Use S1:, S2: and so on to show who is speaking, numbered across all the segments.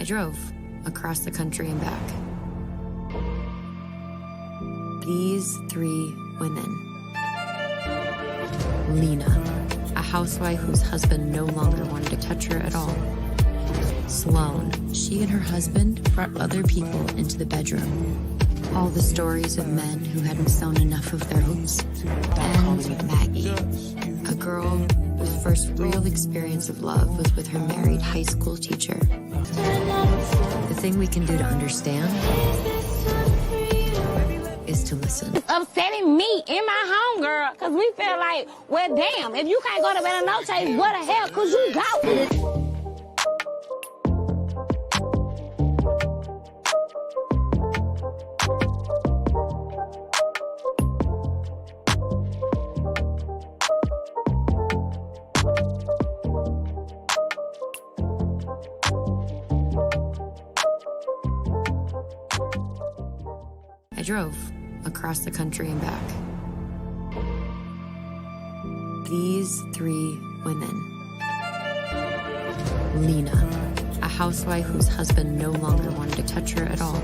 S1: I drove across the country and back. These three women. Lena, a housewife whose husband no longer wanted to touch her at all. Sloane, she and her husband brought other people into the bedroom. All the stories of men who hadn't sewn enough of their hoops. And Maggie, a girl whose first real experience of love was with her married high school teacher. The thing we can do to understand is to listen.
S2: It's upsetting me and my homegirl because we feel like, well, damn, if you can't go to Bella Noche, where the hell could you go?
S1: I drove across the country and back. These three women. Lena, a housewife whose husband no longer wanted to touch her at all.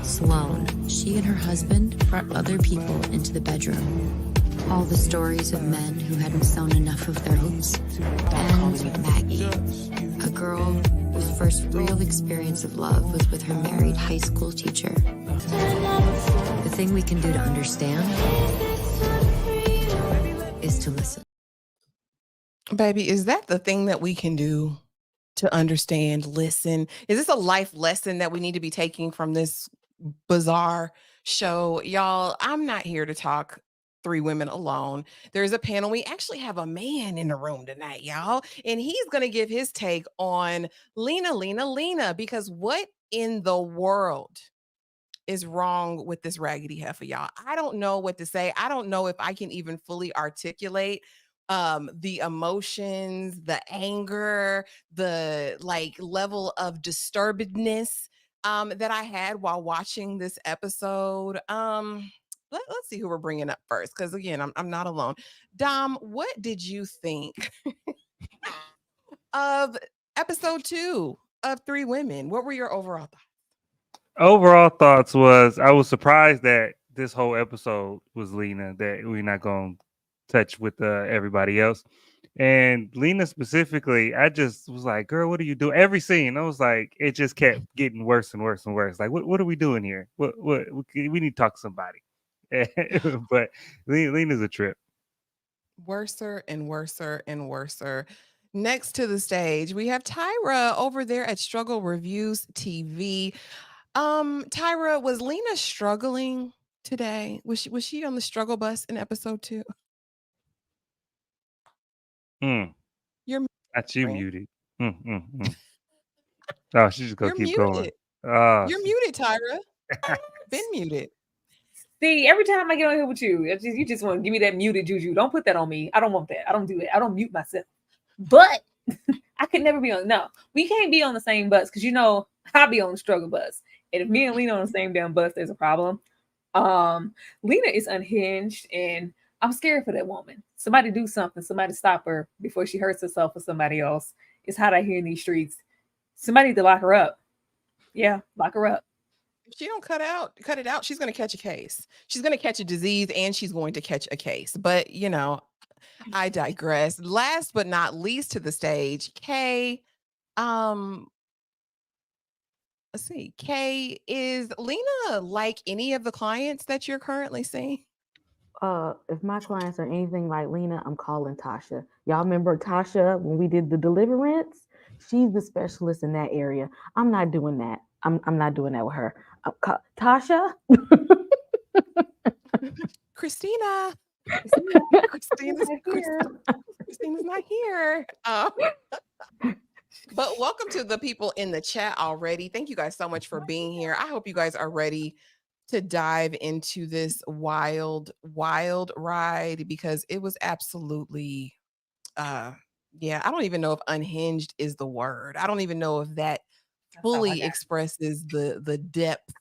S1: Sloane, she and her husband brought other people into the bedroom. All the stories of men who hadn't sewn enough of their hoops. And Maggie, a girl whose first real experience of love was with her married high school teacher. The thing we can do to understand is to listen.
S3: Baby, is that the thing that we can do to understand, listen? Is this a life lesson that we need to be taking from this bizarre show? Y'all, I'm not here to talk three women alone. There's a panel. We actually have a man in the room tonight, y'all, and he's going to give his take on Lena, because what in the world is wrong with this raggedy heifer, y'all? I don't know what to say. I don't know if I can even fully articulate the emotions, the anger, the level of disturbedness that I had while watching this episode. Let's see who we're bringing up first, because again, I'm not alone. Dom, what did you think of episode 2 of Three Women? What were your overall thoughts?
S4: Overall thoughts was I was surprised that this whole episode was Lena, that we're not going to touch with everybody else. And Lena specifically, I just was like, girl, what are you doing? Every scene, I was like, it just kept getting worse and worse and worse. Like, what are we doing here? What we need to talk to somebody. But Lena's a trip.
S3: Worser and worser and worser. Next to the stage, we have Tyra over there at Struggle Reviews TV. Tyra, was Lena struggling today? Was she on the struggle bus in episode 2? You're
S4: Not you muted. Oh, she's just gonna keep going.
S3: You're muted, Tyra. Been muted.
S5: See, every time I get on here with you, you just want to give me that muted juju. Don't put that on me. I don't want that. I don't do that. I don't mute myself. But I could never be on. No, we can't be on the same bus because I'll be on the struggle bus. And if me and Lena on the same damn bus, there's a problem. Lena is unhinged, and I'm scared for that woman. Somebody do something. Somebody stop her before she hurts herself or somebody else. It's hot out here in these streets. Somebody need to lock her up. Yeah, lock her up.
S3: If she don't cut it out, she's going to catch a case. She's going to catch a disease, and she's going to catch a case. But, I digress. Last but not least to the stage, Kay. Let's see. Kay, is Lena like any of the clients that you're currently seeing?
S6: If my clients are anything like Lena, I'm calling Tasha. Y'all remember Tasha when we did the deliverance? She's the specialist in that area. I'm not doing that. I'm not doing that with her. Tasha?
S3: Christina's not here. But welcome to the people in the chat already. Thank you guys so much for being here. I hope you guys are ready to dive into this wild ride, because it was absolutely, I don't even know if unhinged is the word. I don't even know if that fully expresses the depth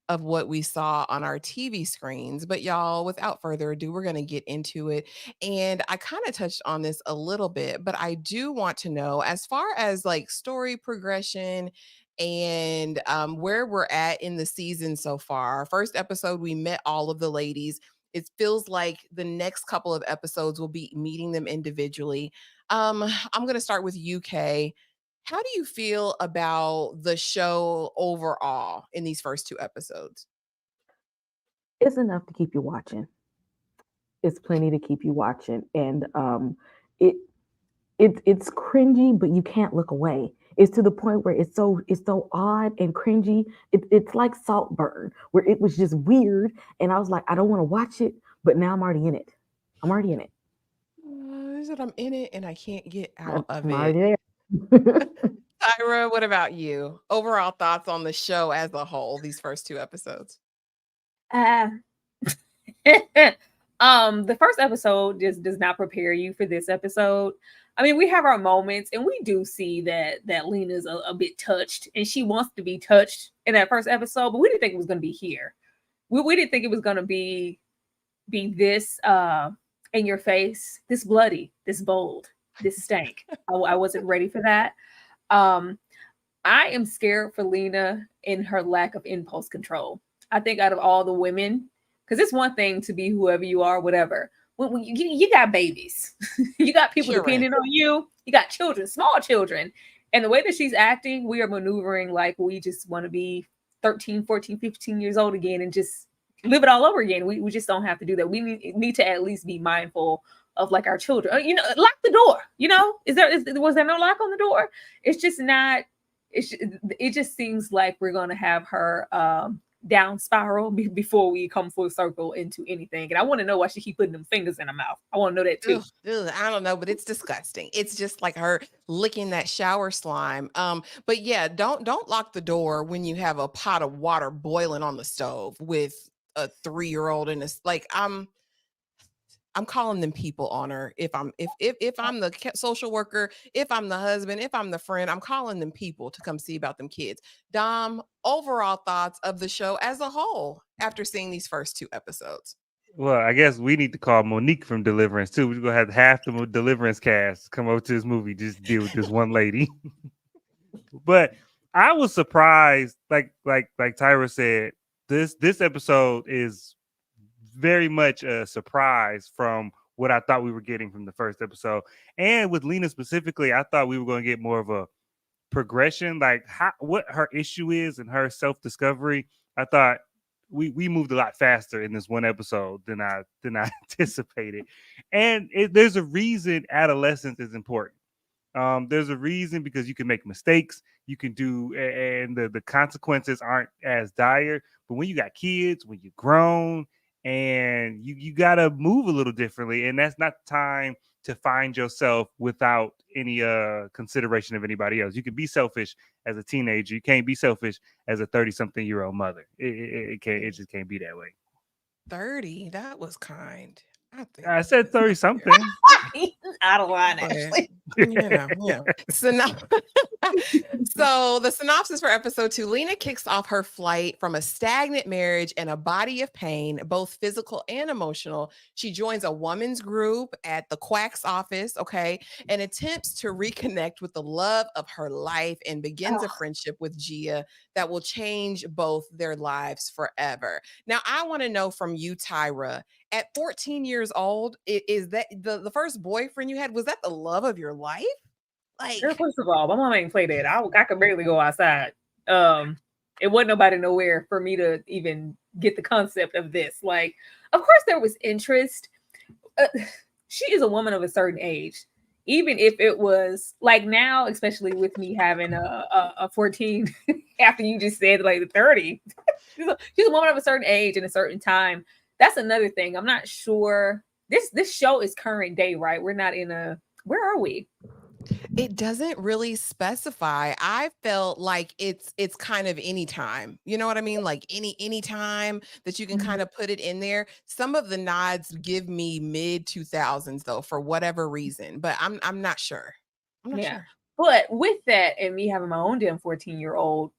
S3: of what we saw on our TV screens. But y'all, without further ado, we're going to get into it. And I kind of touched on this a little bit, but I do want to know, as far as like story progression and where we're at in the season so far. First episode, we met all of the ladies. It feels like the next couple of episodes will be meeting them individually. I'm going to start with UK. How do you feel about the show overall in these first 2 episodes?
S6: It's enough to keep you watching. It's plenty to keep you watching, and it it's cringy, but you can't look away. It's to the point where it's so odd and cringy. It's like Saltburn, where it was just weird, and I was like, I don't want to watch it, but now I'm already in it. I'm already in it.
S3: Is it I'm in it and I can't get out of
S6: I'm
S3: it?
S6: already there.
S3: Tyra, what about you? Overall thoughts on the show as a whole, these first 2 episodes?
S5: Uh, the first episode just does not prepare you for this episode. I mean, we have our moments, and we do see that Lena's a bit touched, and she wants to be touched in that first episode, but we didn't think it was going to be here. We didn't think it was going to be this in your face, this bloody, this bold, this stank. I wasn't ready for that. I am scared for Lena in her lack of impulse control. I think out of all the women, because it's one thing to be whoever you are, whatever. When you got babies, you got people depending on you, you got children, small children. And the way that she's acting, we are maneuvering like we just want to be 13, 14, 15 years old again and just live it all over again. We just don't have to do that. We need to at least be mindful of like our children. Lock the door. Was there no lock on the door? It's just not. It just seems like we're going to have her down spiral before we come full circle into anything. And I want to know why she keep putting them fingers in her mouth. I want to know that too.
S3: Ugh, I don't know, but it's disgusting. It's just like her licking that shower slime. But yeah, don't lock the door when you have a pot of water boiling on the stove with a 3-year-old in this. Like I'm calling them people on her. If I'm the social worker, if I'm the husband, if I'm the friend, I'm calling them people to come see about them kids. Dom, overall thoughts of the show as a whole after seeing these first 2 episodes?
S4: Well, I guess we need to call Monique from Deliverance too. We're gonna have half the Deliverance cast come over to this movie just deal with this one lady. But I was surprised, like Tyra said, this episode is very much a surprise from what I thought we were getting from the first episode. And with Lena specifically, I thought we were going to get more of a progression, like what her issue is and her self-discovery. I thought we moved a lot faster in this one episode than I anticipated. And there's a reason adolescence is important. There's a reason, because you can make mistakes, you can do, and the consequences aren't as dire. But when you got kids, when you're grown, and you got to move a little differently, and that's not the time to find yourself without any consideration of anybody else. You can be selfish as a teenager. You can't be selfish as a 30-something-year-old mother. It just can't be that way.
S3: 30, that was kind.
S4: I said 30-something.
S5: Out of line, actually.
S3: Yeah. So the synopsis for episode 2, Lena kicks off her flight from a stagnant marriage and a body of pain, both physical and emotional. She joins a woman's group at the quack's office, and attempts to reconnect with the love of her life and begins a friendship with Gia that will change both their lives forever. Now, I want to know from you, Tyra, at 14 years old, is that the first boyfriend you had, was that the love of your life? Like,
S5: girl, first of all, my mom ain't play that. I could barely go outside. It wasn't nobody nowhere for me to even get the concept of this. Like, of course there was interest. She is a woman of a certain age. Even if it was like now, especially with me having a 14, after you just said like 30, she's a woman of a certain age and a certain time. That's another thing. I'm not sure. This show is current day, right? We're not in where are we?
S3: It doesn't really specify. I felt like it's kind of any time. You know what I mean? Like any time that you can kind of put it in there. Some of the nods give me mid 2000s though, for whatever reason, but I'm not sure. I'm not sure.
S5: But with that, and me having my own damn 14-year-old,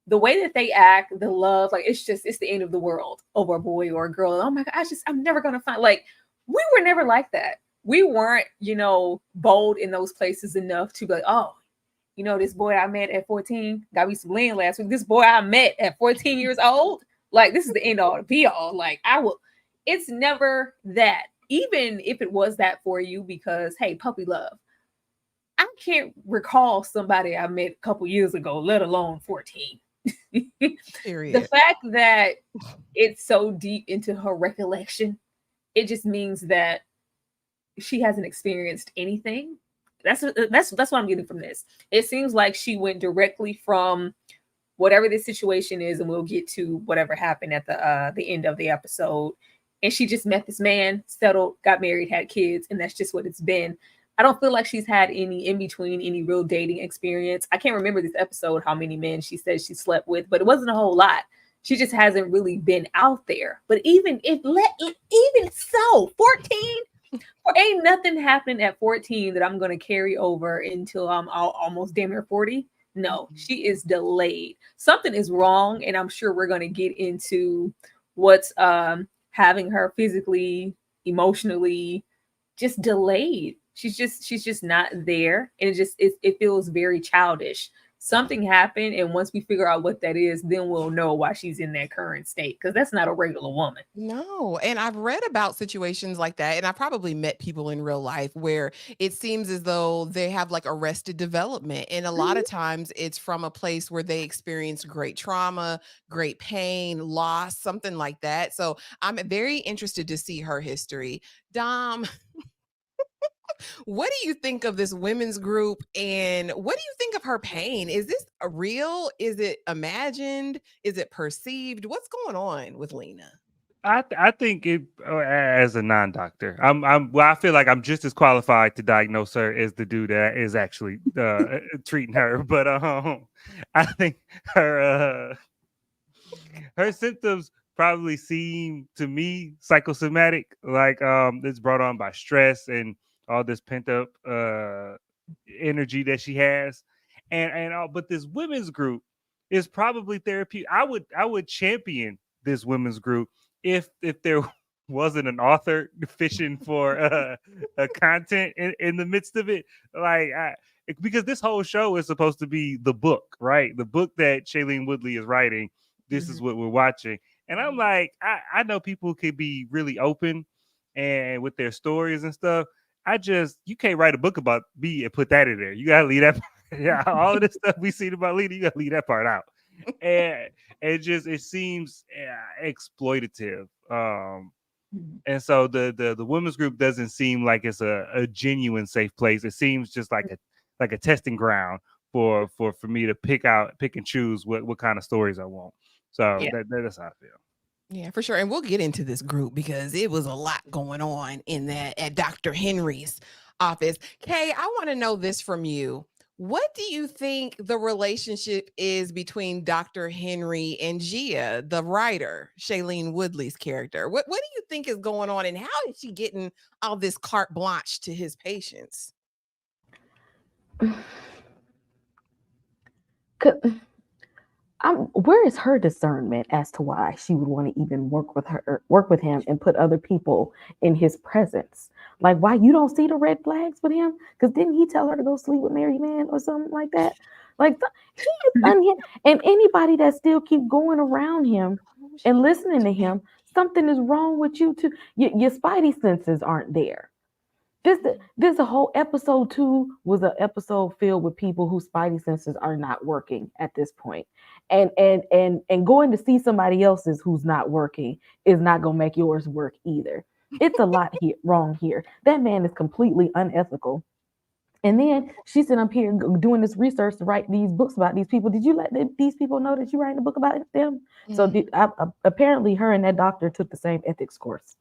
S5: the way that they act, the love, like it's the end of the world over a boy or a girl. Oh my God, I'm never gonna find, like, we were never like that. We weren't, bold in those places enough to be like, oh, this boy I met at 14 got me some land last week. This boy I met at 14 years old, like, this is the end all to be all. Like, it's never that. Even if it was that for you, because hey, puppy love. I can't recall somebody I met a couple years ago, let alone 14.
S3: Period.
S5: The fact that it's so deep into her recollection, it just means that she hasn't experienced anything. That's what I'm getting from this. It seems like she went directly from whatever this situation is, and we'll get to whatever happened at the end of the episode. And she just met this man, settled, got married, had kids, and that's just what it's been. I don't feel like she's had any in between, any real dating experience. I can't remember this episode how many men she said she slept with, but it wasn't a whole lot. She just hasn't really been out there. But even so, 14, ain't nothing happening at 14 that I'm going to carry over until I'm almost damn near 40. No, she is delayed. Something is wrong, and I'm sure we're going to get into what's having her physically, emotionally just delayed. She's just not there, and it feels very childish. Something happened, and once we figure out what that is, then we'll know why she's in that current state, because that's not a regular woman.
S3: No, and I've read about situations like that, and I probably met people in real life where it seems as though they have like arrested development, and a lot of times it's from a place where they experienced great trauma, great pain, loss, something like that. So I'm very interested to see her history. Dom, what do you think of this women's group, and what do you think of her pain? Is this real? Is it imagined? Is it perceived? What's going on with Lena?
S4: I think it, as a non-doctor, I feel like I'm just as qualified to diagnose her as the dude that is actually treating her. But I think her symptoms probably seem to me psychosomatic, like it's brought on by stress and all this pent up energy that she has, and but this women's group is probably therapy. I would champion this women's group if there wasn't an author fishing for content in the midst of it, like because this whole show is supposed to be the book, right? The book that Shailene Woodley is writing. This is what we're watching. And I'm like, I know people could be really open and with their stories and stuff. You can't write a book about me and put that in there. You gotta leave that part. Yeah, all of this stuff we seen about Lena, you gotta leave that part out. And it seems exploitative. And so the women's group doesn't seem like it's a genuine safe place. It seems just like a testing ground for me to pick and choose what kind of stories I want. So that's how I feel.
S3: Yeah, for sure. And we'll get into this group because it was a lot going on in that at Dr. Henry's office. Kay, I want to know this from you. What do you think the relationship is between Dr. Henry and Gia, the writer, Shailene Woodley's character? What do you think is going on, and how is she getting all this carte blanche to his patients?
S6: Where is her discernment as to why she would want to even work with him and put other people in his presence? Like, why you don't see the red flags with him? Because didn't he tell her to go sleep with married men or something like that? Like, he is unhinged. And anybody that still keep going around him and listening to him, something is wrong with you too. Your spidey senses aren't there. This a whole episode 2 was an episode filled with people whose spidey senses are not working at this point. And going to see somebody else's who's not working is not going to make yours work either. It's a lot wrong here. That man is completely unethical. And then she's sitting up here doing this research to write these books about these people. Did you let these people know that you're writing a book about them? So apparently her and that doctor took the same ethics course.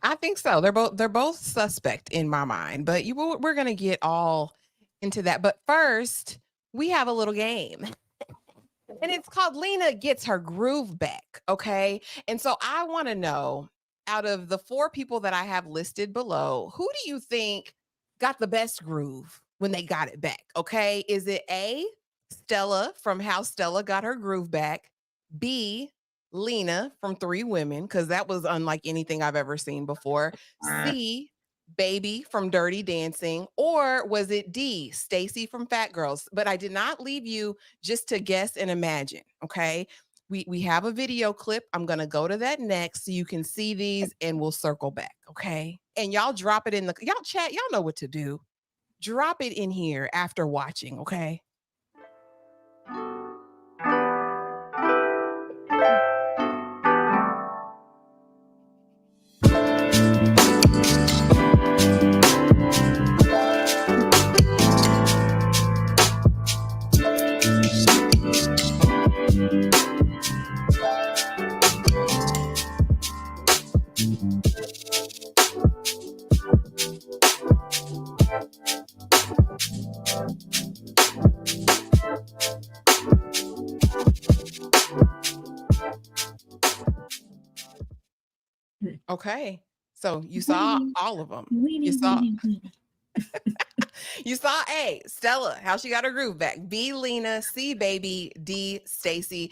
S3: I think so. They're both suspect in my mind, but we're going to get all into that. But first, we have a little game. And it's called Lena Gets Her Groove Back, okay? And so I want to know, out of the 4 people that I have listed below, who do you think got the best groove when they got it back, okay? Is it A, Stella from How Stella Got Her Groove Back. B, Lena from Three Women, because that was unlike anything I've ever seen before. C, Baby from Dirty Dancing. Or was it D, Stacy from Fat Girls? But I did not leave you just to guess and imagine, okay? We have a video clip. I'm going to go to that next so you can see these and we'll circle back, okay? And y'all drop it in the, y'all chat, y'all know what to do. Drop it in here after watching, okay? Okay. So you saw all of them. You saw you saw A, Stella, how she got her groove back. B, Lena. C, Baby. D, Stacy.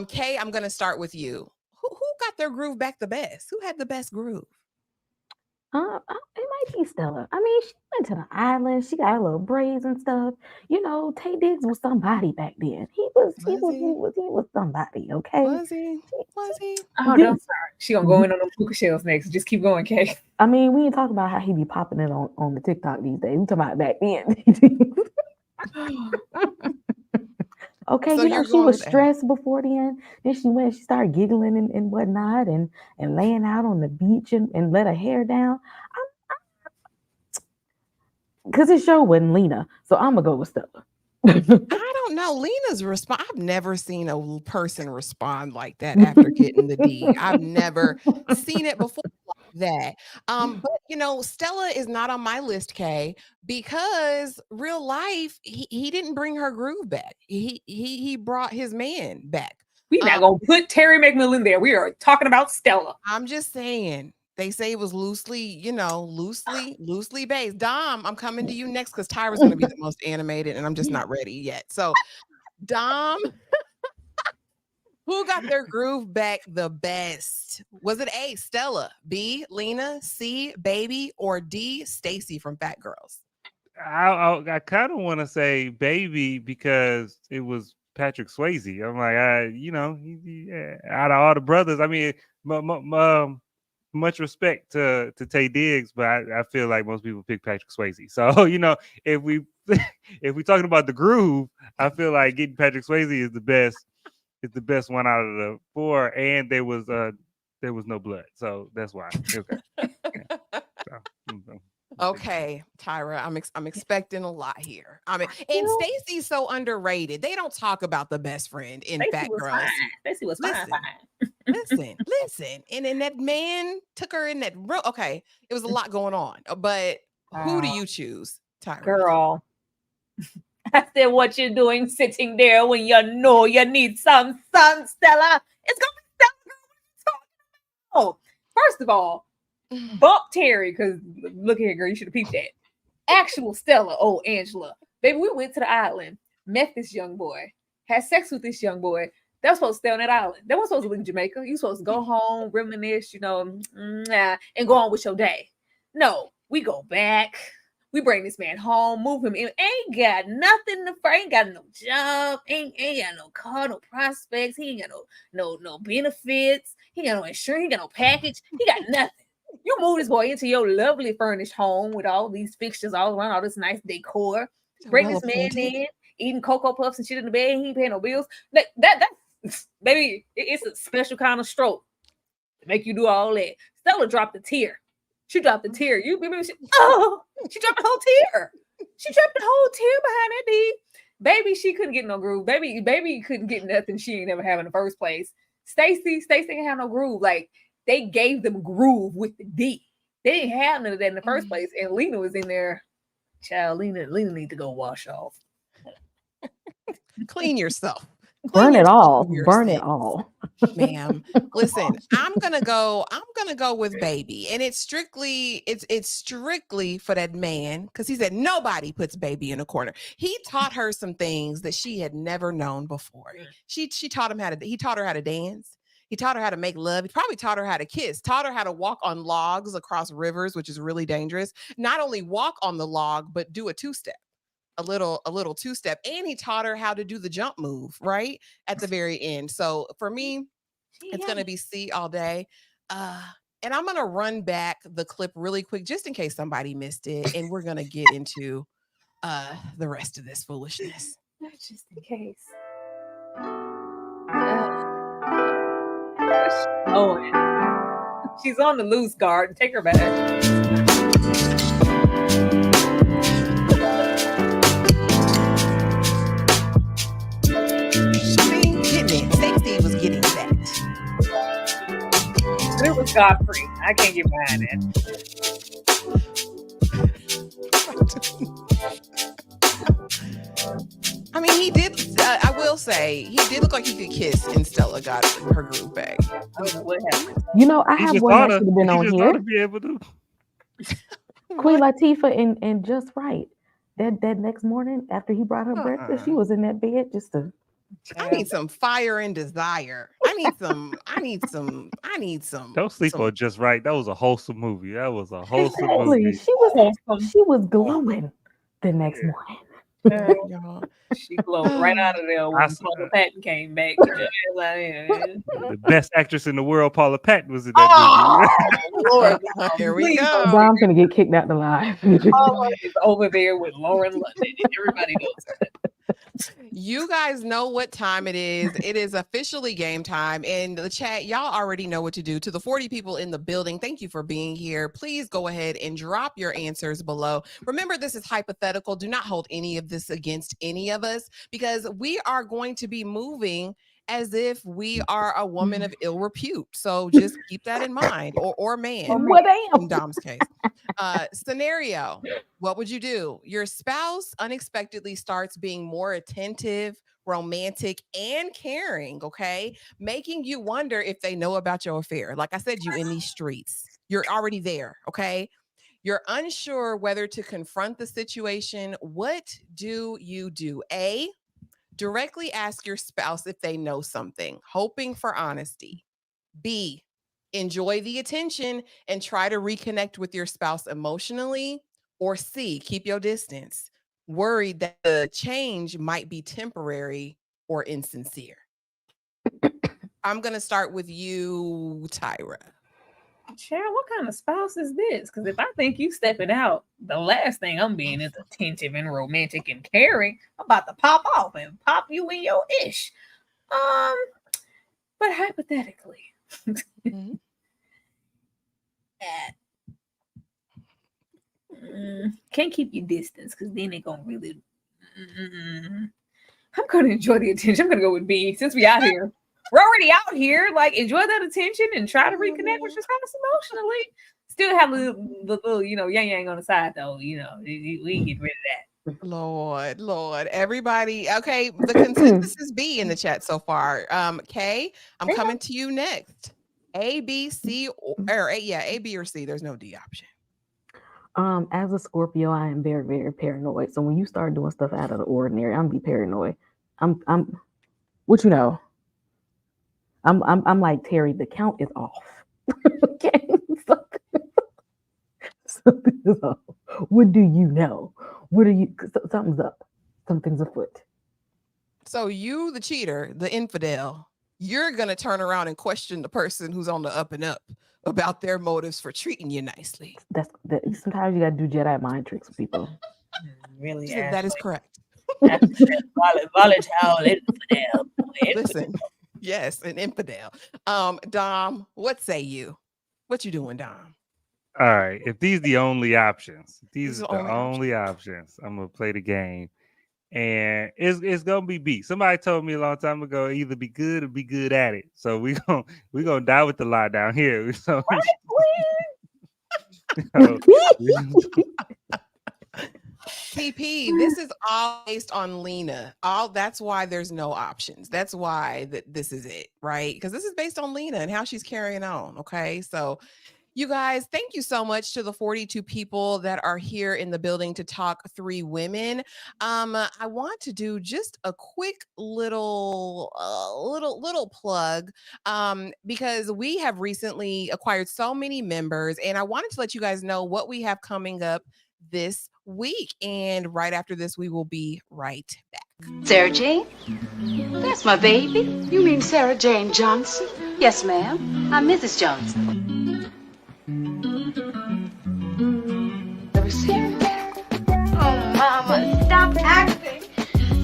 S3: K, I'm gonna start with you. Who got their groove back the best? Who had the best groove?
S6: It might be Stella. I mean, she went to the island. She got her little braids and stuff. You know, Tay Diggs was somebody back then. He was somebody. Okay.
S3: Was he? Was he?
S5: Oh, no, I'm sorry. She gonna go in on them puka shells next. Just keep going, Kay.
S6: I mean, we ain't talking about how he be popping it on the TikTok these days. We talking about back then. Okay,
S3: So
S6: you know,
S3: you're
S6: she
S3: going
S6: was
S3: with A.
S6: stressed before then. Then she started giggling and whatnot and laying out on the beach and let her hair down. Because his show wasn't Lena. So I'm going to go with Stella.
S3: I don't know. Lena's response. I've never seen a person respond like that after getting the D. I've never seen it before like that. But you know, Stella is not on my list, Kay, because real life, he didn't bring her groove back. He brought his man back.
S5: We're not gonna put Terry McMillan there. We are talking about Stella.
S3: I'm just saying. They say it was loosely based. Dom, I'm coming to you next because Tyra's going to be the most animated, and I'm just not ready yet. So, Dom, who got their groove back the best? Was it A, Stella, B, Lena, C, Baby, or D, Stacy from Fat Girls?
S4: I kind of want to say Baby because it was Patrick Swayze. I'm like, out of all the brothers, I mean, much respect to Tay Diggs, but I feel like most people pick Patrick Swayze. So if we talking about the groove, I feel like getting Patrick Swayze is the best one out of the four, and there was no blood, so that's why. Okay.
S3: Okay, Tyra, I'm expecting a lot here. I mean, and Stacy's so underrated. They don't talk about the best friend in Fat Girls.
S5: Stacy was fine.
S3: Listen. And then that man took her in that room. Okay, it was a lot going on. But who do you choose, Tyra?
S5: Girl. I said, what you doing sitting there when you know you need some sun, Stella? It's gonna be Stella, girl. What are you talking about? First of all, bump Terry, because look here, girl, you should have peeped that. Actual Stella, Angela. Baby, we went to the island, met this young boy, had sex with this young boy. They were supposed to stay on that island. They weren't supposed to leave Jamaica. You supposed to go home, reminisce, and go on with your day. No, we go back. We bring this man home, move him in. Ain't got nothing to ain't got no job, ain't got no car, no prospects. He ain't got no benefits. He ain't got no insurance. He ain't got no package. He got nothing. You move this boy into your lovely furnished home with all these fixtures all around, all this nice decor. Bring this man in, eating Cocoa Puffs and shit in the bed. He ain't paying no bills. That's baby, it's a special kind of stroke to make you do all that. Stella dropped a tear. She dropped a tear. She dropped the whole tear. She dropped the whole tear behind that D. Baby, she couldn't get no groove. Baby couldn't get nothing she ain't never have in the first place. Stacy didn't have no groove. Like, they gave them groove with the D. They didn't have none of that in the first place. And Lena was in there. Child, Lena need to go wash off.
S3: Clean yourself.
S6: Burn it
S3: clinging to
S6: all.
S3: your
S6: Burn it
S3: scent.
S6: all.
S3: Ma'am, listen, I'm gonna go with baby, and it's strictly for that man, because he said nobody puts baby in a corner. He taught her some things that she had never known before. She taught he taught her how to dance. He taught her how to make love. He probably taught her how to kiss, taught her how to walk on logs across rivers, which is really dangerous. Not only walk on the log, but do a two-step. A little two-step, and he taught her how to do the jump move right at the very end. So for me, it's going to be C all day. And I'm going to run back the clip really quick just in case somebody missed it, and we're going to get into the rest of this foolishness.
S5: Just in case. She's on the loose guard. Take her back.
S3: Stacey was getting that.
S5: It was Godfrey. I can't get behind it.
S3: I mean, he did. I will say he did look like he could kiss, and Stella got her groove back.
S5: I don't know what happened.
S6: You know, I have one that should have been on here.
S4: Be able to.
S6: Queen Latifah and Just Right. That next morning after he brought her breakfast, she was in that bed just to.
S3: I need some fire and desire. I need some.
S4: Don't sleep on Just Right. That was a wholesome movie. That was a wholesome movie.
S6: She was glowing the next morning.
S5: She glowed right out of there when Paula Patton came back.
S4: The best actress in the world, Paula Patton, was in that
S3: movie. Lord, here we go.
S6: I'm gonna get kicked out the live.
S5: Paula is over there with Lauren London, and everybody knows her.
S3: You guys know what time it is. It is officially game time. And the chat, y'all already know what to do. To the 40 people in the building, thank you for being here. Please go ahead and drop your answers below. Remember, this is hypothetical. Do not hold any of this against any of us, because we are going to be moving as if we are a woman of ill repute. So just keep that in mind, or man, in Dom's case. Scenario, what would you do? Your spouse unexpectedly starts being more attentive, romantic, and caring, okay? Making you wonder if they know about your affair. Like I said, you in these streets. You're already there, okay? You're unsure whether to confront the situation. What do you do? A, directly ask your spouse if they know something, hoping for honesty. B, enjoy the attention and try to reconnect with your spouse emotionally. Or C, keep your distance, worried that the change might be temporary or insincere. I'm going to start with you, Tyra.
S5: Sharon, what kind of spouse is this? Because if I think you stepping out, the last thing I'm being is attentive and romantic and caring. I'm about to pop off and pop you in your ish. But hypothetically, can't keep your distance, because then they're gonna really. I'm gonna enjoy the attention. I'm gonna go with B, since we out here. We're already out here. Like, enjoy that attention and try to reconnect with your spouse emotionally. Still have a little, yang on the side though. We ain't get rid of that.
S3: Lord, everybody. Okay, the consensus is B in the chat so far. Kay, I'm coming to you next. A, B, C, or A, B, or C. There's no D option.
S6: As a Scorpio, I am very, very paranoid. So when you start doing stuff out of the ordinary, I'm be paranoid. I'm what you know. I'm like, Terry, the count is off. Okay. Something is off. What do you know? Something's up. Something's afoot.
S3: So you, the cheater, the infidel, you're gonna turn around and question the person who's on the up and up about their motives for treating you nicely.
S6: Sometimes you gotta do Jedi mind tricks with people.
S5: Really,
S3: that is correct.
S5: Volatile infidel.
S3: Listen. Yes, an infidel. Dom, what say you? What you doing, Dom?
S4: All right. If these are the only options, I'm gonna play the game, and it's gonna be B. Somebody told me a long time ago, either be good or be good at it. So we gonna die with the lie down here. So,
S3: TP, this is all based on Lena. That's why there's no options. That's why this is it, right? Because this is based on Lena and how she's carrying on. Okay. So you guys, thank you so much to the 42 people that are here in the building to talk Three Women. I want to do just a quick little plug because we have recently acquired so many members, and I wanted to let you guys know what we have coming up this week. And right after this, we will be right back.
S7: Sarah Jane? That's my baby. You mean Sarah Jane Johnson? Yes, ma'am. I'm Mrs. Johnson. Ever see you?
S8: Oh, Mama, stop acting.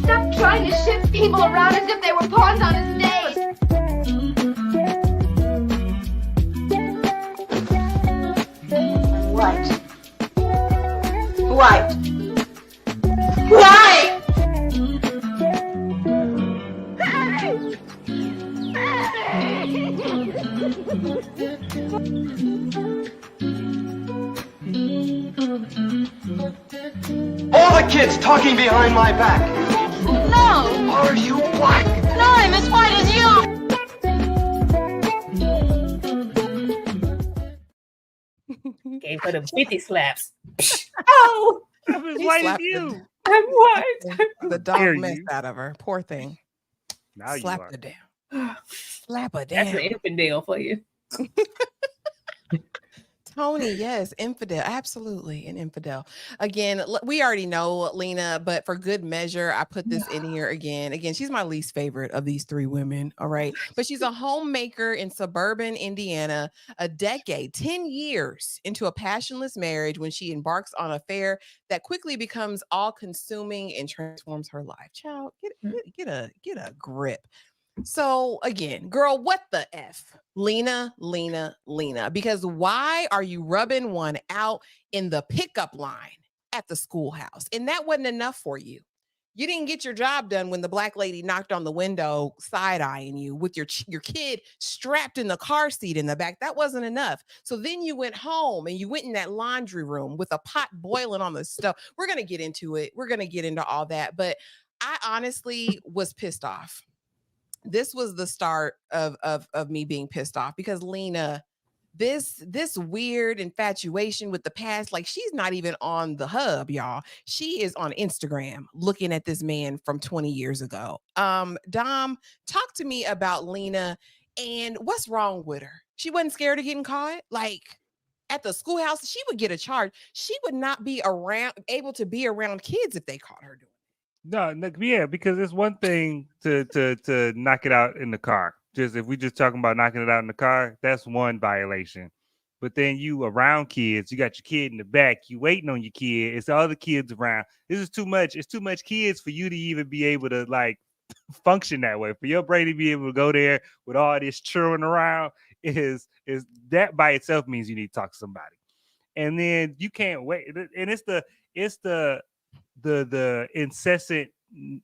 S8: Stop trying to shift people around as if they were pawns on a stage.
S7: White. White. White!
S9: All the kids talking behind my back.
S8: No!
S9: Are you black?
S8: No, I'm as white as you!
S5: Gave her the 50 slaps. Oh!
S4: I'm as
S3: He
S4: white as
S3: slapped
S4: you.
S5: I'm white.
S3: The dog
S4: Dare
S3: messed
S4: you.
S3: out of her. Poor thing.
S4: Now you
S3: Slap
S4: are.
S3: her down. Slap her
S5: That's
S3: down.
S5: an infidel for you.
S3: Tony, yes, infidel, absolutely an infidel. Again, we already know Lena, but for good measure, I put this in here again. Again, she's my least favorite of these three women, all right? But she's a homemaker in suburban Indiana, a decade, 10 years into a passionless marriage when she embarks on an affair that quickly becomes all-consuming and transforms her life. Child, get a grip. So again, girl, what the F? Lena. Because why are you rubbing one out in the pickup line at the schoolhouse? And that wasn't enough for you. You didn't get your job done when the black lady knocked on the window, side-eyeing you with your kid strapped in the car seat in the back. That wasn't enough. So then you went home and you went in that laundry room with a pot boiling on the stove. We're going to get into it. We're going to get into all that. But I honestly was pissed off. This was the start of me being pissed off because Lena, this weird infatuation with the past, like she's not even on the hub, y'all. She is on Instagram looking at this man from 20 years ago. Dom, talk to me about Lena and what's wrong with her. She wasn't scared of getting caught. Like at the schoolhouse, she would get a charge. She would not be able to be around kids if they caught her doing it.
S4: No, yeah, because it's one thing to knock it out in the car. Just if we just talking about knocking it out in the car, that's one violation. But then you around kids, you got your kid in the back, you waiting on your kid. It's the other kids around. This is too much. It's too much kids for you to even be able to like function that way. For your brain to be able to go there with all this churning around is that by itself means you need to talk to somebody. And then you can't wait. And it's the incessant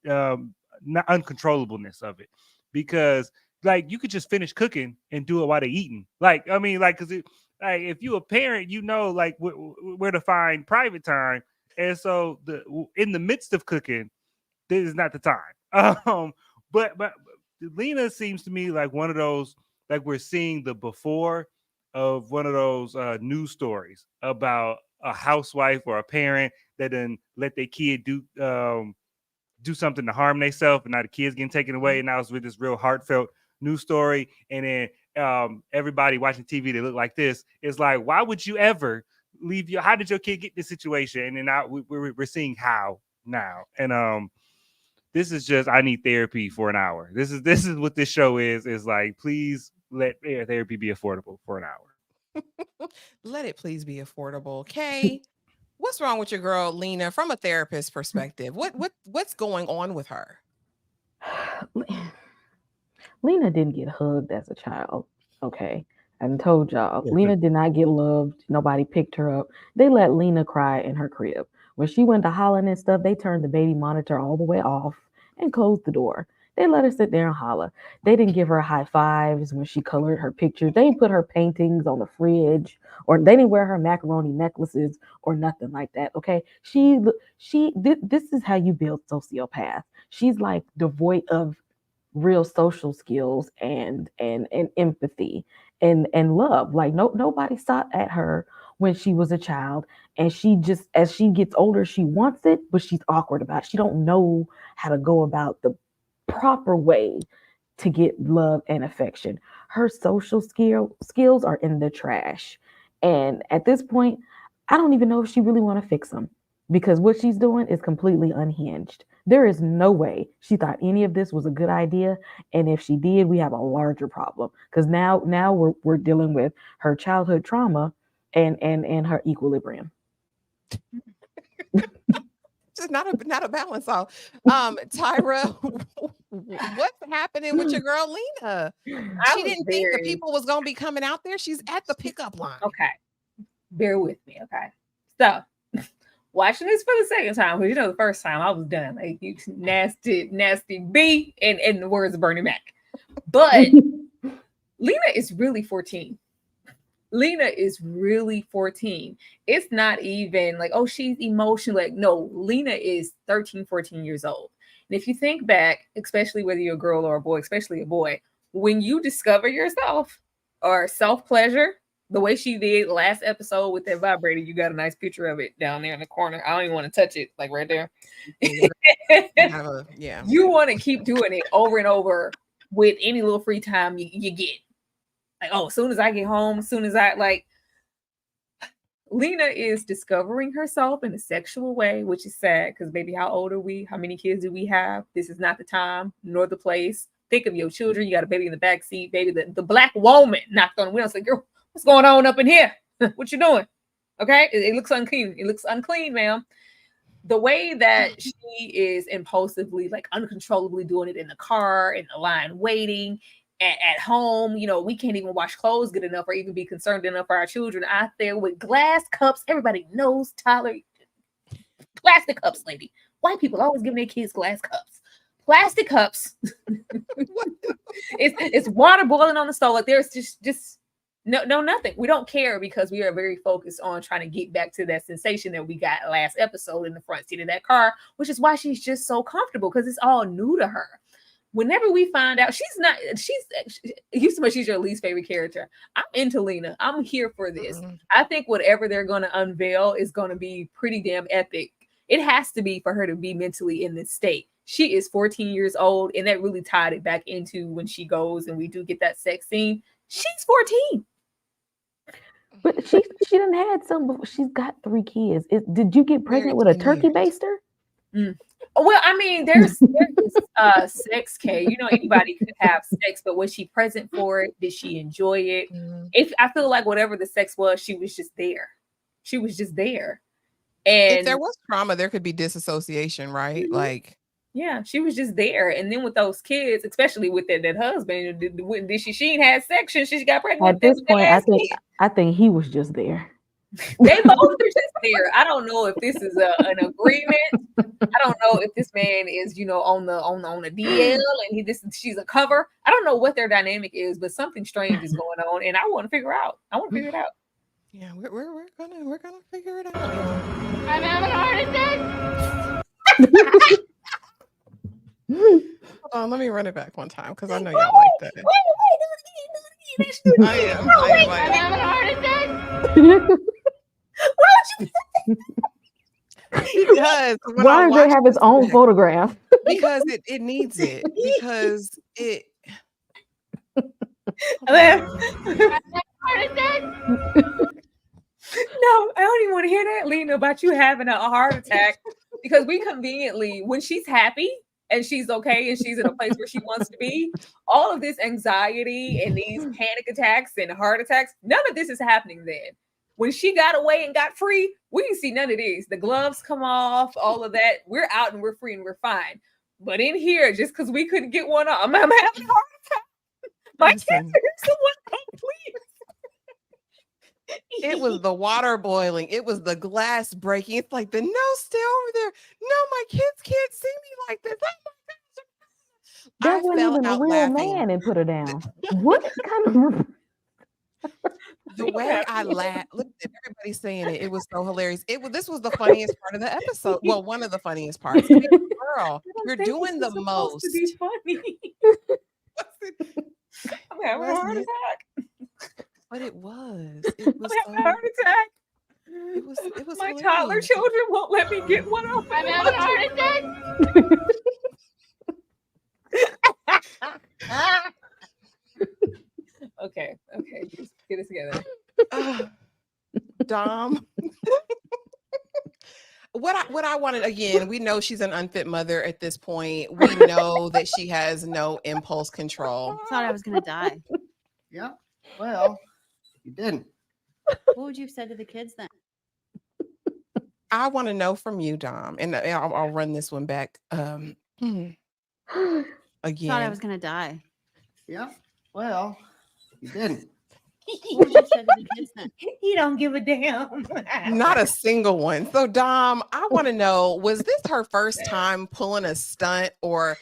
S4: uncontrollableness of it, because like you could just finish cooking and do it while they're eating. Like I mean, like because like if you a parent, you know like where to find private time, and so in the midst of cooking, this is not the time. But Lena seems to me like one of those, like we're seeing the before of one of those news stories about a housewife or a parent that then let their kid do something to harm themselves, and now the kid's getting taken away. And now it's with this real heartfelt news story. And then everybody watching TV, they look like this. It's like, why would you ever leave how did your kid get in this situation? And then now we're seeing how now. And this is just, I need therapy for an hour. This is what this show is like, please let therapy be affordable for an hour.
S3: Let it please be affordable. Kay, what's wrong with your girl Lena from a therapist perspective? What's going on with her?
S6: Lena didn't get hugged as a child. Okay. I told y'all, Lena did not get loved. Nobody picked her up. They let Lena cry in her crib. When she went to hollering and stuff, they turned the baby monitor all the way off and closed the door. They let her sit there and holler. They didn't give her high fives when she colored her pictures. They didn't put her paintings on the fridge, or they didn't wear her macaroni necklaces or nothing like that. Okay, this is how you build sociopath. She's like devoid of real social skills and empathy and love. Like nobody sought at her when she was a child, and she just, as she gets older, she wants it, but she's awkward about it. She don't know how to go about the proper way to get love and affection. Her social skills are in the trash, and at this point I don't even know if she really want to fix them, because what she's doing is completely unhinged. There is no way she thought any of this was a good idea, and if she did, we have a larger problem, because now we're dealing with her childhood trauma and her equilibrium.
S3: Just not a balance all. Tyra, what's happening with your girl Lena? She didn't think the people was gonna be coming out there. She's at the pickup line.
S5: Okay, bear with me. Okay, so watching this for the second time, because the first time I was done. Like, you nasty B, and in the words of Bernie Mac. But Lena is really 14. Lena is really 14. It's not even like, oh, she's emotional. Like, no, Lena is 13, 14 years old. And if you think back, especially whether you're a girl or a boy, especially a boy, when you discover yourself or self-pleasure, the way she did last episode with that vibrator, you got a nice picture of it down there in the corner. I don't even want to touch it, like right there.
S3: Yeah.
S5: You want to keep doing it over and over with any little free time you get. Like, oh, as soon as I get home, as soon as Lena is discovering herself in a sexual way, which is sad, because baby, how old are we? How many kids do we have? This is not the time nor the place. Think of your children. You got a baby in the back seat, baby. The black woman knocked on the window and said, girl, what's going on up in here? What you doing? Okay, it looks unclean. It looks unclean, ma'am. The way that she is impulsively, like uncontrollably doing it in the car, in the line waiting, at home, we can't even wash clothes good enough or even be concerned enough for our children out there with glass cups. Everybody knows, Tyler, plastic cups, lady. White people always giving their kids glass cups. Plastic cups. It's water boiling on the stove. Like, there's just no nothing. We don't care, because we are very focused on trying to get back to that sensation that we got last episode in the front seat of that car, which is why she's just so comfortable, because it's all new to her. Whenever we find out she's your least favorite character, I'm into Lena. I'm here for this. I think whatever they're going to unveil is going to be pretty damn epic. It has to be for her to be mentally in this state. She is 14 years old, and that really tied it back into when she goes and we do get that sex scene. She's 14.
S6: But she done had some before. She's got 3 kids. Did you get pregnant with a turkey baster?
S5: Well, I mean, there's sex, Kay. Anybody could have sex, but was she present for it? Did she enjoy it? If I feel like whatever the sex was, she was just there. She was just there. And
S3: if there was trauma, there could be disassociation, right? Like,
S5: yeah, she was just there. And then with those kids, especially with that husband, did she ain't had sex since she got pregnant?
S6: At this point, I think he was just there.
S5: They both are just there. I don't know if this is an agreement. I don't know if this man is, on the DL and she's a cover. I don't know what their dynamic is, but something strange is going on, and I want to figure it out.
S3: Yeah, we're gonna figure it out.
S8: I'm having a heart attack.
S3: Hold on, let me run it back one time, because I know y'all like that. I am.
S8: I'm having a heart attack.
S3: Because
S6: why does it have its own photograph?
S3: Because it needs it. Because it.
S8: Heart attack.
S5: No, I don't even want to hear that, Lena, about you having a heart attack, because we conveniently, when she's happy and she's okay and she's in a place where she wants to be, all of this anxiety and these panic attacks and heart attacks, none of this is happening then. When she got away and got free, we didn't see none of these. The gloves come off, all of that. We're out and we're free and we're fine. But in here, just because we couldn't get one up, I'm having a heart attack. My kids are someone please.
S3: It was the water boiling. It was the glass breaking. It's like, the nose stay over there. No, my kids can't see me like this. Oh my gosh.
S6: That
S3: I
S6: wasn't
S3: fell
S6: even a
S3: out
S6: real
S3: laughing.
S6: man and put her down. What kind of
S3: The way I laughed, look at everybody saying it. It was so hilarious. This was the funniest part of the episode. Well, one of the funniest parts. I mean, girl,
S5: I don't
S3: you're
S5: think this
S3: doing
S5: was
S3: the
S5: supposed to be
S3: most.
S5: funny. I'm having a
S3: Wasn't
S5: heart
S3: it?
S5: attack.
S3: But it was. It was
S5: I'm having a heart
S3: so.
S5: attack.
S3: It was
S5: My toddler
S3: hilarious.
S5: children won't let me get one off.
S8: I'm having a heart attack.
S5: Okay, just get it together.
S3: Dom. What I wanted, again, we know she's an unfit mother at this point. We know that she has no impulse control.
S1: I thought I was gonna die.
S10: Yeah. Well, you didn't.
S1: What would you have said to the kids then?
S3: I want to know from you, Dom, and I'll run this one back again.
S1: I thought I was gonna die.
S10: Yeah. Well, you didn't.
S1: What would you have said to the kids then?
S5: He don't give a damn.
S3: Not a single one. So, Dom, I want to know, was this her first time pulling a stunt or,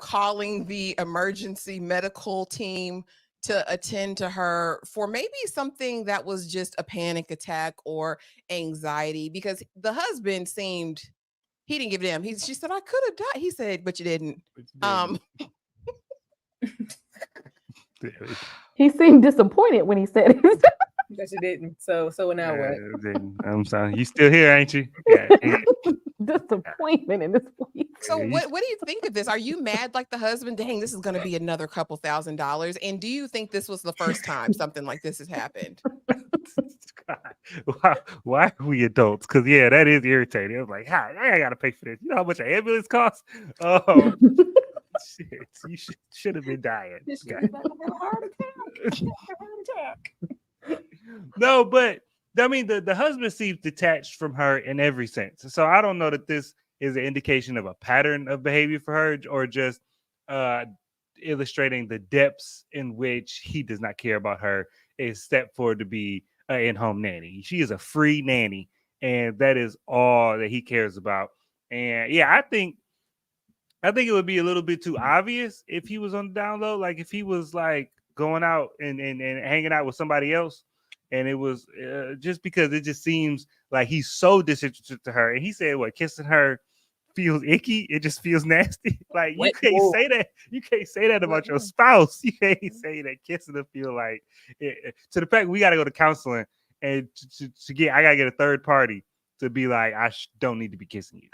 S3: calling the emergency medical team to attend to her for maybe something that was just a panic attack or anxiety? Because the husband seemed, he didn't give a damn. She said, I could have died. He said, but you didn't.
S6: He seemed disappointed when he said it.
S5: But you didn't. So now what?
S4: I'm sorry. You still here, ain't you?
S6: Disappointment in this voice.
S3: So what do you think of this? Are you mad like the husband? Dang, this is going to be another couple $1,000s. And do you think this was the first time something like this has happened?
S4: Why are we adults? Because that is irritating. I was like, I gotta pay for this. You know how much an ambulance costs? Oh, shit! You should have been dying.
S5: This is about to have a heart attack.
S4: No, but I mean, the husband seems detached from her in every sense. So I don't know that this is an indication of a pattern of behavior for her, or just illustrating the depths in which he does not care about her, except for to be an in-home nanny. She is a free nanny, and that is all that he cares about. And I think it would be a little bit too obvious if he was on the down low. Like if he was like going out and hanging out with somebody else, and it was just because it just seems like he's so disinterested to her. And he said, "What, kissing her feels icky? It just feels nasty." Like you can't say that. You can't say that about your spouse. You can't say that kissing her feel like it. To the fact we got to go to counseling and I gotta get a third party to be like, I don't need to be kissing you.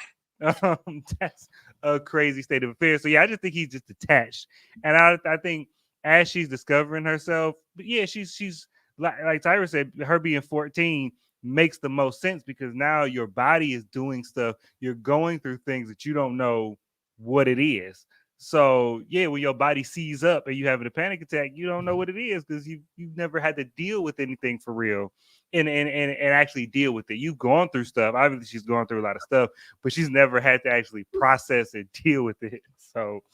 S4: That's a crazy state of affairs. So I just think he's just detached, and I think as she's discovering herself, but she's like Tyra said, her being 14 makes the most sense because now your body is doing stuff. You're going through things that you don't know what it is. So when your body sees up and you having a panic attack, you don't know what it is because you've never had to deal with anything for real and actually deal with it. You've gone through stuff. Obviously, she's gone through a lot of stuff, but she's never had to actually process and deal with it. So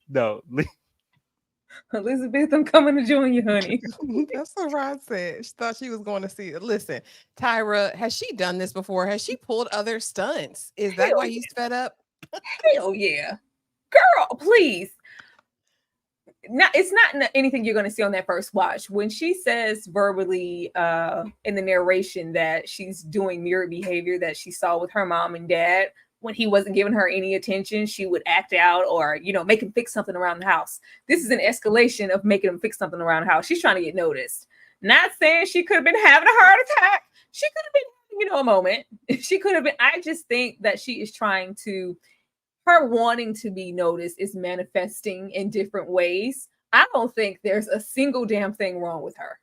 S4: no.
S5: Elizabeth, I'm coming to join you, honey.
S3: That's what Rod said. She thought she was going to see it. Listen, Tyra, has she done this before? Has she pulled other stunts? Is that why he's fed up?
S5: Hell yeah. Girl, please. Now, it's not anything you're going to see on that first watch. When she says verbally in the narration that she's doing mirror behavior that she saw with her mom and dad, when he wasn't giving her any attention, she would act out or, make him fix something around the house. This is an escalation of making him fix something around the house. She's trying to get noticed. Not saying she could have been having a heart attack. She could have been having, a moment. She could have been. I just think that she is trying to, her wanting to be noticed is manifesting in different ways. I don't think there's a single damn thing wrong with her.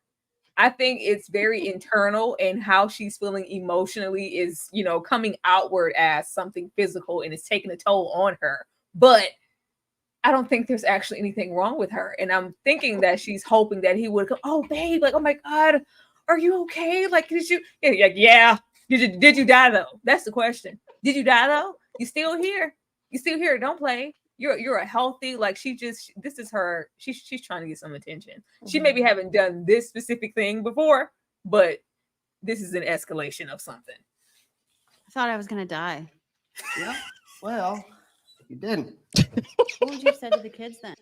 S5: I think it's very internal, and how she's feeling emotionally is, coming outward as something physical and it's taking a toll on her. But I don't think there's actually anything wrong with her. And I'm thinking that she's hoping that he would go, "Oh, babe, like, oh my God, are you okay? Like, did you?" Yeah. Did you die though? That's the question. Did you die though? You still here? You still here? Don't play. You're a healthy, like, this is her. She's trying to get some attention. Mm-hmm. She maybe haven't done this specific thing before, but this is an escalation of something.
S1: I thought I was gonna die.
S10: Yeah. Well, you You didn't.
S11: What would you have said to the kids then?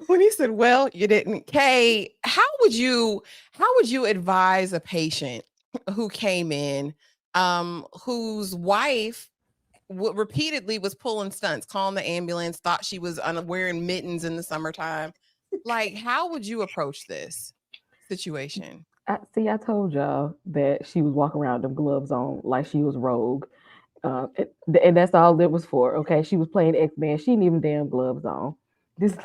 S3: When he said, "Well, you didn't." Kay, how would you advise a patient who came in, whose wife repeatedly was pulling stunts, calling the ambulance, thought she was wearing mittens in the summertime? Like, how would you approach this situation?
S6: I told y'all that she was walking around them gloves on like she was Rogue. And that's all it was for. Okay, she was playing X-Men. She didn't even damn gloves on. This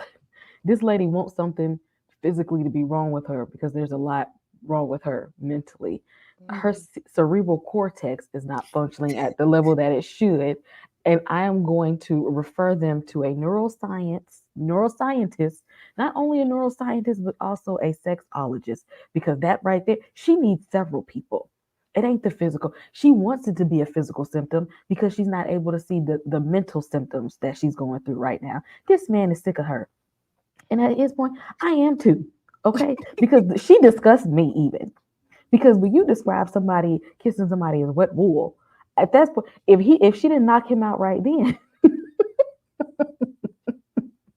S6: this lady wants something physically to be wrong with her because there's a lot wrong with her mentally. Her cerebral cortex is not functioning at the level that it should, and I am going to refer them to a neuroscientist, not only a neuroscientist but also a sexologist, because that right there, she needs several people. It ain't the physical. She wants it to be a physical symptom because she's not able to see the mental symptoms that she's going through right now. This man is sick of her. And at his point, I am too. Okay? Because she disgusts me even. Because when you describe somebody kissing somebody as wet wool, at that point, if she didn't knock him out right then.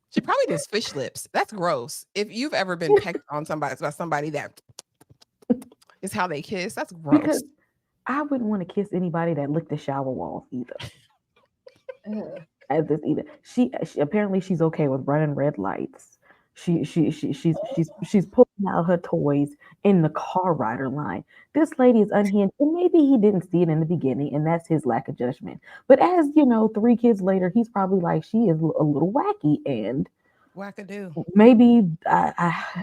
S3: She probably does fish lips. That's gross. If you've ever been pecked on by somebody that is how they kiss, that's gross.
S6: Because I wouldn't want to kiss anybody that licked the shower walls either. As this either. She apparently she's okay with running red lights. She's pulling out her toys in the car rider line. This lady is unhinged, and maybe he didn't see it in the beginning, and that's his lack of judgment. But as you know, 3 kids later, he's probably like, she is a little wacky, and
S3: wackadoo.
S6: Maybe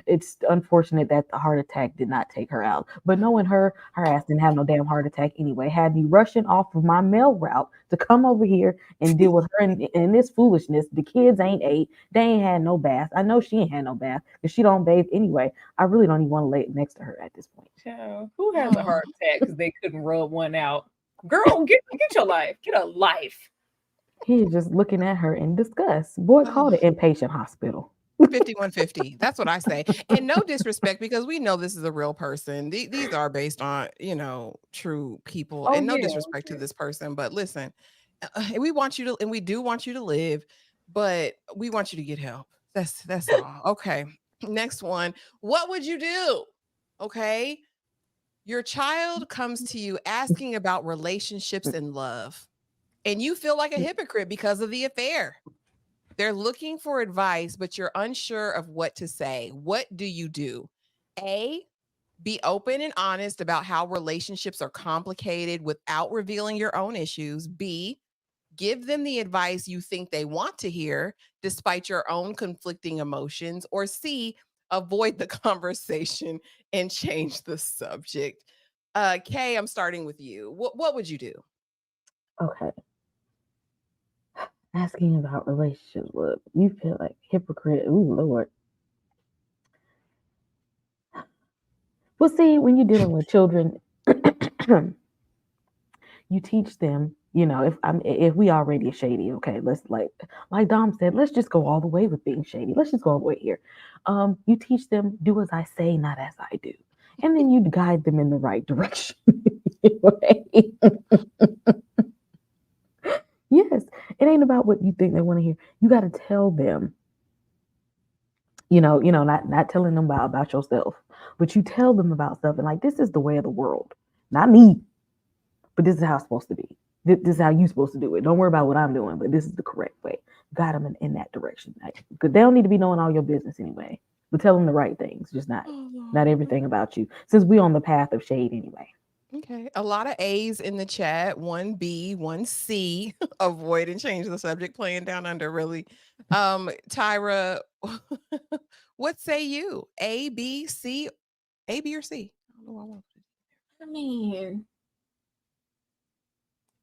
S6: it's unfortunate that the heart attack did not take her out. But knowing her ass didn't have no damn heart attack anyway. Had me rushing off of my mail route to come over here and deal with her and this foolishness. The kids ain't ate. They ain't had no bath. I know she ain't had no bath because she don't bathe anyway. I really don't even want to lay next to her at this point.
S5: Child, who has a heart attack because they couldn't rub one out? Girl, get your life. Get a life.
S6: He's just looking at her in disgust. Boy, call the inpatient hospital.
S3: 5150. That's what I say. And no disrespect, because we know this is a real person. These are based on, true people. And no disrespect to this person. But listen, we want you to, and we do want you to live, but we want you to get help. That's all. Okay. Next one. What would you do? Okay. Your child comes to you asking about relationships and love, and you feel like a hypocrite because of the affair. They're looking for advice, but you're unsure of what to say. What do you do? A, be open and honest about how relationships are complicated without revealing your own issues. B, give them the advice you think they want to hear despite your own conflicting emotions. Or C, avoid the conversation and change the subject. Kay, I'm starting with you. What would you do?
S6: Okay. Asking about relationships, look, you feel like hypocrite. Ooh, Lord. Well, see, when you're dealing with children, you teach them, if we already are shady, okay, let's like Dom said, let's just go all the way with being shady. Let's just go all the way here. You teach them, do as I say, not as I do. And then you guide them in the right direction. Yes, it ain't about what you think they want to hear. You got to tell them, not telling them about yourself, but you tell them about stuff and like, this is the way of the world, not me, but this is how it's supposed to be. This is how you're supposed to do it. Don't worry about what I'm doing, but this is the correct way. Guide them in that direction, because they don't need to be knowing all your business anyway. But tell them the right things, just not everything about you, since we're on the path of shade anyway.
S3: Okay. A lot of A's in the chat. 1 B, 1 C. Avoid and change the subject. Playing down under, really. Tyra, what say you? A, B, C? A, B, or C?
S5: I mean,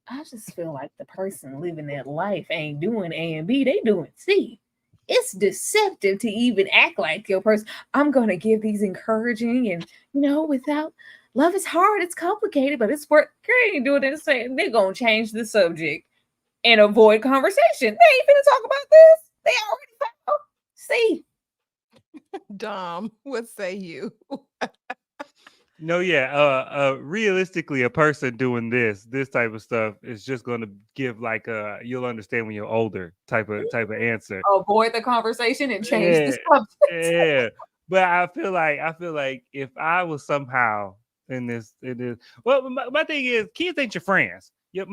S5: I just feel like the person living that life ain't doing A and B. They doing C. It's deceptive to even act like your person. I'm going to give these encouraging and, without... Love is hard. It's complicated, but it's work. Girl, ain't doing it. They're going to change the subject and avoid conversation. They ain't finna talk about this. They already found. See.
S3: Dom, what say you?
S4: No, yeah. Realistically, a person doing this type of stuff is just going to give like a "you'll understand when you're older" type of answer.
S5: Avoid the conversation and change the
S4: Yeah,
S5: subject.
S4: yeah. But I feel like if I was somehow in this, well, my thing is, kids ain't your friends. Yeah,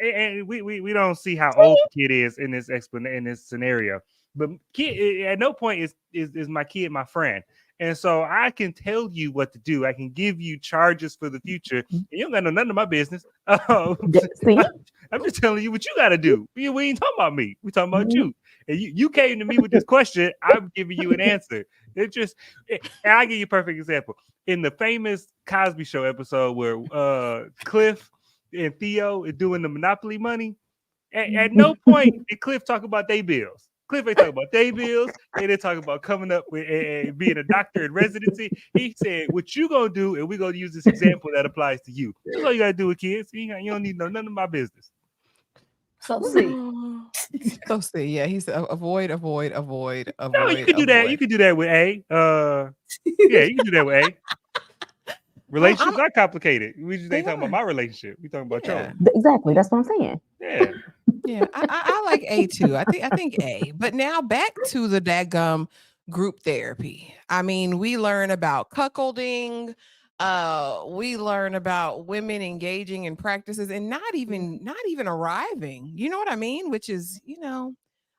S4: and we don't see how old the kid is in this scenario. But kid, at no point is my kid my friend. And so I can tell you what to do. I can give you charges for the future. And you don't got to know none of my business.
S6: See?
S4: I'm just telling you what you got to do. We ain't talking about me. We talking about you. And you came to me with this question. I'm giving you an answer. It just, and I'll give you a perfect example. In the famous Cosby Show episode where Cliff and Theo are doing the Monopoly money, at no point did Cliff talk about their bills. Cliff ain't talking about their bills. They didn't talk about coming up with being a doctor in residency. He said, "What you gonna do?" And we're gonna use this example that applies to you. That's all you gotta do with kids. You don't need to know none of my business.
S5: So see.
S3: So see, yeah, he said avoid.
S4: No, you could do that. You could do that with A. Yeah, you can do that with A. Relationships are complicated. We just ain't talking about my relationship. We talking about yours.
S6: Exactly. That's what I'm saying.
S4: Yeah.
S3: Yeah, I like A too. I think A. But now back to the dadgum group therapy. I mean, we learn about cuckolding. We learn about women engaging in practices and not even arriving. You know what I mean? Which is,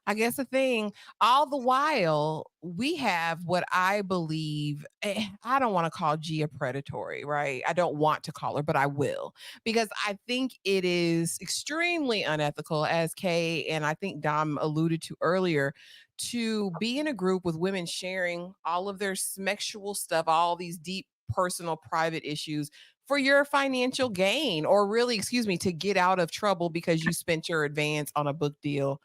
S3: I guess a thing. All the while, we have what I believe, I don't want to call Gia predatory, right? I don't want to call her, but I will, because I think it is extremely unethical, as Kay and I think Dom alluded to earlier, to be in a group with women sharing all of their sexual stuff, all these deep personal private issues for your financial gain, or really, excuse me, to get out of trouble because you spent your advance on a book deal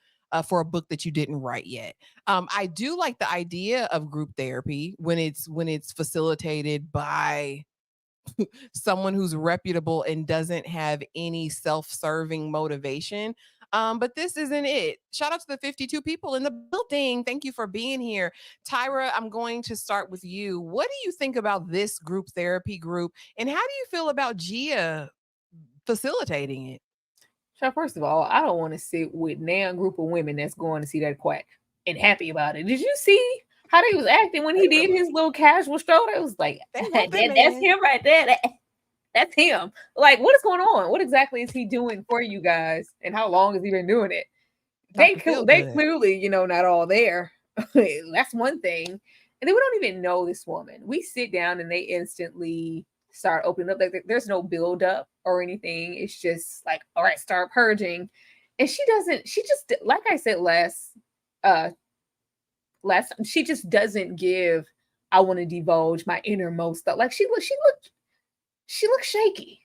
S3: for a book that you didn't write yet. I do like the idea of group therapy when it's facilitated by someone who's reputable and doesn't have any self-serving motivation. But this isn't it. Shout out to the 52 people in the building. Thank you for being here. Tyra, I'm going to start with you. What do you think about this group therapy group? And how do you feel about Gia facilitating it?
S5: So first of all, I don't want to sit with now a group of women that's going to see that quack and happy about it. Did you see how they was acting when he did his little casual stroll? It was like, that's him right there. That's him. Like, what is going on? What exactly is he doing for you guys? And how long has he been doing it? They clearly, not all there. That's one thing. And then we don't even know this woman. We sit down and they instantly start opening up. Like there's no build up or anything. It's just like, all right, start purging. And she just, like I said last she just doesn't give, I want to divulge my innermost stuff. Like she looks shaky.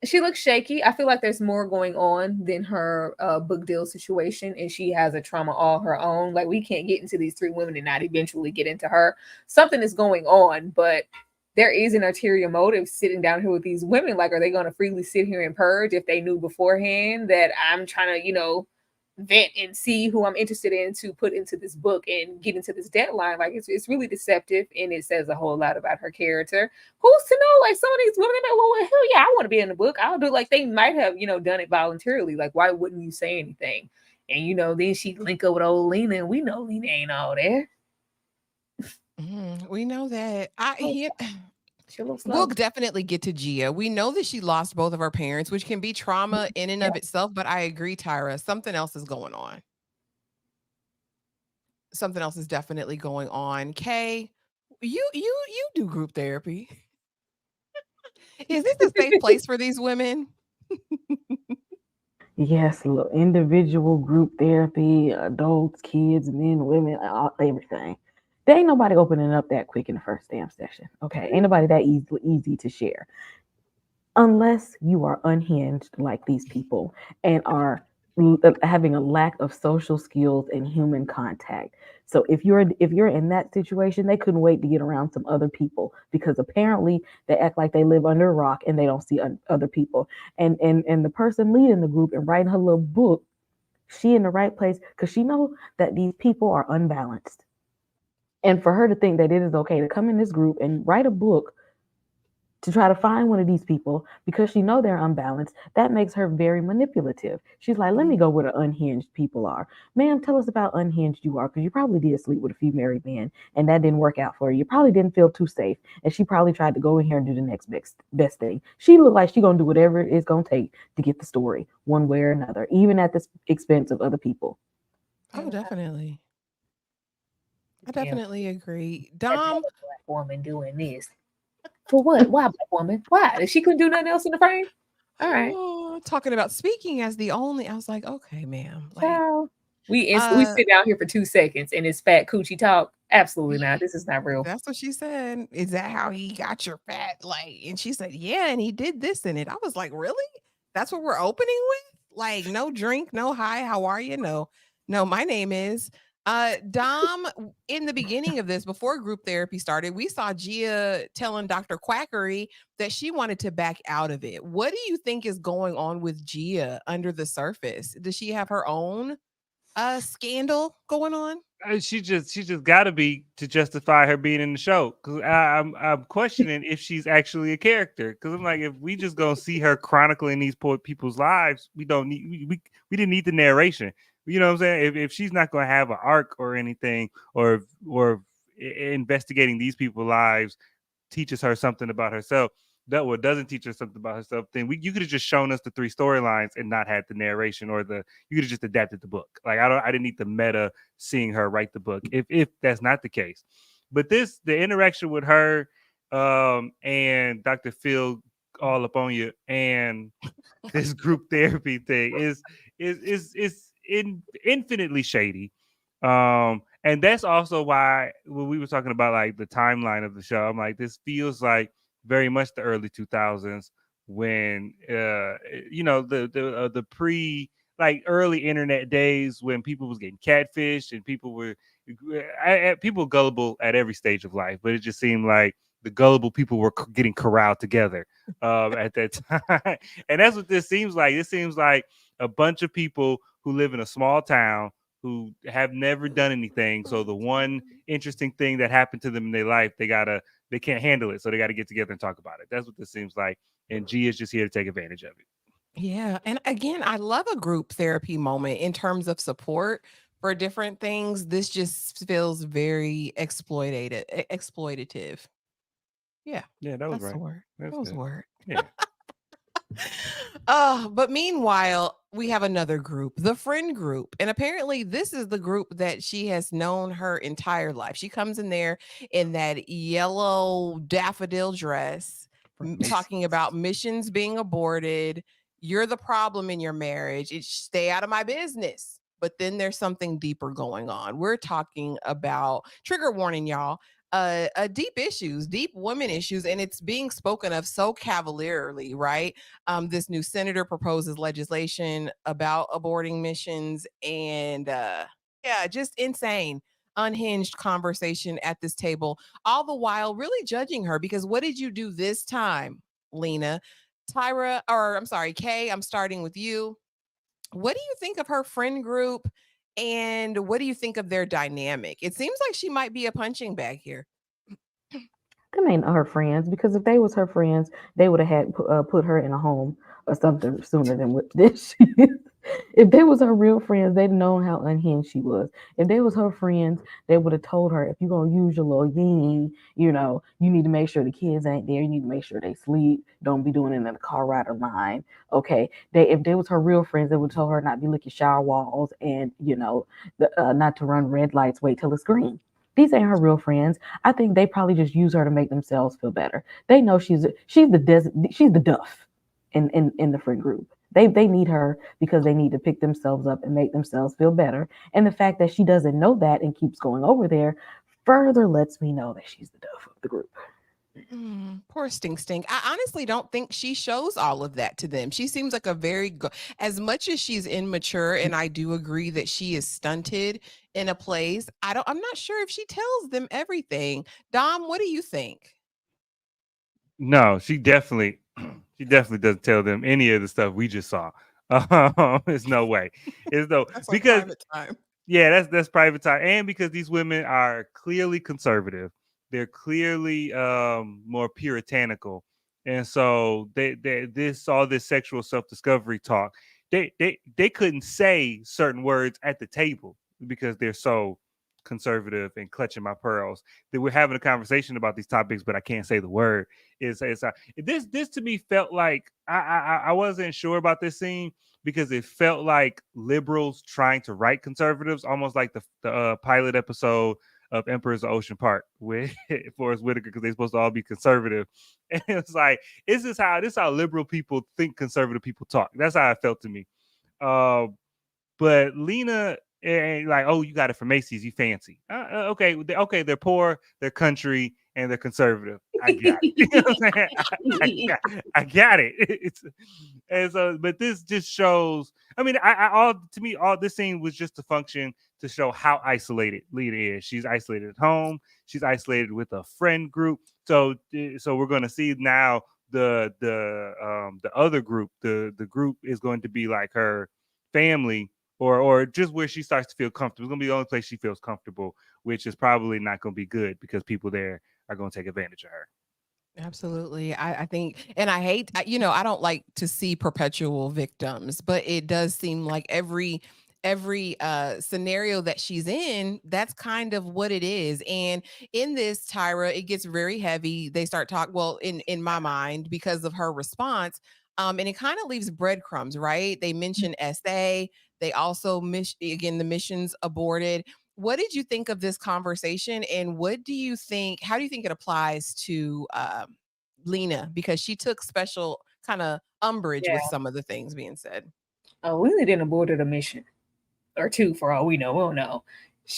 S5: She looks shaky. I feel like there's more going on than her book deal situation, and she has a trauma all her own. Like we can't get into these three women and not eventually get into her. Something is going on, but there is an ulterior motive sitting down here with these women. Like, are they going to freely sit here and purge if they knew beforehand that I'm trying to, vet and see who I'm interested in to put into this book and get into this deadline? Like it's really deceptive, and it says a whole lot about her character. Who's to know? Like some of these women, well, hell yeah, I want to be in the book. I'll do. Like they might have, done it voluntarily. Like why wouldn't you say anything? And then she link up with old Lena, and we know Lena ain't all there.
S3: We know that.
S5: We'll
S3: definitely get to Gia. We know that she lost both of her parents, which can be trauma in and of itself. But I agree, Tyra, something else is going on. Something else is definitely going on. Kay, you do group therapy. Is this a safe place for these women?
S6: Yes, individual group therapy, adults, kids, men, women, everything. There ain't nobody opening up that quick in the first damn session. Okay, ain't nobody that easy to share, unless you are unhinged like these people and are having a lack of social skills and human contact. So if you're in that situation, they couldn't wait to get around some other people, because apparently they act like they live under a rock and they don't see other people. And the person leading the group and writing her little book, she in the right place because she knows that these people are unbalanced. And for her to think that it is okay to come in this group and write a book to try to find one of these people because she know they're unbalanced. That makes her very manipulative. She's like, let me go where the unhinged people are. Ma'am, tell us about unhinged you are because you probably did sleep with a few married men and that didn't work out for you. You probably didn't feel too safe, and she probably tried to go in here and do the next best thing. She looked like she gonna do whatever it's gonna take to get the story one way or another, even at the expense of other people.
S3: Oh, definitely. I
S5: Damn,
S3: definitely agree.
S5: had to have
S3: Dom,
S5: a black woman doing this. For what? Why black woman? Why? If she couldn't do nothing else in the frame? All right.
S3: talking about speaking as the only, I was like, okay, ma'am. Like,
S5: Child. We
S3: uh,
S5: sit down here for 2 seconds and it's fat coochie talk. Absolutely not. This is not real.
S3: that's what she said. Is that how he got your fat? Like, and she said, yeah, and he did this in it. I was like, really? That's what we're opening with? Like, no drink, no hi, how are you? No, my name is Dom. In the beginning of this, before group therapy started, we saw Gia telling Dr. Quackery that she wanted to back out of it. What do you think is going on with Gia under the surface? Does she have her own scandal going on?
S4: She just got to be to justify her being in the show. Because I'm questioning if she's actually a character. Because I'm like, if we just gonna see her chronicling these poor people's lives, we don't need we didn't need the narration. You know what I'm saying? If she's not gonna have an arc or anything, or investigating these people's lives teaches her something about herself, that what doesn't teach her something about herself, then you could have just shown us the 3 storylines and not had the narration, or you could have just adapted the book. Like I didn't need the meta seeing her write the book if that's not the case. But the interaction with her and Dr. Phil all up on you and this group therapy thing is infinitely shady. And that's also why when we were talking about like the timeline of the show, I'm like, this feels like very much the early 2000s when the pre like early internet days when people was getting catfished and people were people gullible at every stage of life, but it just seemed like the gullible people were getting corralled together at that time. And that's what this seems like. This seems like a bunch of people who live in a small town who have never done anything. So the one interesting thing that happened to them in their life, they can't handle it. So they got to get together and talk about it. That's what this seems like. And G is just here to take advantage of it.
S3: Yeah. And again, I love a group therapy moment in terms of support for different things. This just feels very exploitative. Yeah.
S4: Yeah, that was
S3: That's
S4: right.
S3: the word.
S4: That's
S3: That was the
S4: good.
S3: word.
S4: Yeah.
S3: But meanwhile, we have another group, the friend group. And apparently, this is the group that she has known her entire life. She comes in there in that yellow daffodil dress, talking about missions being aborted. You're the problem in your marriage. It's stay out of my business. But then there's something deeper going on. We're talking about trigger warning, y'all. Deep issues, deep women issues, and it's being spoken of so cavalierly, right? This new senator proposes legislation about aborting missions, and yeah, just insane, unhinged conversation at this table. All the while, really judging her because what did you do this time, Lena? Tyra, or I'm sorry, Kay, I'm starting with you. What do you think of her friend group? And what do you think of their dynamic? It seems like she might be a punching bag here.
S6: Them ain't her friends because if they was her friends, they would have had put her in a home or something sooner than what this she is. If they was her real friends, they'd known how unhinged she was. If they was her friends, they would have told her, if you're gonna use your little ying, you need to make sure the kids ain't there. You need to make sure they sleep. Don't be doing it in the car ride or line. Okay. If they was her real friends, they would have told her not to be licking shower walls and not to run red lights, wait till it's green. These ain't her real friends. I think they probably just use her to make themselves feel better. They know she's the duff in the friend group. They need her because they need to pick themselves up and make themselves feel better. And the fact that she doesn't know that and keeps going over there further lets me know that she's the duff of the group.
S3: Poor Stink. I honestly don't think she shows all of that to them. She seems like a as much as she's immature, and I do agree that she is stunted in a place. I'm not sure if she tells them everything. Dom, what do you think?
S4: No, she definitely doesn't tell them any of the stuff we just saw. There's no way. There's no
S3: That's like
S4: because
S3: private time.
S4: yeah, that's private time, and because these women are clearly conservative, they're clearly more puritanical, And so this all this sexual self-discovery talk, they couldn't say certain words at the table because they're so conservative and clutching my pearls. That we're having a conversation about these topics, but I can't say the word. This to me felt like I wasn't sure about this scene because it felt like liberals trying to write conservatives, almost like the pilot episode of Emperor's of Ocean Park with Forrest Whitaker, because they're supposed to all be conservative. And it's like, this is how liberal people think conservative people talk. That's how it felt to me. But Lena ain't like, oh, you got it from Macy's, you fancy. Okay, they're poor, they're country, and they're conservative. I got it. You know what I'm saying? I got it. And so, but this just shows. I mean, to me, all this scene was just a function to show how isolated Lena is. She's isolated at home. She's isolated with a friend group. So we're going to see now the other group. The group is going to be like her family, or just where she starts to feel comfortable. It's going to be the only place she feels comfortable, which is probably not going to be good because people there are going to take advantage of her.
S3: Absolutely. I think, and I hate, I don't like to see perpetual victims, but it does seem like every scenario that she's in, that's kind of what it is. And in this, Tyra, it gets very heavy. They start talk, well, in my mind, because of her response. And it kind of leaves breadcrumbs, right? They mention SA. They also again, the mission's aborted. What did you think of this conversation, and how do you think it applies to Lena, because she took special kind of umbrage with some of the things being said?
S5: Oh, Lena didn't abort a mission or two for all we know. We don't know,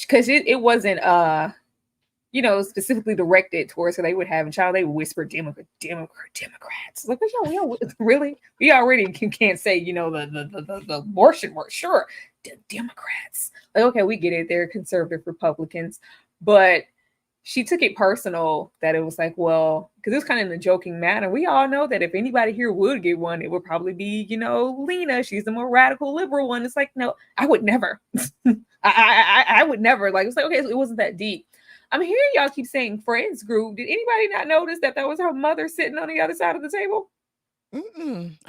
S5: because it wasn't specifically directed towards her. They would have a child. They would whisper Democrats. Like, really? We already can't say the abortion word. Sure, Democrats. Like, okay, we get it. They're conservative Republicans, but she took it personal that it was like, well, because it was kind of in a joking manner. We all know that if anybody here would get one, it would probably be, Lena. She's the more radical liberal one. It's like, no, I would never. I would never. Like, it's like, okay, so it wasn't that deep. I'm hearing y'all keep saying friends group. Did anybody not notice that was her mother sitting on the other side of the table?
S3: I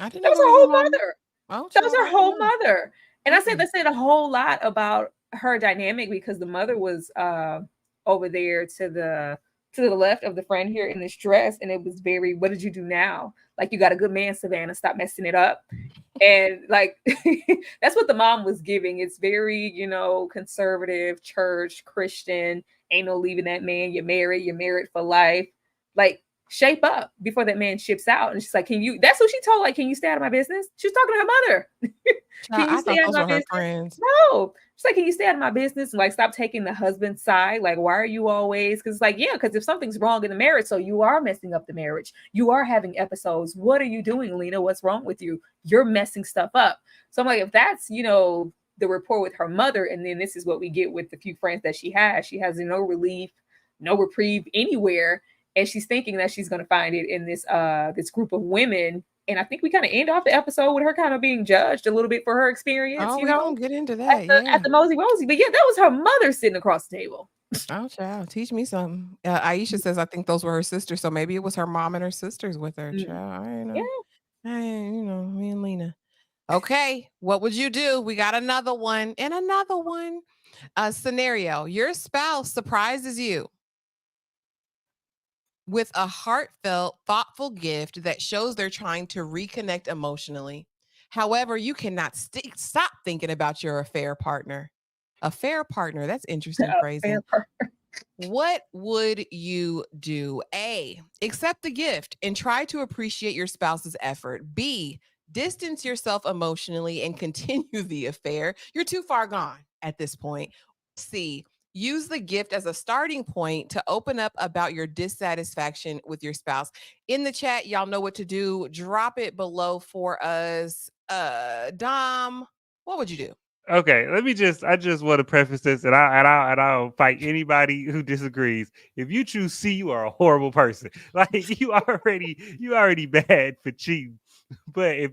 S3: didn't.
S5: That was her whole mother.
S3: Oh,
S5: that was her whole mother. And I said that said a whole lot about her dynamic, because the mother was over there to the left of the friend here in this dress, and it was very, what did you do now? Like, you got a good man, Savannah, stop messing it up. And like that's what the mom was giving. It's very, conservative, church, Christian, ain't no leaving that man, you're married for life. Like, shape up before that man ships out. And she's like, that's what she told, like, can you stay out of my business? She was talking to her mother. Can you stay out of my business? Friends. No. She's like, can you stay out of my business? And like, stop taking the husband's side. Like, why are you always? Because it's like, yeah, because if something's wrong in the marriage, so you are messing up the marriage. You are having episodes. What are you doing, Lena? What's wrong with you? You're messing stuff up. So I'm like, if that's, the rapport with her mother, and then this is what we get with the few friends that she has no relief, no reprieve anywhere. And she's thinking that she's going to find it in this group of women. And I think we kind of end off the episode with her kind of being judged a little bit for her experience.
S3: Oh, we don't get into that.
S5: At the Mosey Rosy. But yeah, that was her mother sitting across the table.
S3: Oh, child, teach me something. Aisha says, I think those were her sisters. So maybe it was her mom and her sisters with her. Child, I know. Yeah. Me and Lena. Okay, what would you do? We got another one and another one. Scenario: your spouse surprises you with a heartfelt, thoughtful gift that shows they're trying to reconnect emotionally. However, you cannot stop thinking about your affair partner. Affair partner, that's interesting phrasing. What would you do? A, accept the gift and try to appreciate your spouse's effort. B, distance yourself emotionally and continue the affair. You're too far gone at this point. C, use the gift as a starting point to open up about your dissatisfaction with your spouse. In the chat, y'all know what to do. Drop it below for us. Dom, what would you do?
S4: Okay, I just want to preface this, and I'll fight anybody who disagrees. If you choose C, you are a horrible person. Like, you already bad for cheating. But if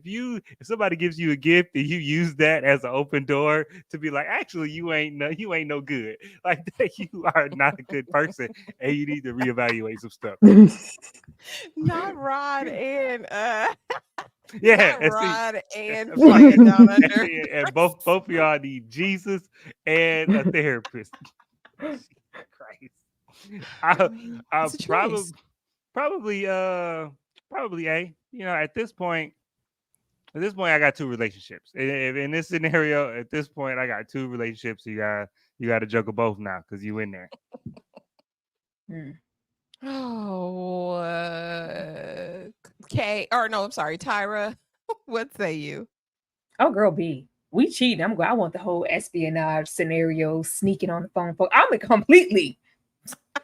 S4: somebody gives you a gift and you use that as an open door to be like, actually, you ain't no good. Like that, you are not a good person, and you need to reevaluate some stuff.
S3: Not Rod and
S4: Yeah,
S3: not
S4: and see,
S3: Rod and
S4: I'm sorry,
S3: playing down under.
S4: and both of y'all need Jesus and a therapist. Christ,
S3: I mean,
S4: I
S3: it's a choice.
S4: probably A. At this point, I got two relationships. In this scenario, at this point, I got two relationships. You got to juggle both now because you in there.
S3: Oh, Kay, or no, I'm sorry, Tyra. What say you?
S5: Oh, girl, B. We cheating. I want the whole espionage scenario, sneaking on the phone. I'm completely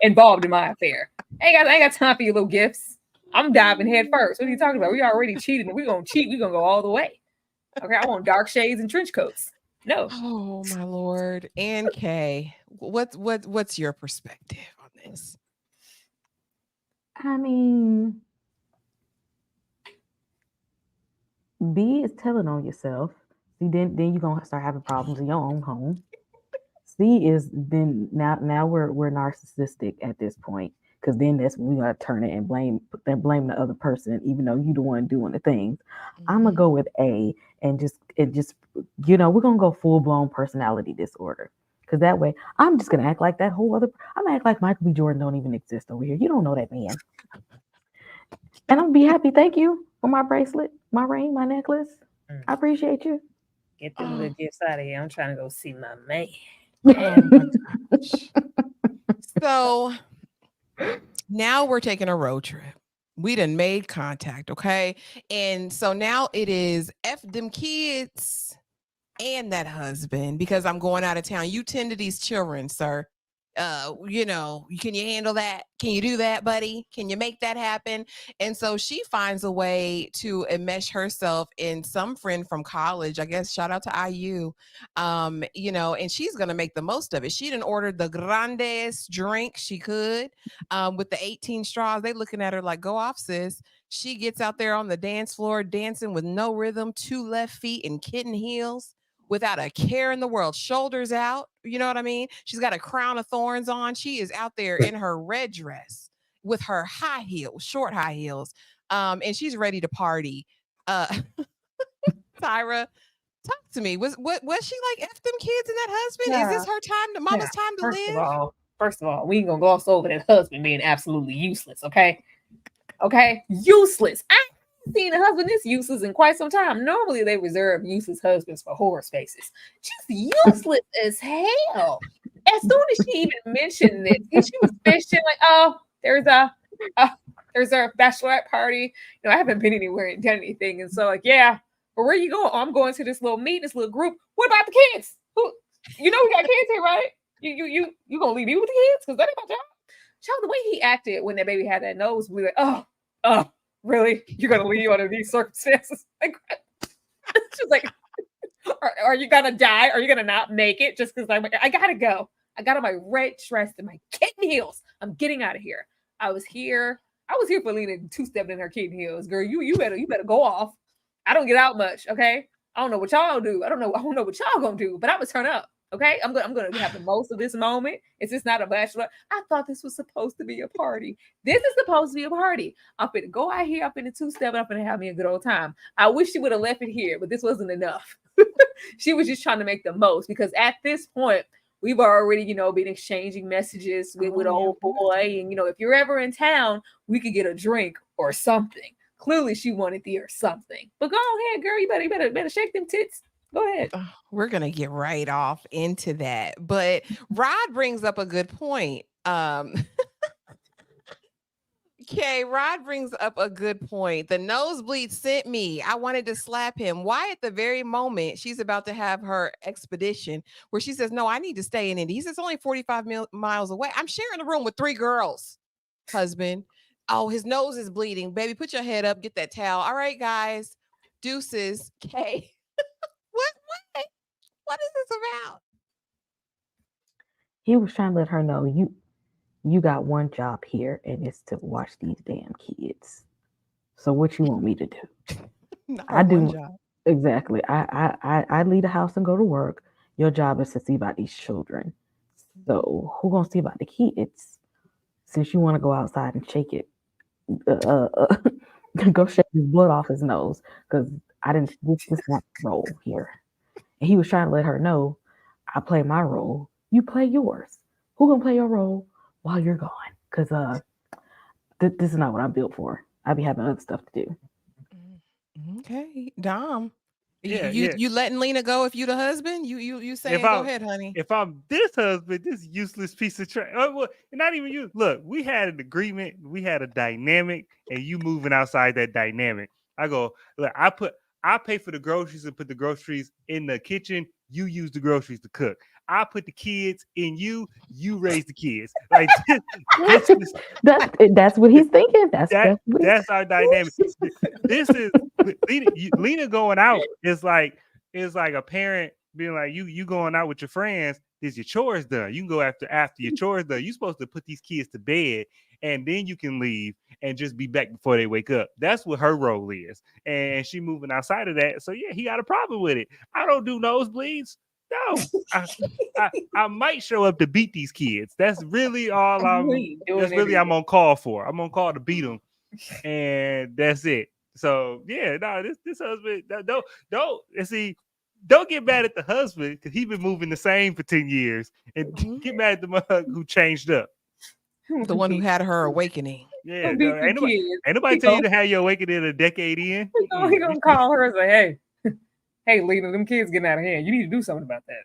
S5: involved in my affair. I ain't got time for your little gifts. I'm diving head first. What are you talking about? We already cheated, and we're gonna cheat. We're gonna go all the way. Okay, I want dark shades and trench coats. No.
S3: Oh my Lord. And Kay, what's your perspective on this?
S6: I mean, B is telling on yourself. See, then you're gonna start having problems in your own home. C is then now we're narcissistic at this point, because then that's when we gotta turn it and blame the other person, even though you the one doing the things. I'm gonna go with A and just we're gonna go full blown personality disorder. Because that way, I'm just gonna act like I'm gonna act like Michael B. Jordan don't even exist over here. You don't know that man. And I'm gonna be happy. Thank you for my bracelet, my ring, my necklace. I appreciate you.
S5: Get them little gifts out of here. I'm trying to go see my man.
S3: Oh my gosh. So now we're taking a road trip. We done made contact, okay? And so now it is F them kids and that husband, because I'm going out of town. You tend to these children, sir. Can you handle that? Can you do that, buddy? Can you make that happen? And so she finds a way to enmesh herself in some friend from college. I guess shout out to IU. And she's gonna make the most of it. She done ordered the grandest drink she could, with the 18 straws. They looking at her like, go off, sis. She gets out there on the dance floor dancing with no rhythm, 2 left feet and kitten heels, without a care in the world, shoulders out. You know what I mean? She's got a crown of thorns on. She is out there in her red dress with her high heels, short high heels, and she's ready to party. Tyra, talk to me. Was she like F them kids and that husband? Is this her time? Mama's time to live?
S5: First of all, we ain't gonna gloss over that husband being absolutely useless. Okay, useless. I ain't seen a husband this useless in quite some time. Normally, they reserve useless husbands for horror spaces. Just useless as hell. As soon as she even mentioned this, she was fishing like, oh, there's a bachelorette party. I haven't been anywhere and done anything, and so like, yeah. But where you going? Oh, I'm going to this little meet, this little group. What about the kids? We got kids here, right? You gonna leave me with the kids? Because that ain't my job. Child, the way he acted when that baby had that nosebleed, like, oh, really? You're gonna leave under these circumstances? Like, she's like, are you gonna die? Are you gonna not make it just because I gotta go? I got on my red dress and my kitten heels. I'm getting out of here. I was here for Lena two-stepping in her kitten heels. Girl, you better go off. I don't get out much, okay? I don't know what y'all do. I don't know what y'all gonna do, but I'm gonna turn up. Okay, I'm gonna have the most of this moment. It's just not a bachelor. I thought this was supposed to be a party. This is supposed to be a party. I'm finna go out here. I'm finna two-step. I'm finna have me a good old time. I wish she would have left it here, but this wasn't enough. She was just trying to make the most, because at this point we've already, been exchanging messages with old boy, and if you're ever in town, we could get a drink or something. Clearly, she wanted the or something. But go ahead, girl. You better shake them tits. Go ahead.
S3: We're gonna get right off into that, but Rod brings up a good point. Okay, Rod brings up a good point. The nosebleed sent me. I wanted to slap him. Why at the very moment she's about to have her expedition where she says, no, I need to stay in Indy. He says, it's only 45 miles away. I'm sharing a room with 3 girls, husband. Oh, his nose is bleeding. Baby, put your head up. Get that towel. All right, guys. Deuces. Okay. What is this about?
S6: He was trying to let her know you got one job here, and it's to watch these damn kids. So what you want me to do?
S3: Not
S6: I
S3: her one
S6: do
S3: job.
S6: exactly. I leave the house and go to work. Your job is to see about these children. So who gonna see about the kids? Since you want to go outside and shake it, go shake his blood off his nose because I didn't. This is not my role here. And he was trying to let her know, I play my role, you play yours. Who gonna play your role while you're gone? Because this is not what I'm built for. I be having other stuff to do.
S3: Okay, Dom. You,
S4: Yeah,
S3: you
S4: yeah.
S3: you letting Lena go if you the husband? You
S4: If
S3: saying go
S4: I'm
S3: ahead, honey.
S4: if I'm this husband, this useless piece of trash. Well, not even you. Look, we had an agreement, we had a dynamic, and you moving outside that dynamic. I go, look, I pay for the groceries and put the groceries in the kitchen. You use the groceries to cook. I put the kids in you. You raise the kids. Like this is
S6: That's what he's thinking. That's what
S4: that's our dynamic. This is Lena going out is like a parent being like you going out with your friends. Is your chores done? You can go after your chores done. You're supposed to put these kids to bed and then you can leave and just be back before they wake up. That's what her role is, and she moving outside of that. So yeah, he got a problem with it. I don't do nosebleeds. No, I might show up to beat these kids. That's really all I'm on call for. I'm on call to beat them, and that's it. So yeah, no, this husband don't get mad at the husband because he been moving the same for 10 years, and get mad at the mug who changed up.
S3: The one who had her awakening.
S4: Yeah,
S5: He'll
S4: no,
S5: beat the kids.
S4: ain't nobody tell you to have your awakening a decade in.
S5: He gonna call her and say, hey, Lena, them kids getting out of hand. You need to do something about that.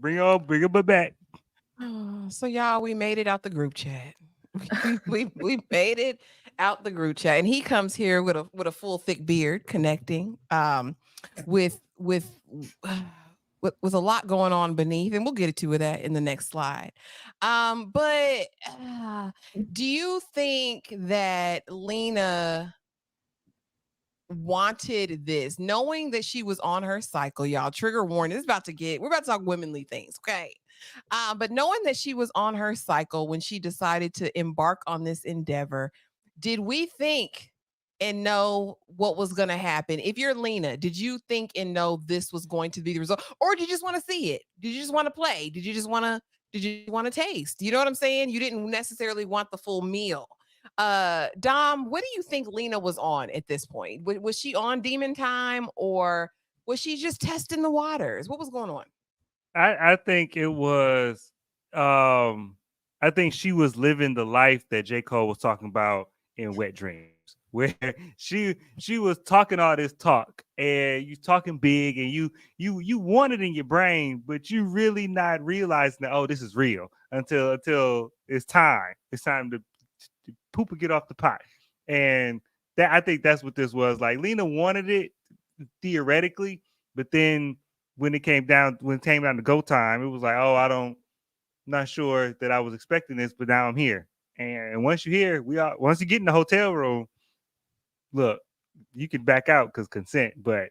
S4: Bring them back.
S3: So y'all, we made it out the group chat. we made it out the group chat, and he comes here with a full thick beard, connecting with with a lot going on beneath, and we'll get to that in the next slide. But do you think that Lena wanted this, knowing that she was on her cycle? Y'all, trigger warning. We're about to talk womanly things, okay? But knowing that she was on her cycle when she decided to embark on this endeavor, did we think and know what was going to happen? If you're Lena, did you think and know this was going to be the result, or did you just want to see it? Did you just want to play? Did you want to taste? You know what I'm saying? You didn't necessarily want the full meal. Dom, what do you think Lena was on at this point? Was she on demon time, or was she just testing the waters? What was going on?
S4: I think it was I think she was living the life that J. Cole was talking about in Wet Dreams, where she was talking all this talk and you talking big and you want it in your brain, but you really not realizing that, oh, this is real until it's time. It's time to poop and get off the pot. And that I think that's what this was. Like Lena wanted it theoretically, but then when it came down to go time, it was like, oh, not sure that I was expecting this, but now I'm here. And once you're here, once you get in the hotel room, look, you can back out because consent, but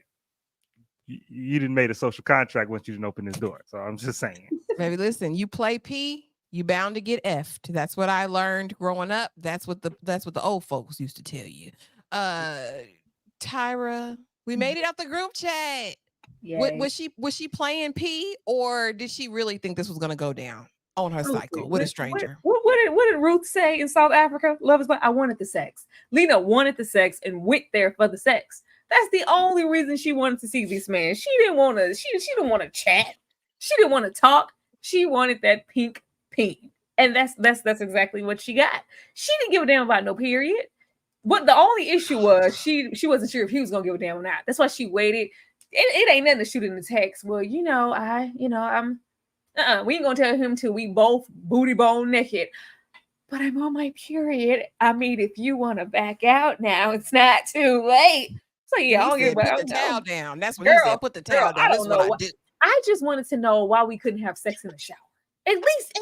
S4: you didn't make a social contract once you didn't open this door. So I'm just saying.
S3: Baby, listen, you play P, you bound to get F'd. That's what I learned growing up. That's what the old folks used to tell you. Tyra, we made it out the group chat. Was she playing P, or did she really think this was going to go down on her cycle with a stranger?
S5: What did Ruth say in South Africa? Love is blind. I wanted the sex. Lena wanted the sex and went there for the sex. That's the only reason she wanted to see this man. She didn't want to. She didn't want to chat. She didn't want to talk. She wanted that pink peen, and that's exactly what she got. She didn't give a damn about no period. But the only issue was she wasn't sure if he was gonna give a damn or not. That's why she waited. It ain't nothing to shoot in the text. Well, I'm we ain't gonna tell him till we both booty bone naked. But I'm on my period. I mean, if you want to back out now, it's not too late. So yeah, I'll get
S3: put the towel down. That's what he said. Put the towel down. That's what I do.
S5: I just wanted to know why we couldn't have sex in the shower. At least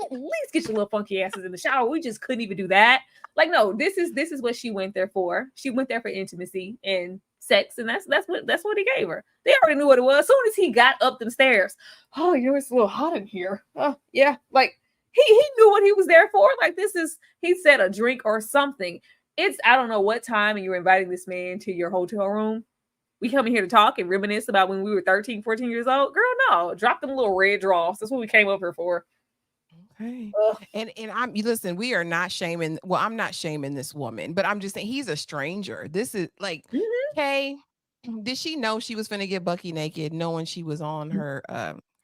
S5: get your little funky asses in the shower. We just couldn't even do that. Like, no, this is what she went there for. She went there for intimacy and sex, and that's what he gave her. They already knew what it was. As soon as he got up them stairs, oh, it's a little hot in here. Oh, yeah, like he knew what he was there for. Like, he said a drink or something. I don't know what time, and you're inviting this man to your hotel room. We come in here to talk and reminisce about when we were 13, 14 years old. Girl, no. Drop them little red draws. That's what we came up here for.
S3: Okay.
S5: Ugh.
S3: And listen, we are not shaming. Well, I'm not shaming this woman, but I'm just saying he's a stranger. This is like, Kay, did she know she was gonna get Bucky naked, knowing she was on her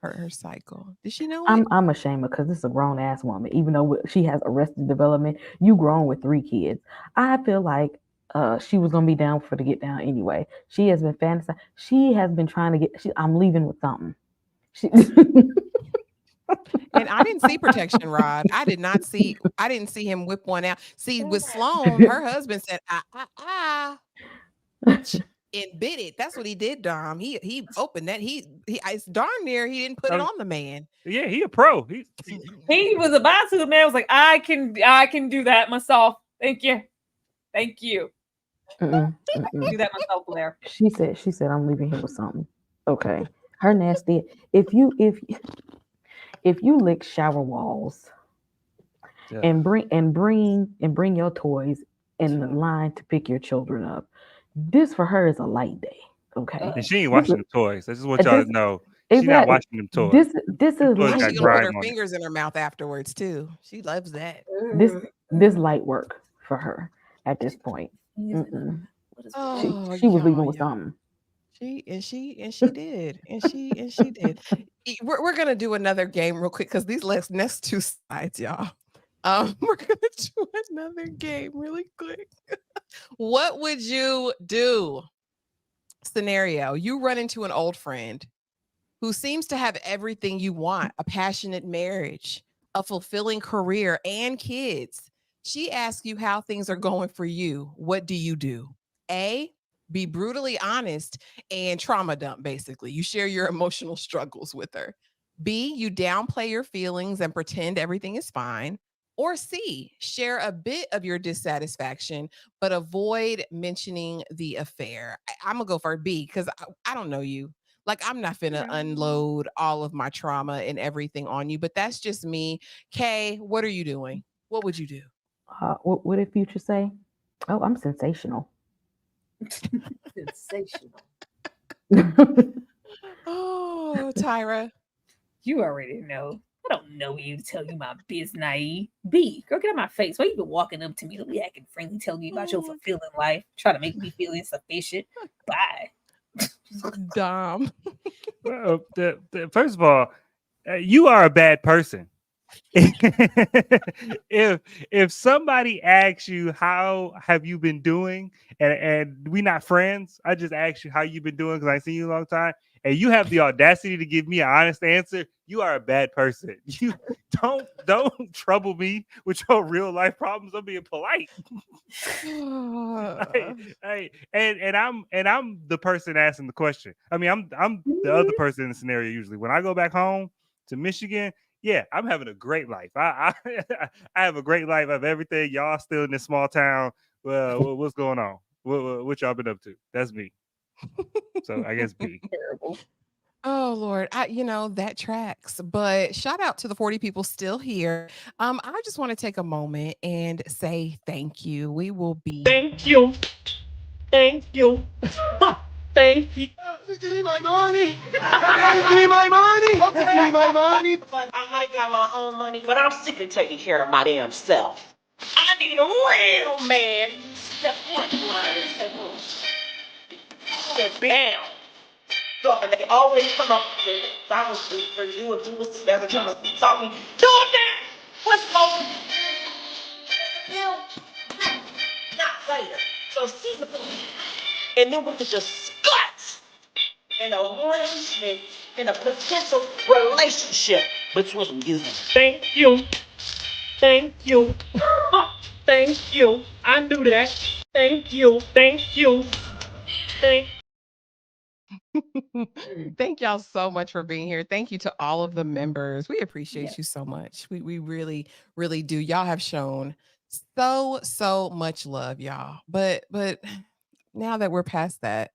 S3: her cycle? Did she know it?
S6: I'm ashamed because this is a grown ass woman. Even though she has arrested development, you grown with 3 kids. I feel like she was gonna be down for the get down anyway. She has been fantasizing. She has been trying to get. I'm leaving with something. She,
S3: And I didn't see protection rod. I didn't see him whip one out. See, with Sloan, her husband said, and bit it. That's what he did, Dom. He opened that. It's darn near he didn't put it on the man.
S4: Yeah, he a pro.
S5: He was about to. The man was like, I can do that myself. Thank you. Thank you. I can do that myself, Blair.
S6: She said, I'm leaving here with something. Okay. Her nasty. If you lick shower walls and bring your toys in the line to pick your children up, this for her is a light day. Okay.
S4: And she ain't washing the toys. I just want y'all to know. She's not washing them toys.
S6: This is light.
S3: She gonna put her fingers in her mouth afterwards too. She loves that.
S6: This light work for her at this point.
S3: Oh,
S6: she was leaving with something.
S3: She did. We're gonna do another game real quick because these next 2 slides, y'all. We're gonna do another game really quick. What would you do? Scenario: you run into an old friend who seems to have everything you want: a passionate marriage, a fulfilling career, and kids. She asks you how things are going for you. What do you do? A, be brutally honest and trauma dump, basically. You share your emotional struggles with her. B, you downplay your feelings and pretend everything is fine. Or C, share a bit of your dissatisfaction, but avoid mentioning the affair. I'm going to go for B because I don't know you. Like, I'm not finna unload all of my trauma and everything on you, but that's just me. Kay, what are you doing? What would you do?
S6: What did Future say? Oh, I'm sensational.
S5: Sensational.
S3: Oh, Tyra.
S5: You already know. I don't know you to tell you my business. B, girl, get out of my face. Why you been walking up to me? Don't be acting friendly, telling me about your fulfilling life, trying to make me feel insufficient. Bye.
S3: Dom.
S4: Well, first of all, you are a bad person. if somebody asks you how have you been doing, and we not friends, I just ask you how you've been doing because I ain't seen you in a long time, and you have the audacity to give me an honest answer, you are a bad person. You don't trouble me with your real life problems. I'm being polite. And I'm the person asking the question. I mean, I'm the other person in the scenario usually. When I go back home to Michigan, yeah, I'm having a great life. I have a great life. I have everything. Y'all still in this small town. Well, what's going on? What y'all been up to? That's me. So I guess B.
S5: Terrible.
S3: Oh Lord, that tracks. But shout out to the 40 people still here. I just want to take a moment and say thank you. We will be.
S12: Thank you. Thank you. Thank you. Give me my money. Give me my money. Give me my money. I might got my own money, but I'm sick of taking care of my damn self. I need a real man. Bam. So they always come up with it. I was for you if you was together trying to talk me. Do that. What's going on? Not later. So see the and then we could discuss in a relationship, in a potential relationship between you. Thank you. Thank you. Thank you. I knew that. Thank you. Thank you.
S3: Thank y'all so much for being here. Thank you to all of the members. We appreciate you so much. We really, really do. Y'all have shown so much love, y'all. But now that we're past that,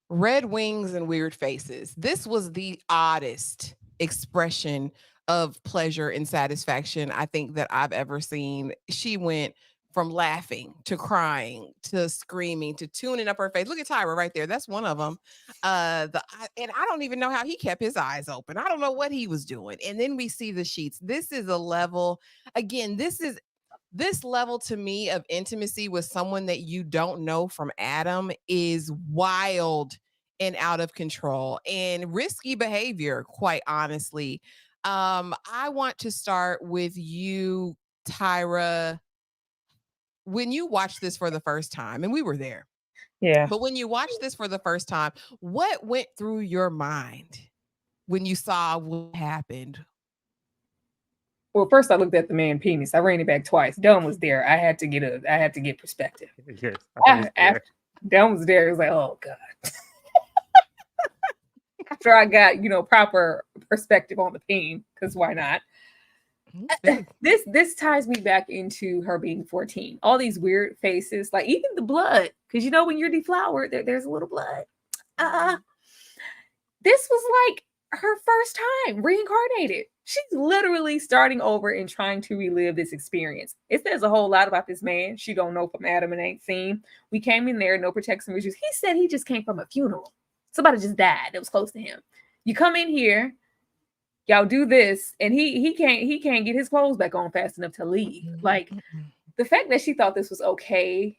S3: red wings and weird faces. This was the oddest expression of pleasure and satisfaction I think that I've ever seen. She went from laughing to crying to screaming to tuning up her face. Look at Tyra right there. That's one of them. And I don't even know how he kept his eyes open. I don't know what he was doing. And then we see the sheets. This is a level. Again, this level to me of intimacy with someone that you don't know from Adam is wild and out of control and risky behavior, quite honestly. I want to start with you, Tyra. When you watched this for the first time, and we were there,
S5: Yeah.
S3: but when you watched this for the first time, what went through your mind when you saw what happened?
S5: Well, first I looked at the man penis. I ran it back twice. Dylan was there. I had to get perspective.
S4: Yes,
S5: After Dylan was there, it was like, oh God. After I got, proper perspective on the pain, because why not? This ties me back into her being 14. All these weird faces, like even the blood, because when you're deflowered, there's a little blood. This was like her first time reincarnated. She's literally starting over and trying to relive this experience. It says a whole lot about this man. She don't know from Adam and ain't seen. We came in there, no protection measures. He said he just came from a funeral. Somebody just died that was close to him. You come in here, y'all do this, and he can't get his clothes back on fast enough to leave. Like the fact that she thought this was okay.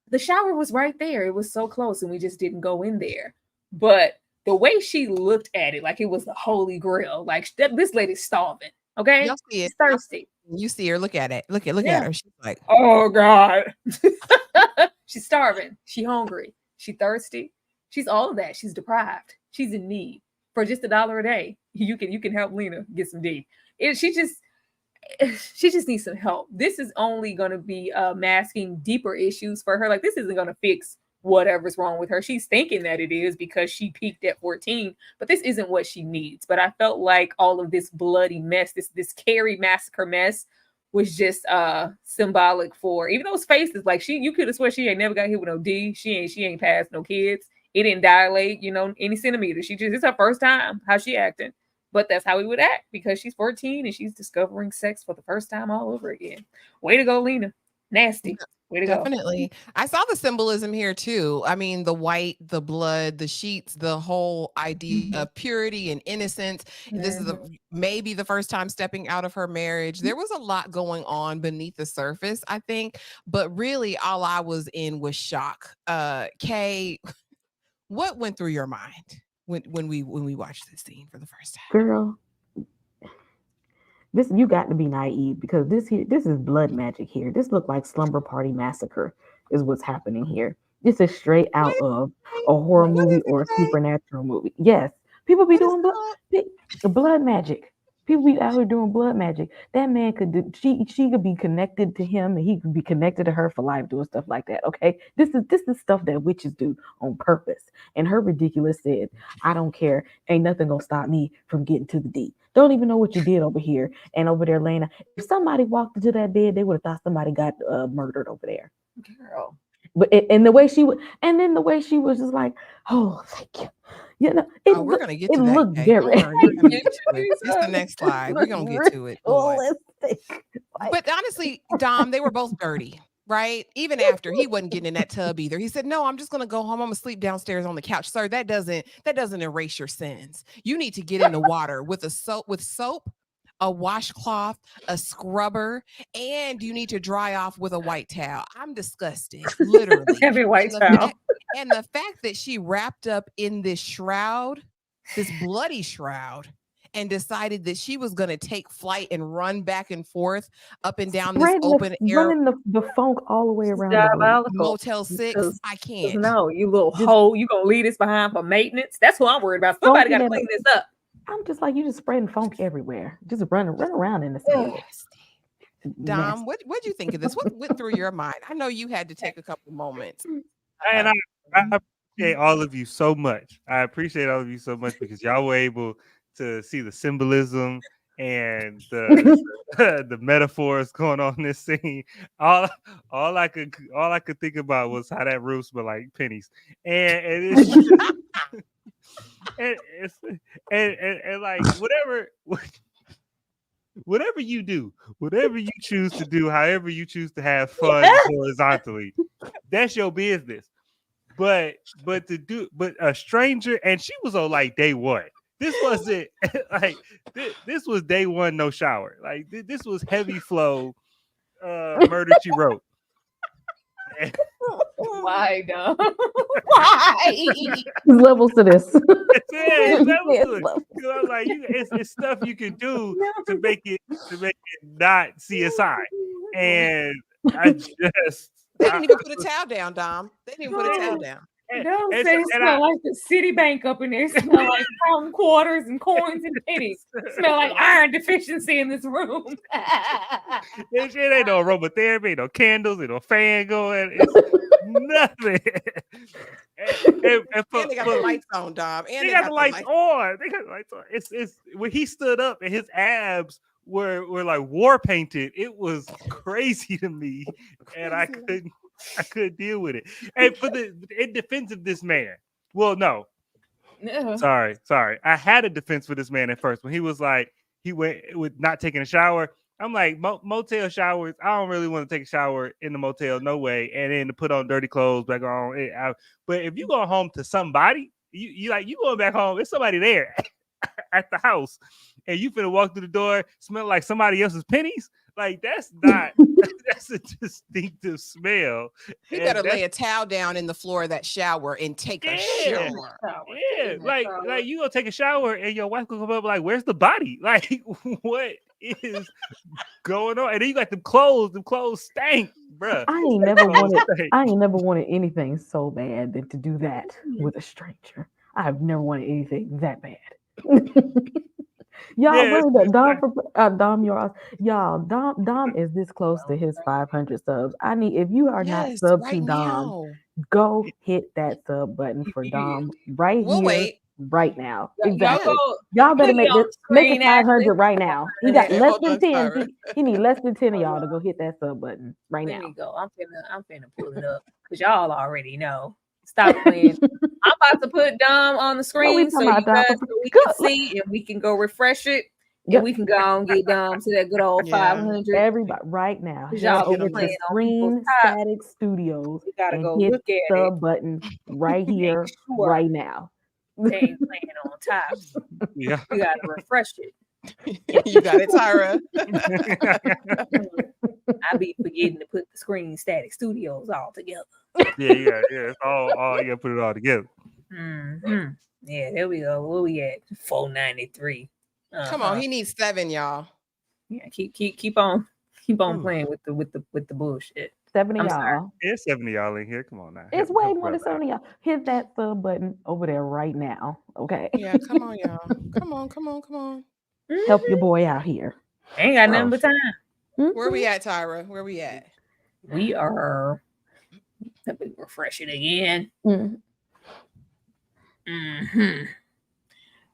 S5: The shower was right there. It was so close, and we just didn't go in there. But the way she looked at it, like it was the holy grail. Like this lady's starving. Okay,
S3: Y'all see it.
S5: She's thirsty.
S3: You see her. Look at it. Look at her. She's like,
S5: oh God. She's starving. She's hungry. She's thirsty. She's all of that. She's deprived. She's in need. For just $1 a day, you can help Lena get some D. She just needs some help. This is only going to be masking deeper issues for her. Like this isn't going to fix whatever's wrong with her. She's thinking that it is because she peaked at 14, but this isn't what she needs. But I felt like all of this bloody mess, this Carrie massacre mess, was just symbolic for, even those faces. Like you could have swear she ain't never got hit with no D. She ain't passed no kids. It didn't dilate, any centimeter. It's her first time. How she acting? But that's how we would act because she's 14 and she's discovering sex for the first time all over again. Way to go, Lena. Nasty. Way to go.
S3: Definitely. I saw the symbolism here too. I mean, the white, the blood, the sheets, the whole idea of purity and innocence. This is maybe the first time stepping out of her marriage. There was a lot going on beneath the surface, I think. But really, all I was in was shock. Kay, what went through your mind when we watched this scene for the first time?
S6: Girl, this you got to be naive because this is blood magic here. This looked like Slumber Party Massacre is what's happening here. This is straight out of a horror movie or a supernatural movie. Yes, people be doing blood magic. People be out here doing blood magic. That man she could be connected to him and he could be connected to her for life doing stuff like that. Okay. This is stuff that witches do on purpose. And her ridiculous said, I don't care. Ain't nothing gonna stop me from getting to the D. Don't even know what you did over here and over there, Lena. If somebody walked into that bed, they would have thought somebody got murdered over there.
S5: Girl.
S6: But and the way she would, and then the way she was just like, oh, thank you.
S3: We're gonna get to that.
S6: Looked very.
S3: It's the next slide. We're gonna get to it. But honestly, Dom, they were both dirty, right? Even after he wasn't getting in that tub either. He said, "No, I'm just gonna go home. I'm gonna sleep downstairs on the couch." Sir, that doesn't erase your sins. You need to get in the water with soap, a washcloth, a scrubber, and you need to dry off with a white towel. I'm disgusted, literally.
S5: Heavy white towel.
S3: And the fact that she wrapped up in this shroud, this bloody shroud, and decided that she was going to take flight and run back and forth up and down this open air.
S6: Running the funk all the way around
S3: Motel 6. I can't.
S5: No, you little hoe. You going to leave this behind for maintenance? That's what I'm worried about. Somebody got to clean this up.
S6: I'm just like, you just spreading funk everywhere. Just run around in the field.
S3: Dom, what do you think of this? What went through your mind? I know you had to take a couple moments.
S4: And I appreciate all of you so much. I appreciate all of you so much because y'all were able to see the symbolism and the metaphors going on in this scene. All I could think about was how that room smelled like pennies, and it's and like whatever. whatever you do, whatever you choose to do, however you choose to have fun horizontally, that's your business. But a stranger, and she was on like day one. This wasn't like this was day one, no shower. Like this was heavy flow, murder she wrote.
S5: Why, Dom? Why?
S6: There's levels to this.
S4: Yeah, that was good. I was like, it's stuff you can do to make it not CSI, and I just
S3: They didn't even put a towel down, Dom. They didn't even put a towel down.
S5: Dom said it smell like the Citibank up in there. Smell like pound quarters and coins and pennies. Smell like iron deficiency in this room.
S4: It ain't no aromatherapy, ain't no candles, ain't no fan going. It's nothing.
S3: And they got the lights on, Dom. And
S4: they got the lights on. They got the lights on. It's when he stood up and his abs were like war painted. It was crazy to me, and I couldn't deal with it. And in defense of this man, well, no, sorry. I had a defense for this man at first when he was like he went with not taking a shower. I'm like motel showers. I don't really want to take a shower in the motel, no way. And then to put on dirty clothes back on. But if you go home to somebody, you going back home. There's somebody there at the house, and you finna walk through the door, smell like somebody else's pennies. Like that's not that's a distinctive smell.
S3: You better lay a towel down in the floor of that shower and take a shower.
S4: Yeah, like you gonna take a shower and your wife gonna come up like, where's the body? Like, what is going on? And then you got them clothes stank, bruh.
S6: I ain't never wanted anything so bad than to do that with a stranger. I've never wanted anything that bad. Y'all, really, Dom is this close to his 500 subs. If you are not subbed to Dom, go hit that sub button for Dom right now. Exactly. Y'all better make it 500 right now. He got less than 10. He need less than 10 of y'all to go hit that sub button right now.
S5: There you go. I'm finna pull it up because y'all already know. Stop playing. I'm about to put Dom on the screen so you guys we can see and we can go refresh it. And we can go and get Dom to that good old 500.
S6: Everybody right now.
S5: Y'all
S6: over to Screen Static Studios.
S5: We gotta go
S6: hit
S5: look at
S6: the
S5: it.
S6: button right here, right now.
S5: They ain't playing on top.
S4: Yeah.
S5: You gotta refresh it.
S3: You got it, Tyra.
S5: I be forgetting to put the Screen Static Studios all together.
S4: Yeah. It's all you gotta put it all together.
S5: Mm-hmm. Yeah, there we go. Where we at? 493.
S3: Come on, he needs 7, y'all.
S5: Yeah, keep on playing with the bullshit.
S6: 70 y'all.
S4: It's 70 y'all in here. Come on now.
S6: It's way more than 70 y'all. Hit that sub button over there right now. Okay.
S3: Yeah, come on, y'all. Come on.
S6: Help your boy out here.
S5: Ain't got nothing but time.
S3: Where we at, Tyra? Where we at?
S5: We are. Let me refresh it again. Mm-hmm.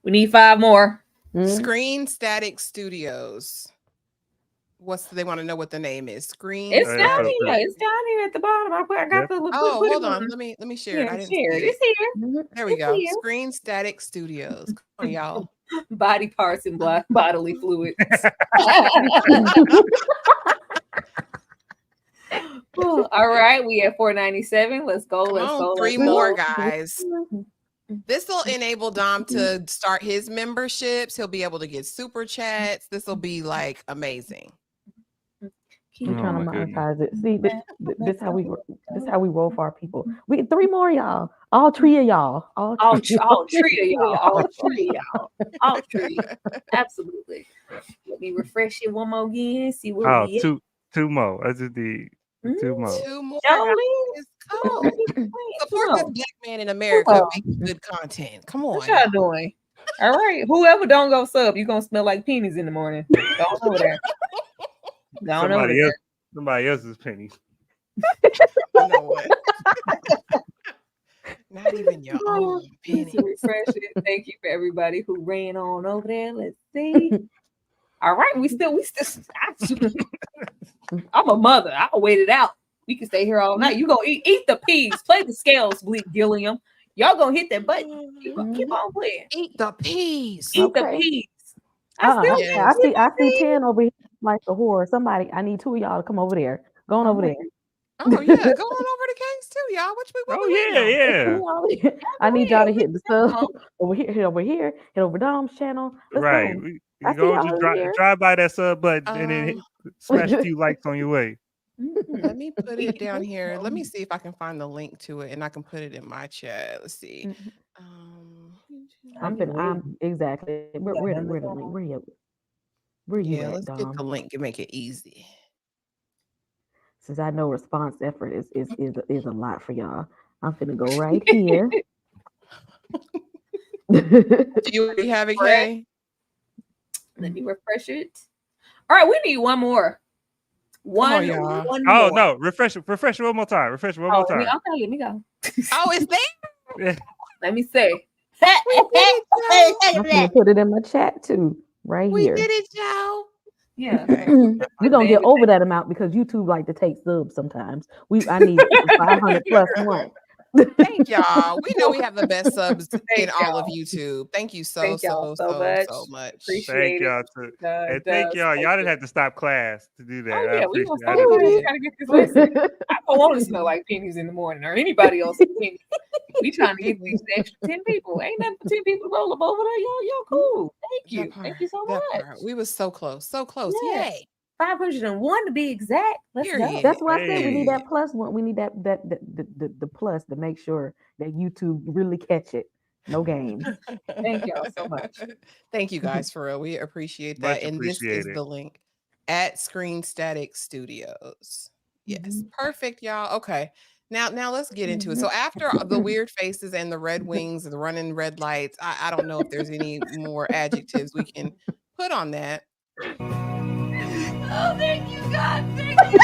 S5: We need 5 more.
S3: Screen Static Studios. They want to know what the name is? Screen.
S5: It's down here. It's down here at the bottom. I got the.
S3: Hold on. Let me share it. I didn't
S5: share it. It's here.
S3: There we go. Here. Screen Static Studios. Come on, y'all.
S5: Body parts and bodily fluids. All right, we at 497. Let's go. Let's go.
S3: 3 more, guys. This will enable Dom to start his memberships. He'll be able to get super chats. This will be like amazing.
S6: We're trying to monetize it. See, this how we roll for our people. We 3 more, y'all. All 3 of y'all. All 3 of y'all.
S5: Absolutely. Let me refresh it one more again. See where we at.
S4: Two more. I just did 2 more.
S3: 2 more. Support this black man in America making good content. Come on.
S5: What y'all doing? All right. Whoever don't go sub, you're gonna smell like pennies in the morning. Don't over there.
S4: Somebody else's pennies.
S3: You know what? Not even your own penny.
S5: Refresh it. Thank you for everybody who ran on over there. Let's see. All right, we still. I'm a mother. I'll wait it out. We can stay here all night. You gonna eat the peas. Play the scales, Gilliam. Y'all gonna hit that button. Keep on playing.
S3: Eat the peas.
S5: Eat the peas. I still
S3: Yes.
S6: I see 10 over here like a whore. Somebody, I need 2 of y'all to come over there. Go on over there.
S3: Oh yeah, go on over to Case too, y'all. What we waiting on?
S4: Yeah.
S6: I need y'all to hit the
S5: Come
S6: sub over here, hit over Dom's channel. Let's
S4: Right.
S6: go.
S4: You
S6: I see
S4: go
S6: y'all
S4: just
S6: over here.
S4: drive by that sub button and then smash a few likes on your way.
S3: Let me put it down here. Let me see if I can find the link to it and I can put it in my chat. Let's see.
S6: I'm exactly. Where the link? Where you
S3: Yeah,
S6: at,
S3: let's get the
S6: Dom?
S3: link and make it easy.
S6: Since I know response effort is a lot for y'all, I'm finna go right here.
S3: Do you already have it, Kay?
S5: Let me refresh it. All right, we need one more.
S3: on, y'all.
S5: One
S4: Oh
S5: more.
S4: no, refresh it one more time. Refresh it one more time.
S5: Let me go.
S3: Oh, it's there.
S5: Let me see.
S3: We did it, Joe.
S6: I'm gonna put it in my chat too, right
S3: We
S6: here.
S3: did it, Joe.
S5: Yeah.
S6: We're gonna get over that amount because YouTube like to take subs sometimes. I need 500 plus one.
S3: Thank y'all. We know we have the best subs in all of YouTube. Thank you so
S5: Thank y'all so
S3: much.
S5: Appreciate
S4: Thank y'all too. And thank y'all. Y'all didn't have to stop class to do that.
S5: Oh
S4: I
S5: yeah, we
S4: appreciate
S5: gonna
S4: it.
S5: stop
S4: I didn't-
S5: class. We gotta get this lesson. I don't want to smell like pennies in the morning or anybody else. We trying to get these extra 10 people. Ain't nothing but 10 people roll up over there. Y'all cool. Thank you. Thank you so much.
S3: We was so close. So close.
S5: Yeah.
S3: Yay.
S5: 501 to be exact. Let's go.
S6: That's why I said we need that plus one. We need that the plus to make sure that YouTube really catch it. No games.
S5: Thank y'all so much.
S3: Thank you guys for real. We appreciate that.
S4: Much
S3: And this is
S4: appreciated.
S3: the link at Screen Static Studios. Yes. Perfect, y'all. Okay. Now let's get into it. So after the weird faces and the red wings and the running red lights, I don't know if there's any more adjectives we can put on that.
S8: Oh, thank you, God. Thank you.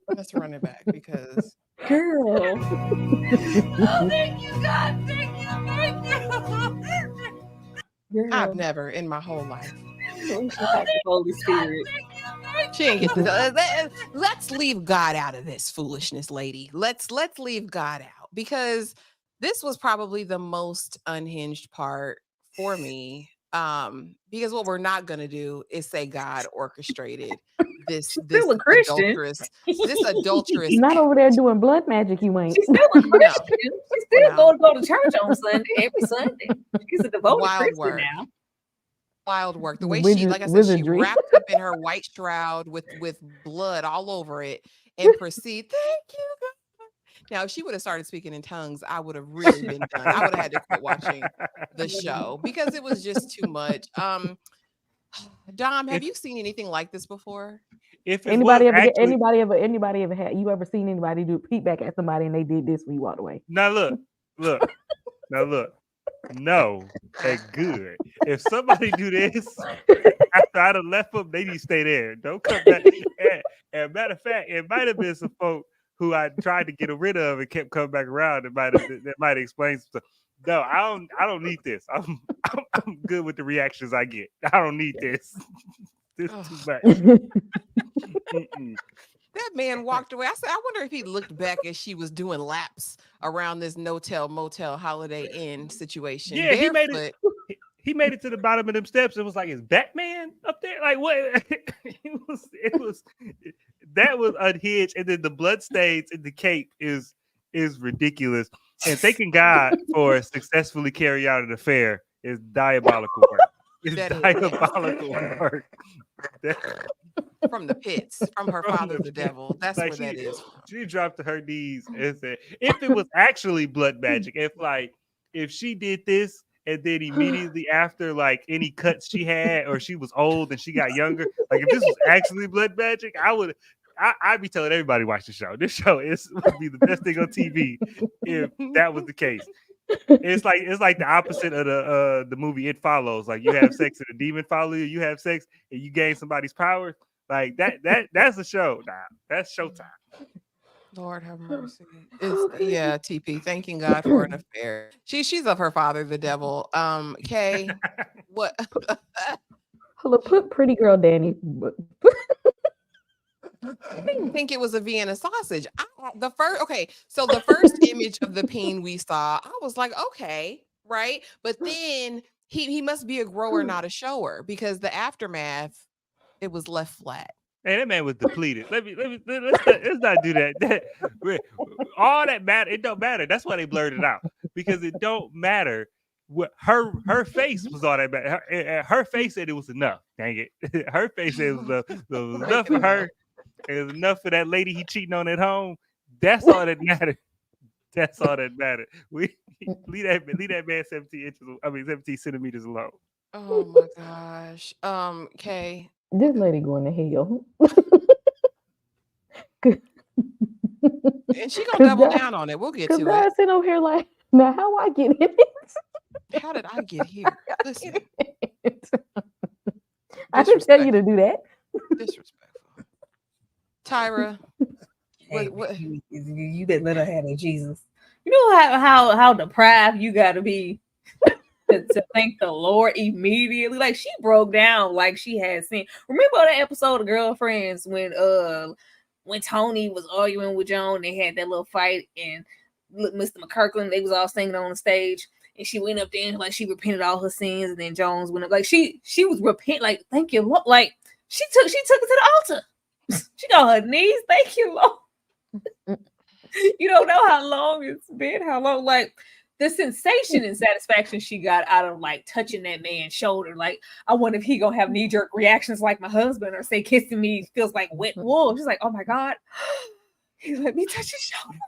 S3: Let's run it back because
S5: girl.
S8: Oh, thank you, God. Thank you.
S3: I've never in my whole life.
S5: Holy Spirit.
S3: She ain't get the. Let's leave God out of this foolishness, lady. Let's leave God out because this was probably the most unhinged part for me. Because what we're not gonna do is say God orchestrated this
S5: still a Christian.
S3: adulterous.
S6: Not over there doing blood magic. You ain't.
S5: She's still a Christian. She still go to church on Sunday every Sunday. She's a devoted Christian now.
S3: Wild work. The way she, like I said, she wrapped up in her white shroud with blood all over it and proceed. Thank you, God. Now, if she would have started speaking in tongues, I would have really been done. I would have had to quit watching the show because it was just too much. Dom, have you seen anything like this before?
S4: If
S6: anybody ever had you ever seen anybody do peek back at somebody and they did this when you walked away?
S4: Now look. No, and good. If somebody do this after I'd have left them, they need to stay there. Don't come back. And matter of fact, it might have been some folk who I tried to get rid of and kept coming back around. That might explain some stuff. No, I don't need this. I'm good with the reactions I get. I don't need this. This is too much.
S3: That man walked away. I said, I wonder if he looked back as she was doing laps around this no-tell, motel, Holiday Inn situation.
S4: Yeah, he made it. He made it to the bottom of them steps. It was like, is Batman up there? Like what? It was that was unhinged. And then the blood stains in the cape is ridiculous. And thanking God for successfully carrying out an affair is diabolical work. It's diabolical work.
S3: From the pits, from her father, the devil. That's like where that is.
S4: She dropped to her knees and said, if it was actually blood magic, if she did this and then immediately after, like any cuts she had, or she was old and she got younger, like if this was actually blood magic, I'd be telling everybody to watch the show. This show would be the best thing on TV if that was the case. It's like the opposite of the movie It Follows. Like you have sex and a demon follow you. You have sex and you gain somebody's powers. Like that's a show. Nah, that's Showtime.
S3: Lord have mercy. Yeah, TP. Thanking God for an affair. She's of her father, the devil. Kay, what?
S6: Put pretty girl Danny.
S3: I didn't think it was a Vienna sausage. So the first image of the peen we saw, I was like, okay, right? But then he must be a grower, not a shower, because the aftermath, it was left flat.
S4: Hey, that man was depleted. Let's not do that. All that matter, it don't matter. That's why they blurred it out, because it don't matter. What her face was all that matter. Her face said it was enough. Dang it, her face said it was enough. So it was enough for her. It was enough for that lady he cheating on at home. That's all that mattered. That's all that mattered. We leave that man 17 centimeters alone.
S3: Oh my gosh. Kay.
S6: This lady going to hell.
S3: And she gonna double down on it. We'll get to it.
S6: I sit over here like, now how I get in it?
S3: How did I get here? Listen.
S6: I didn't tell you to do that.
S3: Disrespectful. Tyra.
S5: Hey, you didn't let her have it, Jesus. You know how deprived you gotta be to thank the Lord immediately. Like, she broke down like she had seen. Remember that episode of Girlfriends when Tony was arguing with Joan, they had that little fight, and Mr. McKirkland, they was all singing on the stage, and she went up there and like she repented all her sins, and then Jones went up like she was repent, like, thank you, Lord. Like she took it to the altar. She got her knees, thank you, Lord. You don't know how long it's been, how long, like the sensation and satisfaction she got out of like touching that man's shoulder. Like, I wonder if he gonna have knee-jerk reactions like my husband, or say kissing me feels like wet wool. She's like, oh my God, he let me touch his shoulder.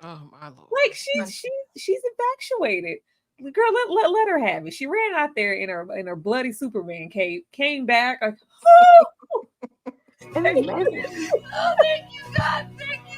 S3: Oh my Lord.
S5: Like she's infatuated. The girl, let her have it. She ran out there in her bloody Superman cape, came back like, oh, thank you, God, thank you.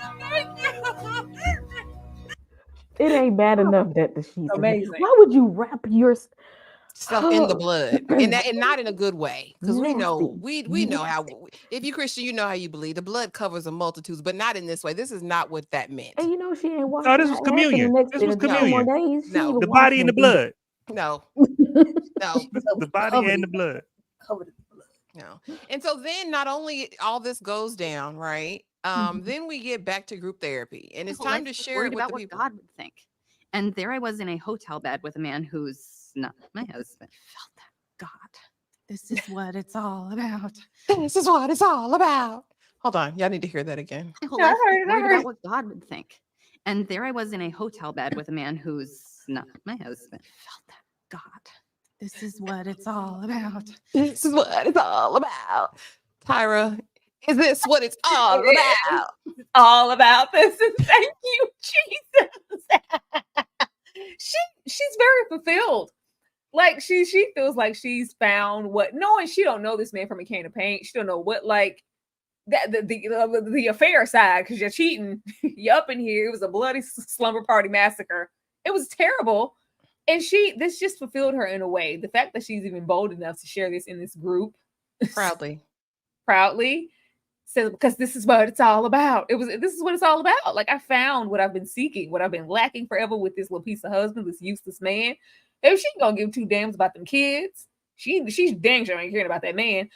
S6: It ain't bad enough that the sheets.
S5: Amazing.
S6: Why would you wrap yourself
S3: in the blood, and not in a good way? Because we know how. If you Christian, you know how you believe. The blood covers a multitudes, but not in this way. This is not what that meant.
S6: And you know she ain't washed.
S4: No, this was communion. This was communion.
S3: No,
S4: the body and the blood.
S3: No,
S4: the body and the blood.
S5: Covered in blood.
S3: No. And so then not only all this goes down, right? Then we get back to group therapy, and it's time to share it with
S11: about
S3: the
S11: what
S3: people.
S11: God would think. And there I was in a hotel bed with a man who's not my husband. Felt that God. This is what it's all about.
S3: This is what it's all about. Hold on, y'all need to hear that again.
S11: I heard about what God would think. And there I was in a hotel bed with a man who's not my husband. Felt that God. This is what it's all about.
S3: This is what it's all about. Tyra, is this what it's all about?
S5: It's all about this. And thank you, Jesus. She's very fulfilled. Like she feels like she's found what, knowing she don't know this man from a can of paint. She don't know what, like, that the affair side, because you're cheating. You up in here. It was a bloody slumber party massacre. It was terrible. And this just fulfilled her in a way. The fact that she's even bold enough to share this in this group proudly says, because this is what it's all about. This is what it's all about. Like, I found what I've been seeking, what I've been lacking forever with this little piece of husband, this useless man. If she ain't gonna give two damns about them kids, she's dang sure ain't caring about that man.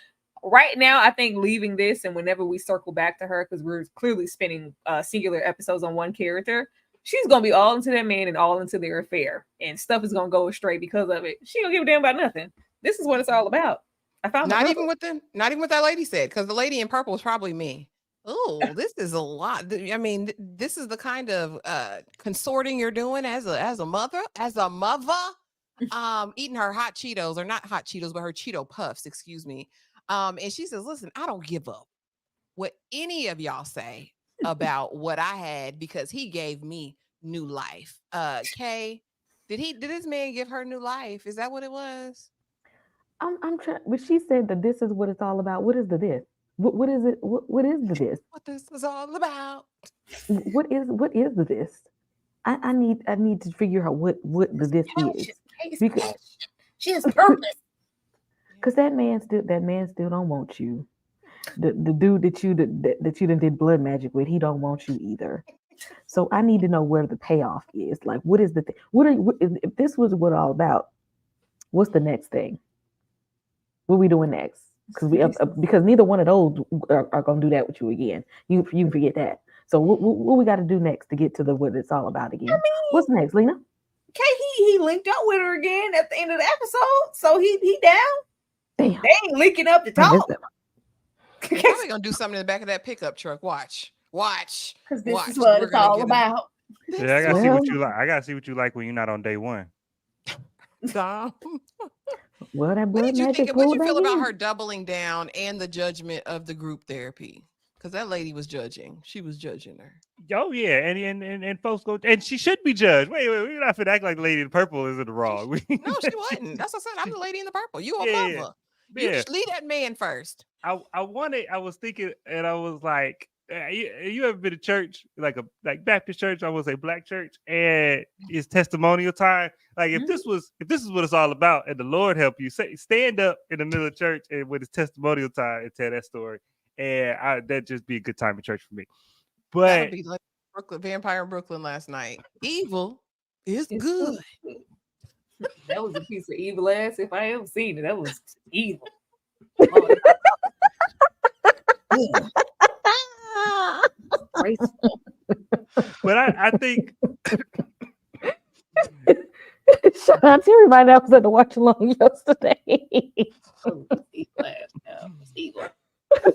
S5: Right now, I think leaving this, and whenever we circle back to her, because we're clearly spending singular episodes on one character, she's gonna be all into that man and all into their affair, and stuff is gonna go astray because of it. She don't give a damn about nothing. This is what it's all about. I found
S3: not even what that lady said, because the lady in purple was probably me. Oh, this is a lot. I mean, this is the kind of consorting you're doing as a mother, eating her hot Cheetos, or not hot Cheetos, but her Cheeto Puffs, excuse me. And she says, listen, I don't give up what any of y'all say about what I had, because he gave me new life. Kay, did this man give her new life? Is that what it was?
S6: I'm trying, but she said that this is what it's all about. What is the this? What is it? What is the this?
S3: What this is all about?
S6: What is the this? I need to figure out what the this is. Because
S5: she has purpose.
S6: Because that man still don't want you. The dude that you done did blood magic with, he don't want you either. So I need to know where the payoff is. Like, what is the thing? If this was what all about? What's the next thing? What are we doing next? Because neither one of those are gonna do that with you again. You forget that. So what we got to do next to get to what it's all about again? What's next, Lena?
S5: he linked up with her again at the end of the episode, so he down.
S6: Damn.
S5: They ain't linking up to
S6: I missed
S5: talk.
S6: that.
S3: They're probably gonna do something in the back of that pickup truck. Watch.
S5: Because this
S3: Watch.
S5: is what
S3: We're
S5: it's
S3: gonna
S5: all
S3: get
S5: about.
S4: Yeah, I gotta see what you like. I gotta see what you like when you're not on day one.
S3: Dom.
S6: Well, that
S3: What
S6: blood
S3: did you
S6: magic
S3: think? What
S6: pulled
S3: did you
S6: back
S3: feel about
S6: in.
S3: her doubling down and the judgment of the group therapy? Because that lady was judging. She was judging her.
S4: Oh yeah, and folks go, and she should be judged. Wait, we're not finna act like the lady in purple is in the wrong.
S3: No, she wasn't. That's what I said. I'm the lady in the purple. You above
S4: Yeah,
S3: her. You
S4: yeah.
S3: just leave that man first.
S4: I was thinking, and I was like, you ever been to church, like Baptist church? I would say black church, and it's testimonial time. Like if this is what it's all about, and the Lord help you, stand up in the middle of church and when it's testimonial time and tell that story, and that'd just be a good time in church for me.
S3: That'll
S4: But
S3: be like Vampire in Brooklyn last night. Evil is
S5: It's
S3: good.
S5: That was a piece of evil ass. If I ever seen it, that was evil.
S6: Graceful.
S4: But I think
S6: Shout out to everybody that was at the watch along yesterday.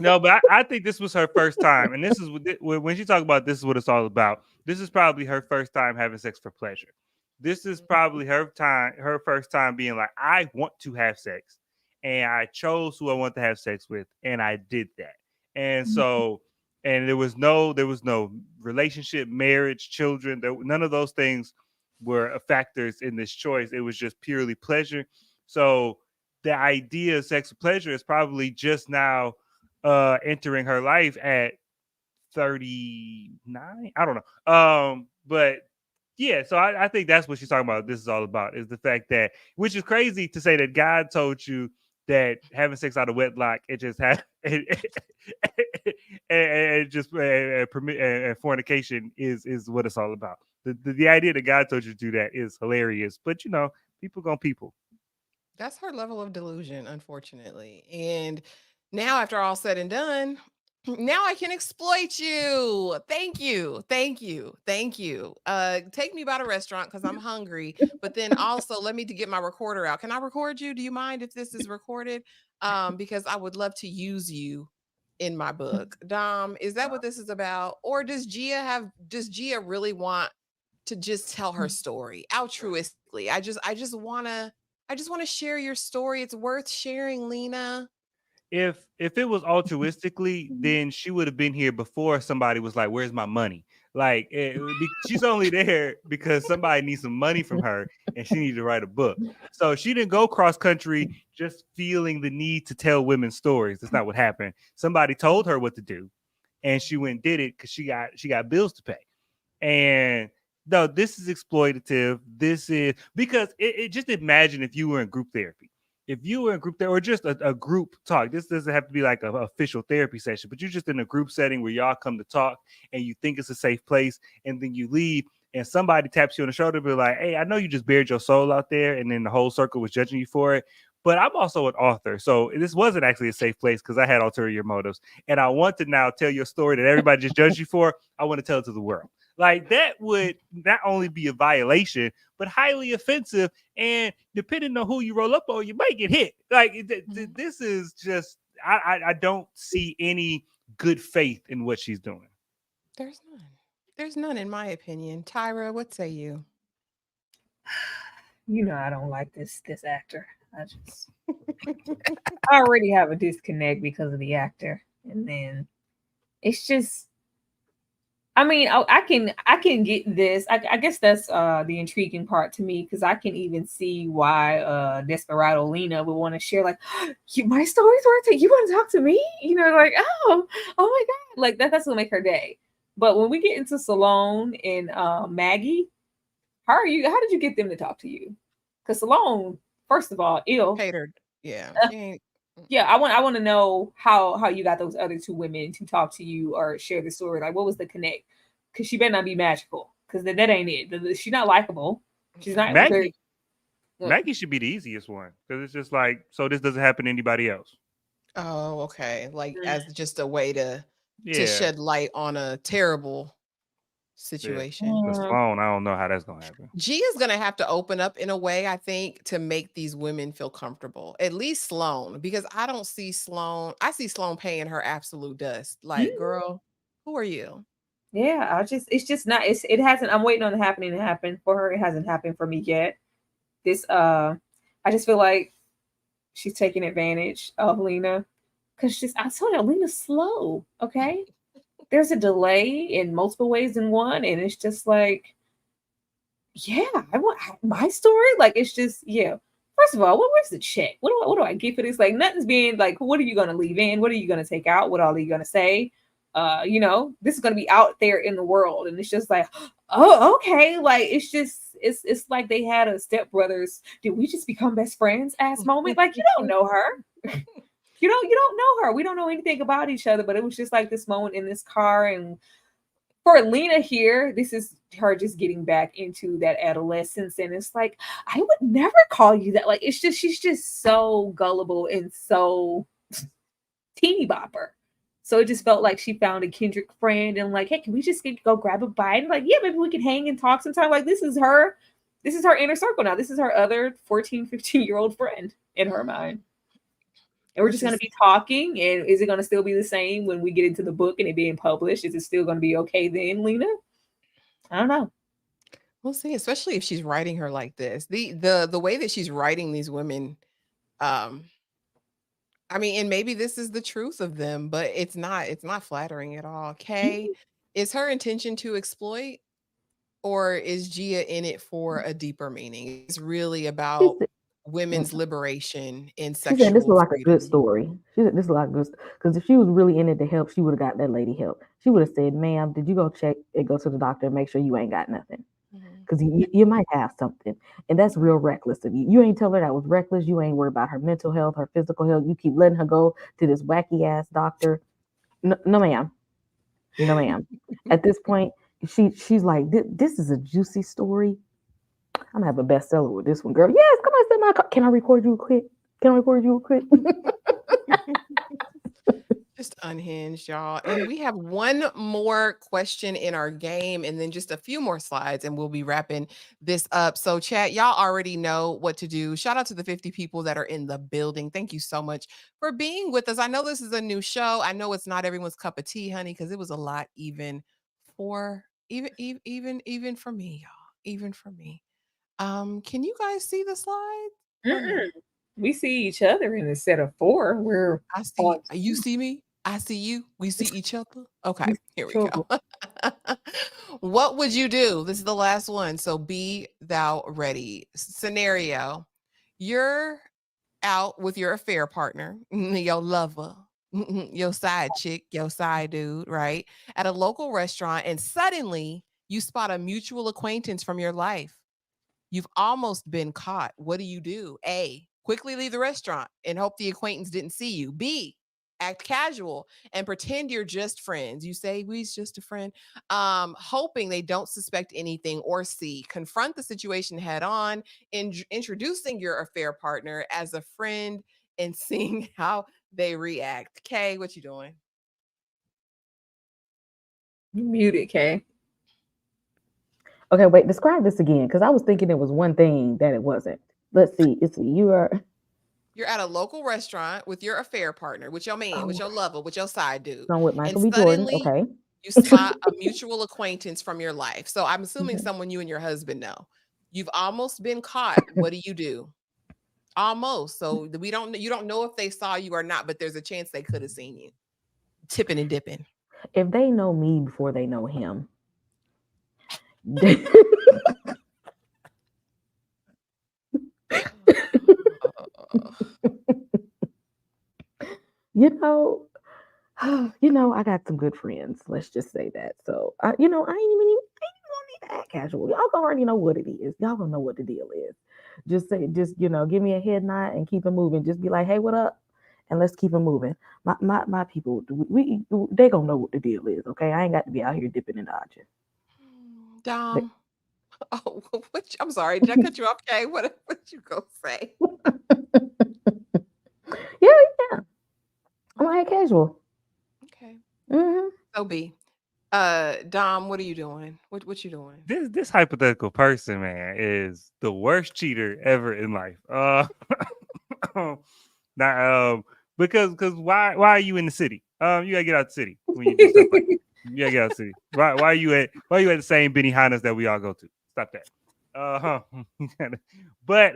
S4: no, but I think this was her first time, and this is when she talked about this is what it's all about. This is probably her first time having sex for pleasure. This is probably her first time being like, I want to have sex, and I chose who I want to have sex with, and I did that. And so, and there was no relationship, marriage, children. None of those things were factors in this choice. It was just purely pleasure. So the idea of sex for pleasure is probably just now entering her life at 39. I don't know. But yeah, so I think that's what she's talking about. This is all about is the fact that, which is crazy to say that God told you that having sex out of wedlock, it just and fornication is what it's all about. The idea that God told you to do that is hilarious, but people gonna people.
S3: That's her level of delusion, unfortunately. And now, after all said and done, now I can exploit you. Thank you. Take me by the restaurant because I'm hungry. But then also let me to get my recorder out. Can I record you? Do you mind if this is recorded? Because I would love to use you in my book. Dom, is that what this is about? Or does Gia really want to just tell her story altruistically? I just wanna share your story. It's worth sharing, Lena.
S4: If it was altruistically, then she would have been here before somebody was like, "Where's my money?" Like she's only there because somebody needs some money from her, and she needed to write a book. So she didn't go cross country just feeling the need to tell women's stories. That's not what happened. Somebody told her what to do, and she went and did it because she got bills to pay. And no, this is exploitative. This is because it just imagine if you were in group therapy. If you were in group therapy or just a group talk, this doesn't have to be like an official therapy session, but you're just in a group setting where y'all come to talk and you think it's a safe place, and then you leave and somebody taps you on the shoulder and be like, "Hey, I know you just bared your soul out there," and then the whole circle was judging you for it. But I'm also an author, so this wasn't actually a safe place because I had ulterior motives. And I want to now tell your story that everybody just judged you for. I want to tell it to the world. Like that would not only be a violation, but highly offensive. And depending on who you roll up on, you might get hit. Like this is just, I don't see any good faith in what she's doing.
S3: There's none in my opinion. Tyra, what say you?
S5: I don't like this actor. I already have a disconnect because of the actor, and then it's just, I mean, I can get this. I guess that's the intriguing part to me, because I can even see why Desperado Lena would want to share, like, my story's worth it. You want to talk to me? Like, oh my god, like that's gonna make her day. But when we get into Salone and Maggie, how did you get them to talk to you? Because Salone, first of all, ill.
S3: Hatered. Yeah.
S5: Yeah, I want to know how you got those other two women to talk to you or share the story. Like, what was the connect? Because she better not be magical, because that ain't it. She's not likable. She's not
S4: Maggie. Maggie should be the easiest one, because it's just like, so this doesn't happen to anybody else.
S3: Oh, okay. Like as just a way to shed light on a terrible situation.
S4: The Sloan, I don't know how that's gonna happen.
S3: Gia's gonna have to open up in a way, I think, to make these women feel comfortable. At least Sloan, because I don't see Sloan. I see Sloan paying her absolute dust. Like, girl, who are you?
S5: Yeah, it's just not. It hasn't. I'm waiting on the happening to happen for her. It hasn't happened for me yet. I just feel like she's taking advantage of Lena because I told you Lena's slow. Okay, there's a delay in multiple ways than one, and it's just like, yeah, I want my story. Like, it's just, yeah. First of all, where's the check? What do I get for this? Like, nothing's being like, what are you gonna leave in? What are you gonna take out? What all are you gonna say? This is gonna be out there in the world, and it's just like, oh, okay. Like, it's like they had a stepbrothers. Did we just become best friends? Ass moment. Like, you don't know her. You don't know her. We don't know anything about each other, but it was just like this moment in this car. And for Lena here, this is her just getting back into that adolescence. And it's like, I would never call you that. Like, she's just so gullible and so teeny bopper. So it just felt like she found a kindred friend and like, hey, can we just go grab a bite? And like, yeah, maybe we can hang and talk sometime. Like, this is her inner circle now. This is her other 14, 15-year-old friend in her mind. And we're just going to be talking. And is it going to still be the same when we get into the book and it being published? Is it still going to be okay then, Lena? I don't know.
S3: We'll see, especially if she's writing her like this. The way that she's writing these women, I mean, and maybe this is the truth of them, but it's not flattering at all. Kay, is her intention to exploit, or is Gia in it for a deeper meaning? It's really about women's liberation and
S6: She said this
S3: sexual
S6: was like a
S3: freedom.
S6: good story. She said this is like good because if she was really in it to help, she would have got that lady help. She would have said, "Ma'am, did you go check and go to the doctor and make sure you ain't got nothing? Because you might have something." And that's real reckless of you. You ain't tell her that was reckless. You ain't worried about her mental health, her physical health. You keep letting her go to this wacky ass doctor. No, ma'am. No, ma'am. At this point, she's like, this is a juicy story. I'm gonna have a bestseller with this one, girl. Yes, come on, sit my car. Can I record you quick?
S3: Just unhinged, y'all. And we have one more question in our game and then just a few more slides and we'll be wrapping this up. So chat, y'all already know what to do. Shout out to the 50 people that are in the building. Thank you so much for being with us. I know this is a new show. I know it's not everyone's cup of tea, honey, because it was a lot even for me, y'all. Even for me. Can you guys see the slide?
S5: We see each other in a set of 4.
S3: I see you see me. I see you. We see each other. Okay, here we go. What would you do? This is the last one. So be thou ready. Scenario. You're out with your affair partner, your lover, your side chick, your side dude, right? At a local restaurant, and suddenly you spot a mutual acquaintance from your life. You've almost been caught. What do? A, quickly leave the restaurant and hope the acquaintance didn't see you. B, act casual and pretend you're just friends. You say, we's just a friend, hoping they don't suspect anything. Or C, confront the situation head on, introducing your affair partner as a friend and seeing how they react. Kay, what you doing?
S5: You muted, Kay.
S6: Okay, wait, describe this again, because I was thinking it was one thing that it wasn't. Let's see. You're
S3: at a local restaurant with your affair partner, with your man, with your lover, with your side dude.
S6: I'm with Michael
S3: And
S6: B. Jordan.
S3: suddenly
S6: Okay.
S3: you spot a mutual acquaintance from your life. So I'm assuming someone you and your husband know. You've almost been caught. What do? Almost. So you don't know if they saw you or not, but there's a chance they could have seen you. Tipping and dipping.
S6: If they know me before they know him. I got some good friends. Let's just say that. So, I ain't even gonna need to act casual. Y'all gonna already know what it is. Y'all gonna know what the deal is. Just give me a head nod and keep it moving. Just be like, hey, what up? And let's keep it moving. My people, they gonna know what the deal is. Okay, I ain't got to be out here dipping and dodging.
S3: Dom. Oh, I'm sorry. Did I cut you off, Kay? What you gonna say?
S6: Yeah. I'm like casual.
S3: Okay.
S6: Mm-hmm.
S3: So B. Dom, what are you doing? What you doing?
S4: This hypothetical person, man, is the worst cheater ever in life. Now, because why are you in the city? You gotta get out the city when you do stuff like that. You gotta get out the city. Why are you at the same Benihana's that we all go to? Stop that. But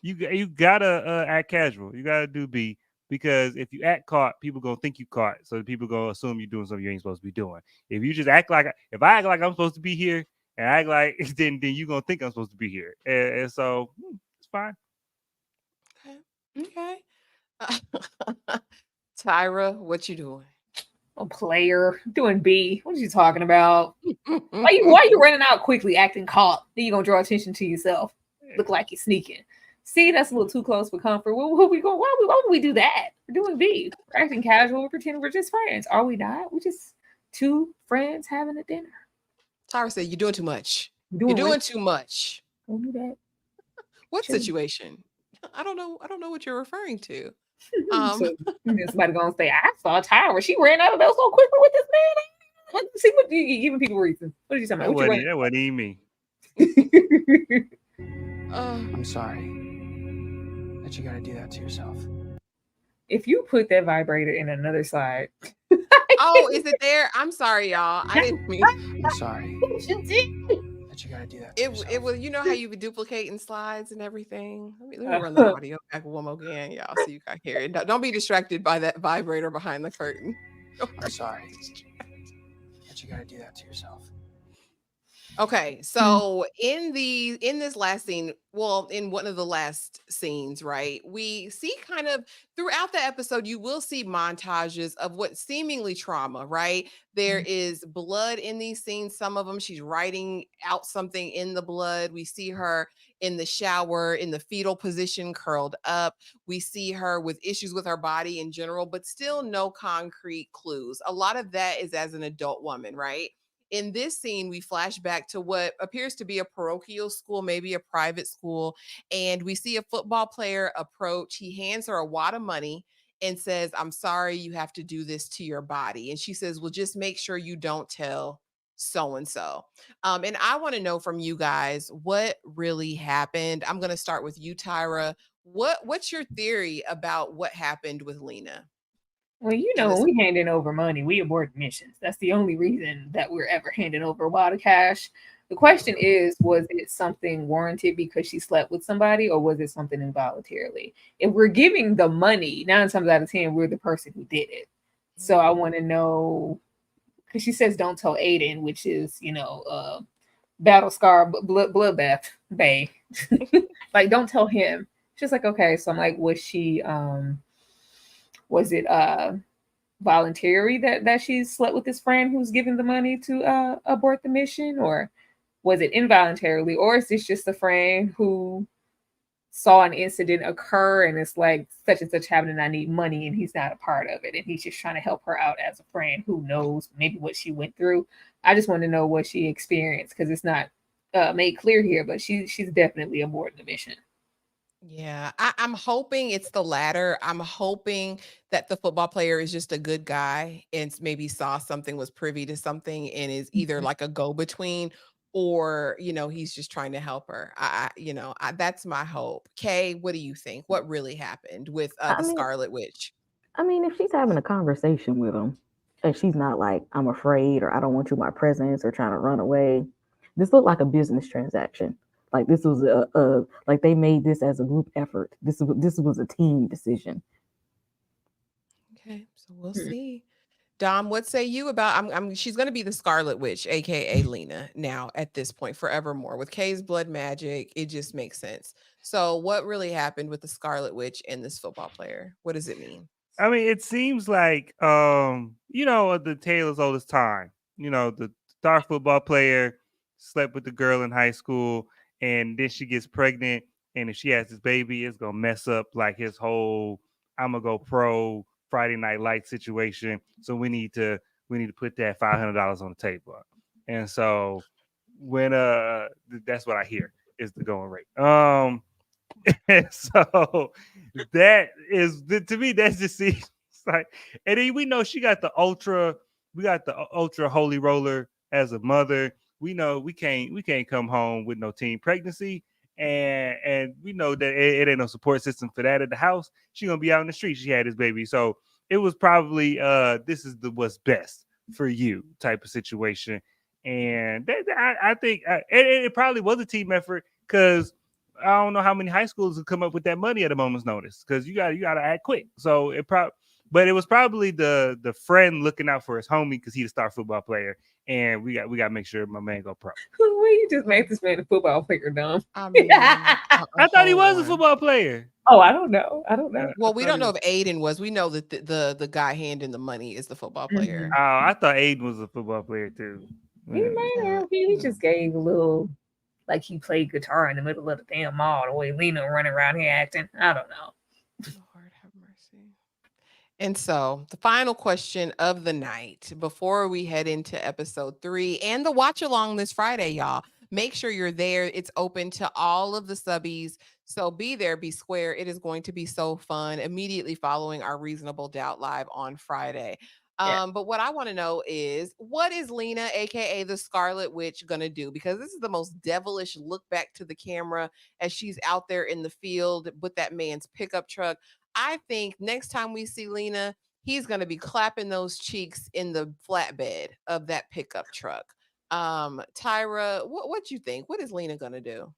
S4: you gotta act casual. You gotta do B, because if you act caught, people gonna think you caught. So people gonna assume you're doing something you ain't supposed to be doing. If you just act like, if I act like I'm supposed to be here and act like, then you gonna think I'm supposed to be here. And so it's fine.
S3: Okay. Tyra, what you doing?
S5: A player doing B. What are you talking about? Why you running out quickly, acting caught? Then you gonna draw attention to yourself. Look like you're sneaking. See, that's a little too close for comfort. Where we going? Why would we do that? We're doing B. We're acting casual. We're pretending we're just friends. Are we not? We're just two friends having a dinner.
S3: Tyra said, "You're doing too much.
S5: You're
S3: You're doing too much."
S5: Don't do that.
S3: What situation? I don't know. I don't know what you're referring to.
S5: So, somebody gonna say, "I saw Tyra. She ran out of there so quickly with this man." See, what you giving people reasons? What are you talking about?
S4: That wasn't even me.
S10: I'm sorry that you got to do that to yourself.
S5: If you put that vibrator in another side.
S3: Oh, is it there? I'm sorry, y'all. I didn't mean.
S10: I'm sorry that you got to do that.
S3: It was, you know how you be duplicating slides and everything. Let me run the audio back one more again, y'all, so you can hear it. Don't be distracted by that vibrator behind the curtain.
S10: I'm sorry that you got to do that to yourself.
S3: Okay, so in this last scene, well, in one of the last scenes, right, we see kind of throughout the episode, you will see montages of what seemingly trauma, right? There is blood in these scenes. Some of them, she's writing out something in the blood. We see her in the shower in the fetal position, curled up. We see her with issues with her body in general, but still no concrete clues. A lot of that is as an adult woman, right? In this scene, we flash back to what appears to be a parochial school, maybe a private school, and we see a football player approach. He hands her a wad of money and says, "I'm sorry you have to do this to your body." And she says, "Well, just make sure you don't tell so and so." And I want to know from you guys what really happened. I'm going to start with you, Tyra. What's your theory about what happened with Lena?
S5: Well, when we handing over money, we abort missions. That's the only reason that we're ever handing over a wad of cash. The question is, was it something warranted because she slept with somebody, or was it something involuntarily? If we're giving the money, 9 times out of 10, we're the person who did it. So I want to know, because she says, "Don't tell Aiden," which is, battle scar, bloodbath, bae. Like, don't tell him. She's like, okay. So I'm like, was it voluntary that she slept with this friend who's giving the money to abort the mission, or was it involuntarily, or is this just a friend who saw an incident occur and it's like such and such happened and I need money and he's not a part of it and he's just trying to help her out as a friend who knows maybe what she went through? I just want to know what she experienced, because it's not made clear here, but she's definitely aborting the mission.
S3: Yeah, I'm hoping it's the latter. I'm hoping that the football player is just a good guy and maybe saw something, was privy to something, and is either like a go-between, or he's just trying to help her. That's my hope. Kay, what do you think? What really happened with the Scarlet Witch?
S6: I mean, if she's having a conversation with him and she's not like, "I'm afraid," or "I don't want you in my presence," or trying to run away, this looked like a business transaction. Like this was like they made this as a group effort. This was a team decision.
S3: Okay, so we'll see. Dom, what say you about? She's going to be the Scarlet Witch, aka Lena, now at this point, forevermore. With Kay's blood magic, it just makes sense. So, what really happened with the Scarlet Witch and this football player? What does it mean?
S4: I mean, it seems like the tale as old as time. The star football player slept with the girl in high school, and then she gets pregnant, and if she has this baby, it's gonna mess up like his whole "I'm gonna go pro" Friday Night Light situation. So we need to put that $500 on the table. And so when that's what I hear is the going rate. And so that is, to me, that's just seems like, and then we know she got the ultra we got the ultra holy roller as a mother. We know we can't come home with no teen pregnancy, and we know that it ain't no support system for that at the house. She gonna be out in the street. She had this baby, so it was probably this is the what's best for you type of situation. And I think it probably was a team effort because I don't know how many high schools would come up with that money at a moment's notice because you got to act quick. So but it was probably the friend looking out for his homie because he's a star football player, and we got to make sure my man go pro.
S5: Well, you just made this man a football player, dumb.
S3: I mean,
S4: I thought he was a football player.
S5: Oh, I don't know. I don't know.
S3: Well, we don't know if Aiden was. We know that the guy handing the money is the football player.
S4: Oh, I thought Aiden was a football player too.
S5: He may have. He just gave a little, like he played guitar in the middle of the damn mall. The way Lena running around here acting. I don't know.
S3: Lord have mercy. And so the final question of the night before we head into episode 3 and the watch along this Friday, y'all. Make sure you're there. It's open to all of the subbies. So be there, be square. It is going to be so fun immediately following our Reasonable Doubt Live on Friday. But what I want to know is what is Lena, aka the Scarlet Witch, gonna do? Because this is the most devilish look back to the camera as she's out there in the field with that man's pickup truck. I think next time we see Lena, he's gonna be clapping those cheeks in the flatbed of that pickup truck. Tyra, what you think? What is Lena gonna do?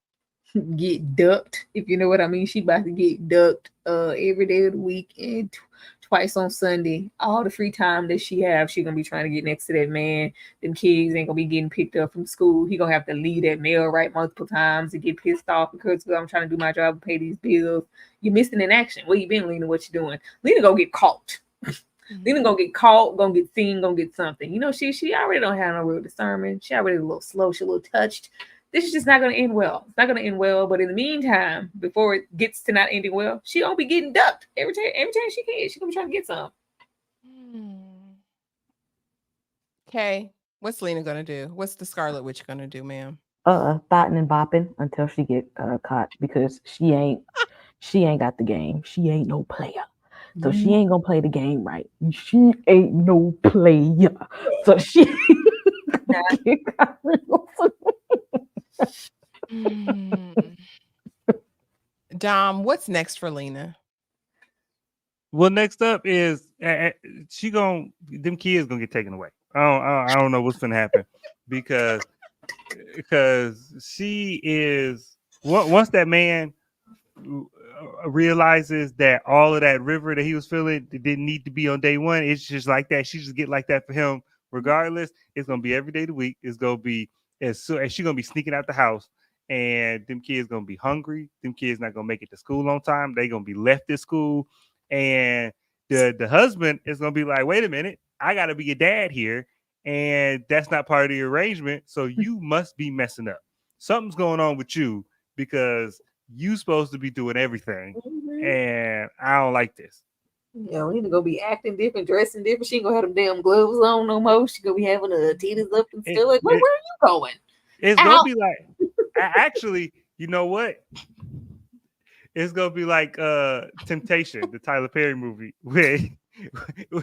S5: Get ducked, if you know what I mean. She about to get ducked every day of the week and twice on Sunday. All the free time that she have, she gonna be trying to get next to that man. Them kids ain't gonna be getting picked up from school. He gonna have to leave that mail right multiple times and get pissed off because I'm trying to do my job and pay these bills. You're missing in action. Where you been, Lena? What you doing? Lena gonna get caught. Lena gonna get caught, gonna get seen, gonna get something. You know, she already don't have no real discernment. She already a little slow, she a little touched. This is just not gonna end well. It's not gonna end well. But in the meantime, before it gets to not ending well, she gonna be getting ducked every time she can. She gonna be trying to get some.
S3: Okay, what's Lena gonna do? What's the Scarlet Witch gonna do, ma'am?
S6: Thotting and bopping until she get caught because she ain't got the game. She ain't no player. So she ain't gonna play the game right. She ain't no player. So she
S3: Dom, what's next for Lena?
S4: Well, next up is them kids gonna get taken away. I don't know what's gonna happen because she is once that man realizes that all of that river that he was feeling didn't need to be on day one. It's just like that. She just get like that for him regardless. It's gonna be every day of the week. It's gonna be as she's gonna be sneaking out the house, and them kids gonna be hungry. Them kids not gonna make it to school on time. They gonna be left at school, and the husband is gonna be like, wait a minute, I gotta be a dad here, and that's not part of the arrangement. So you must be messing up. Something's going on with you because you supposed to be doing everything, and I don't like this.
S5: Yeah, Lena gonna be acting different, dressing different. She ain't gonna have them damn gloves on no more. She gonna be having her titties up and still like, where are you going?
S4: It's gonna be like, actually, you know what? It's gonna be like Temptation, the Tyler Perry movie, where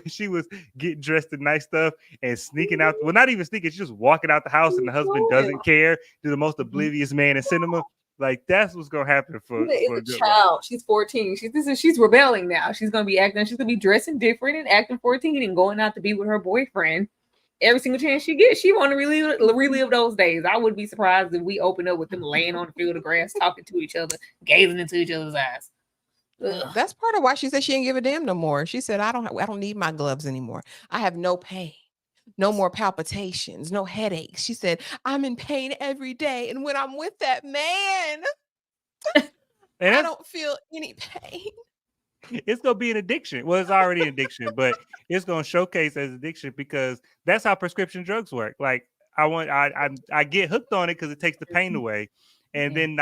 S4: she was getting dressed in nice stuff and sneaking out. Well, not even sneaking, she's just walking out the house, and the husband doesn't care. To the most oblivious man in cinema. Like that's what's gonna happen for
S5: a child. She's 14. She's rebelling now. She's gonna be acting. She's gonna be dressing different and acting 14 and going out to be with her boyfriend every single chance she gets. She want to relive those days. I wouldn't be surprised if we open up with them laying on the field of grass, talking to each other, gazing into each other's eyes. Ugh.
S3: That's part of why she said she didn't give a damn no more. She said, I don't need my gloves anymore. I have no pain. No more palpitations, no headaches. She said, I'm in pain every day. And when I'm with that man, I don't feel any pain.
S4: It's going to be an addiction. Well, it's already an addiction, but it's going to showcase as addiction because that's how prescription drugs work. Like I get hooked on it because it takes the pain away. And then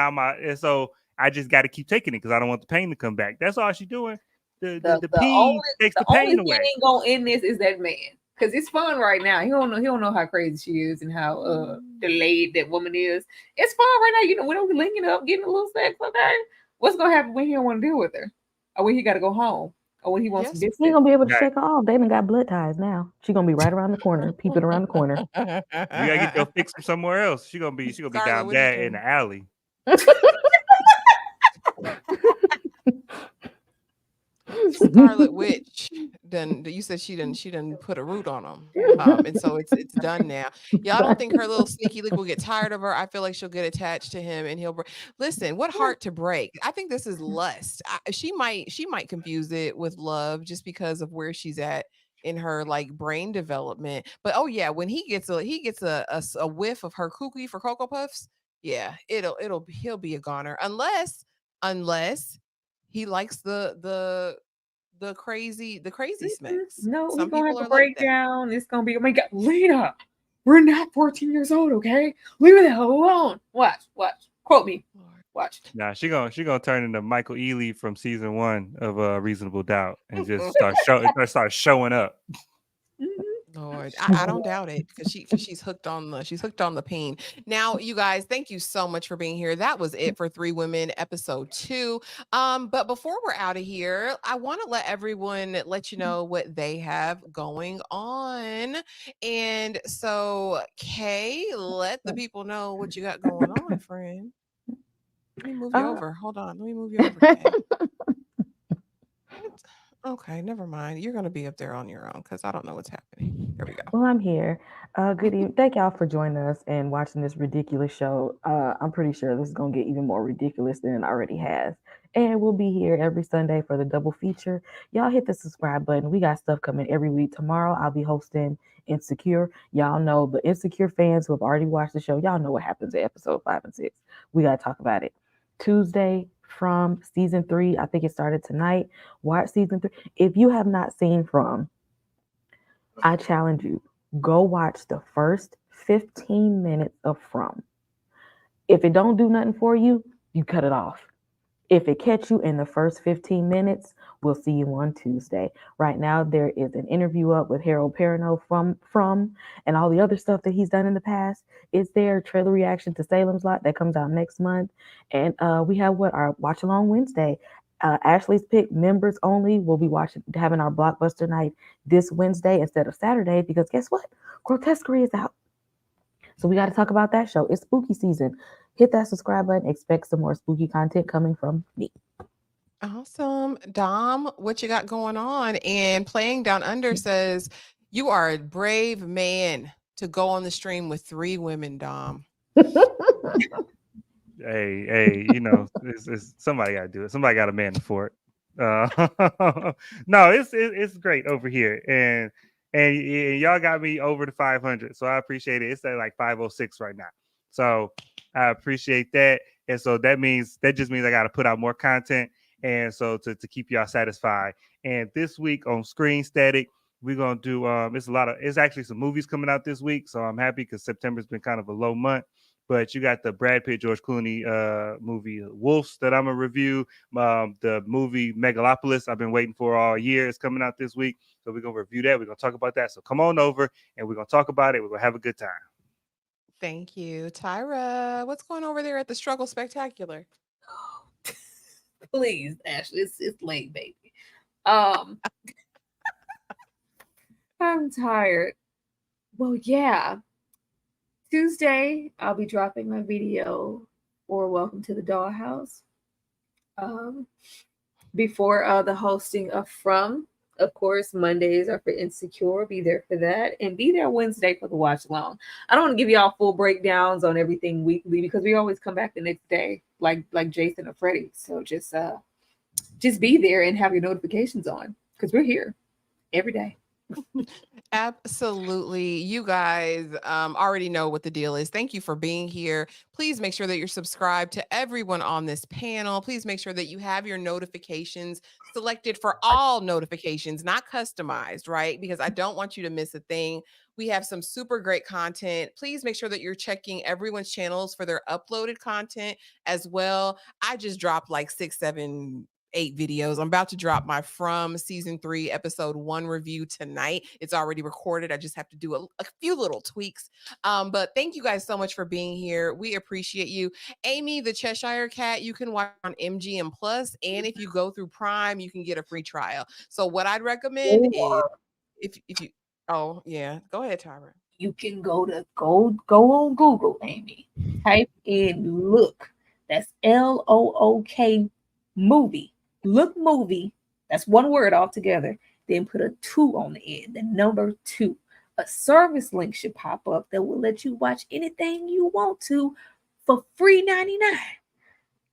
S4: so I just got to keep taking it because I don't want the pain to come back. That's all she's doing. The pain takes the pain away.
S5: The only thing ain't going to end this is that man. Because it's fun right now. He don't know how crazy she is and how delayed that woman is. It's fun right now. You know, we don't be linking up, getting a little sex. Okay, what's gonna happen when he don't want to deal with her, or when he got to go home? Or when he wants
S3: Yes.
S6: He ain't
S5: distance.
S6: gonna be able to
S4: Right.
S6: shake her off. They done got blood ties now. She gonna be right around the corner, peeping around the corner.
S4: You gotta get your fix from somewhere else. She gonna be
S3: Scarlett,
S4: down
S3: what you
S4: bad in
S3: doing?
S4: the alley.
S3: Scarlet Witch done. You said she done put a root on him. And so it's done now. Y'all don't think her little sneaky link will get tired of her? I feel like she'll get attached to him and he'll break. Listen, what heart to break? I think this is lust. She might confuse it with love just because of where she's at in her like brain development. But oh yeah, when he gets a whiff of her cookie for Cocoa Puffs, yeah, he'll be a goner unless he likes the crazy smacks.
S5: No, he's
S3: Some
S5: gonna have
S3: people
S5: a
S3: are like that.
S5: breakdown. It's gonna be, oh my God, Lena, we're not 14 years old, okay? Leave me the hell alone. Watch. Quote me. Watch.
S4: Nah, she gonna turn into Michael Ealy from season 1 of Reasonable Doubt and just start showing up.
S3: Lord, I don't doubt it because she's hooked on the pain. Now, you guys, thank you so much for being here. That was it for Three Women episode 2. But before we're out of here, I want to let you know what they have going on. And so, Kay, let the people know what you got going on, friend. Let me move you over. Hold on. Let me move you over, Kay. Okay, never mind. You're gonna be up there on your own because I don't know what's happening. Here we go.
S6: Well, I'm here. Good evening. Thank y'all for joining us and watching this ridiculous show. I'm pretty sure this is gonna get even more ridiculous than it already has. And we'll be here every Sunday for the double feature. Y'all hit the subscribe button. We got stuff coming every week. Tomorrow I'll be hosting Insecure. Y'all know the Insecure fans who have already watched the show. Y'all know what happens in episode 5 and 6. We gotta talk about it. Tuesday from season 3. I think it started tonight. Watch season 3. If you have not seen From, I challenge you, go watch the first 15 minutes of From. If it don't do nothing for you, you cut it off. If it catch you in the first 15 minutes, we'll see you on Tuesday. Right now, there is an interview up with Harold Perrineau from and all the other stuff that he's done in the past. It's their trailer reaction to Salem's Lot that comes out next month. And we have our Watch Along Wednesday. Ashley's Pick members only will be having our blockbuster night this Wednesday instead of Saturday because guess what? Grotesquerie is out. So we got to talk about that show. It's spooky season. Hit that subscribe button. Expect some more spooky content coming from me.
S3: Awesome. Dom, what you got going on? And Playing Down Under says, you are a brave man to go on the stream with 3 women, Dom.
S4: Hey, it's somebody got to do it. Somebody got to man the fort. No, it's great over here, and y'all got me over the 500, so I appreciate it. It's at like 506 right now, so I appreciate that. And so that just means I got to put out more content, and so to keep y'all satisfied. And this week on Screen Static, we're gonna do it's actually some movies coming out this week, so I'm happy because September's been kind of a low month. But you got the Brad Pitt, George Clooney movie Wolves that I'm going to review. The movie Megalopolis I've been waiting for all year. It's coming out this week. So we're going to review that. We're going to talk about that. So come on over and we're going to talk about it. We're going to have a good time.
S3: Thank you. Tyra, what's going over there at the Struggle Spectacular?
S5: Please, Ashley, it's late, baby. I'm tired. Well, yeah. Tuesday, I'll be dropping my video for Welcome to the Dollhouse. Before the hosting of From, of course, Mondays are for Insecure. Be there for that. And be there Wednesday for the watch along. I don't want to give y'all full breakdowns on everything weekly because we always come back the next day, like Jason or Freddie. So just be there and have your notifications on because we're here every day.
S3: Absolutely. You guys already know what the deal is. Thank you for being here. Please make sure that you're subscribed to everyone on this panel. Please make sure that you have your notifications selected for all notifications, not customized, right? Because I don't want you to miss a thing. We have some super great content. Please make sure that you're checking everyone's channels for their uploaded content as well. I just dropped like 6, 7 8 videos. I'm about to drop my From season 3 episode 1 review tonight. It's already recorded. I just have to do a few little tweaks. But thank you guys so much for being here. We appreciate you. Amy, the Cheshire Cat, you can watch on MGM Plus, and if you go through Prime, you can get a free trial. So what I'd recommend is if you oh yeah, go ahead, Tyra.
S5: You can go on Google, Amy. Type in Look. That's LOOK movie. Look movie. That's one word altogether. Then put a 2 on the end. The number 2. A service link should pop up that will let you watch anything you want to for free 99.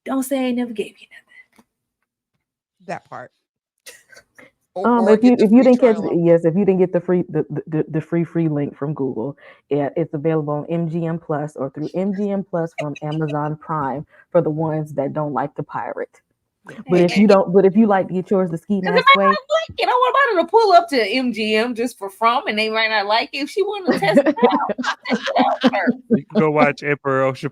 S5: Don't say I ain't never gave you nothing.
S3: That part.
S6: If you didn't catch if you didn't get the free link from Google, it's available on MGM Plus or through MGM Plus from Amazon Prime for the ones that don't like to pirate. But if you like to get yours the ski mask way,
S5: I want about her to pull up to MGM just for From, and they might not like it. If she wanted to test it out,
S4: you can go watch Emperor Ocean.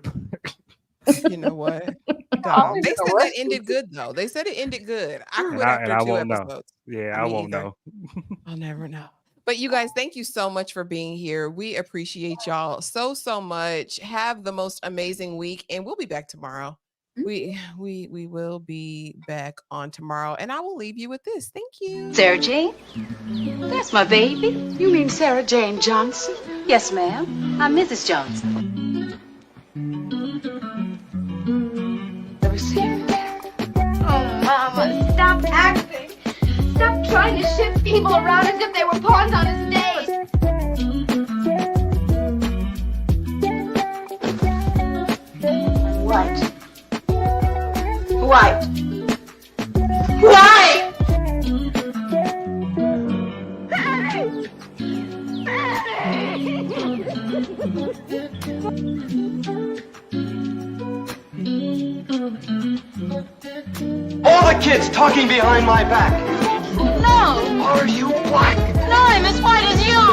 S3: You know what? They said that ended good though. They said it ended good. I quit after 2 episodes.
S4: Know. Yeah, I won't know.
S3: I'll never know. But you guys, thank you so much for being here. We appreciate y'all so much. Have the most amazing week, and we'll be back tomorrow. We will be back on tomorrow, and I will leave you with this. Thank you.
S7: Sarah Jane? That's my baby. You mean Sarah Jane Johnson? Yes, ma'am. I'm Mrs. Johnson. Ever see him?
S8: Oh, Mama, stop acting. Stop trying to shift people around as if they were pawns on a stage.
S7: White. White. White!
S9: All the kids talking behind my back.
S7: No!
S9: Are you black?
S7: No, I'm as white as you!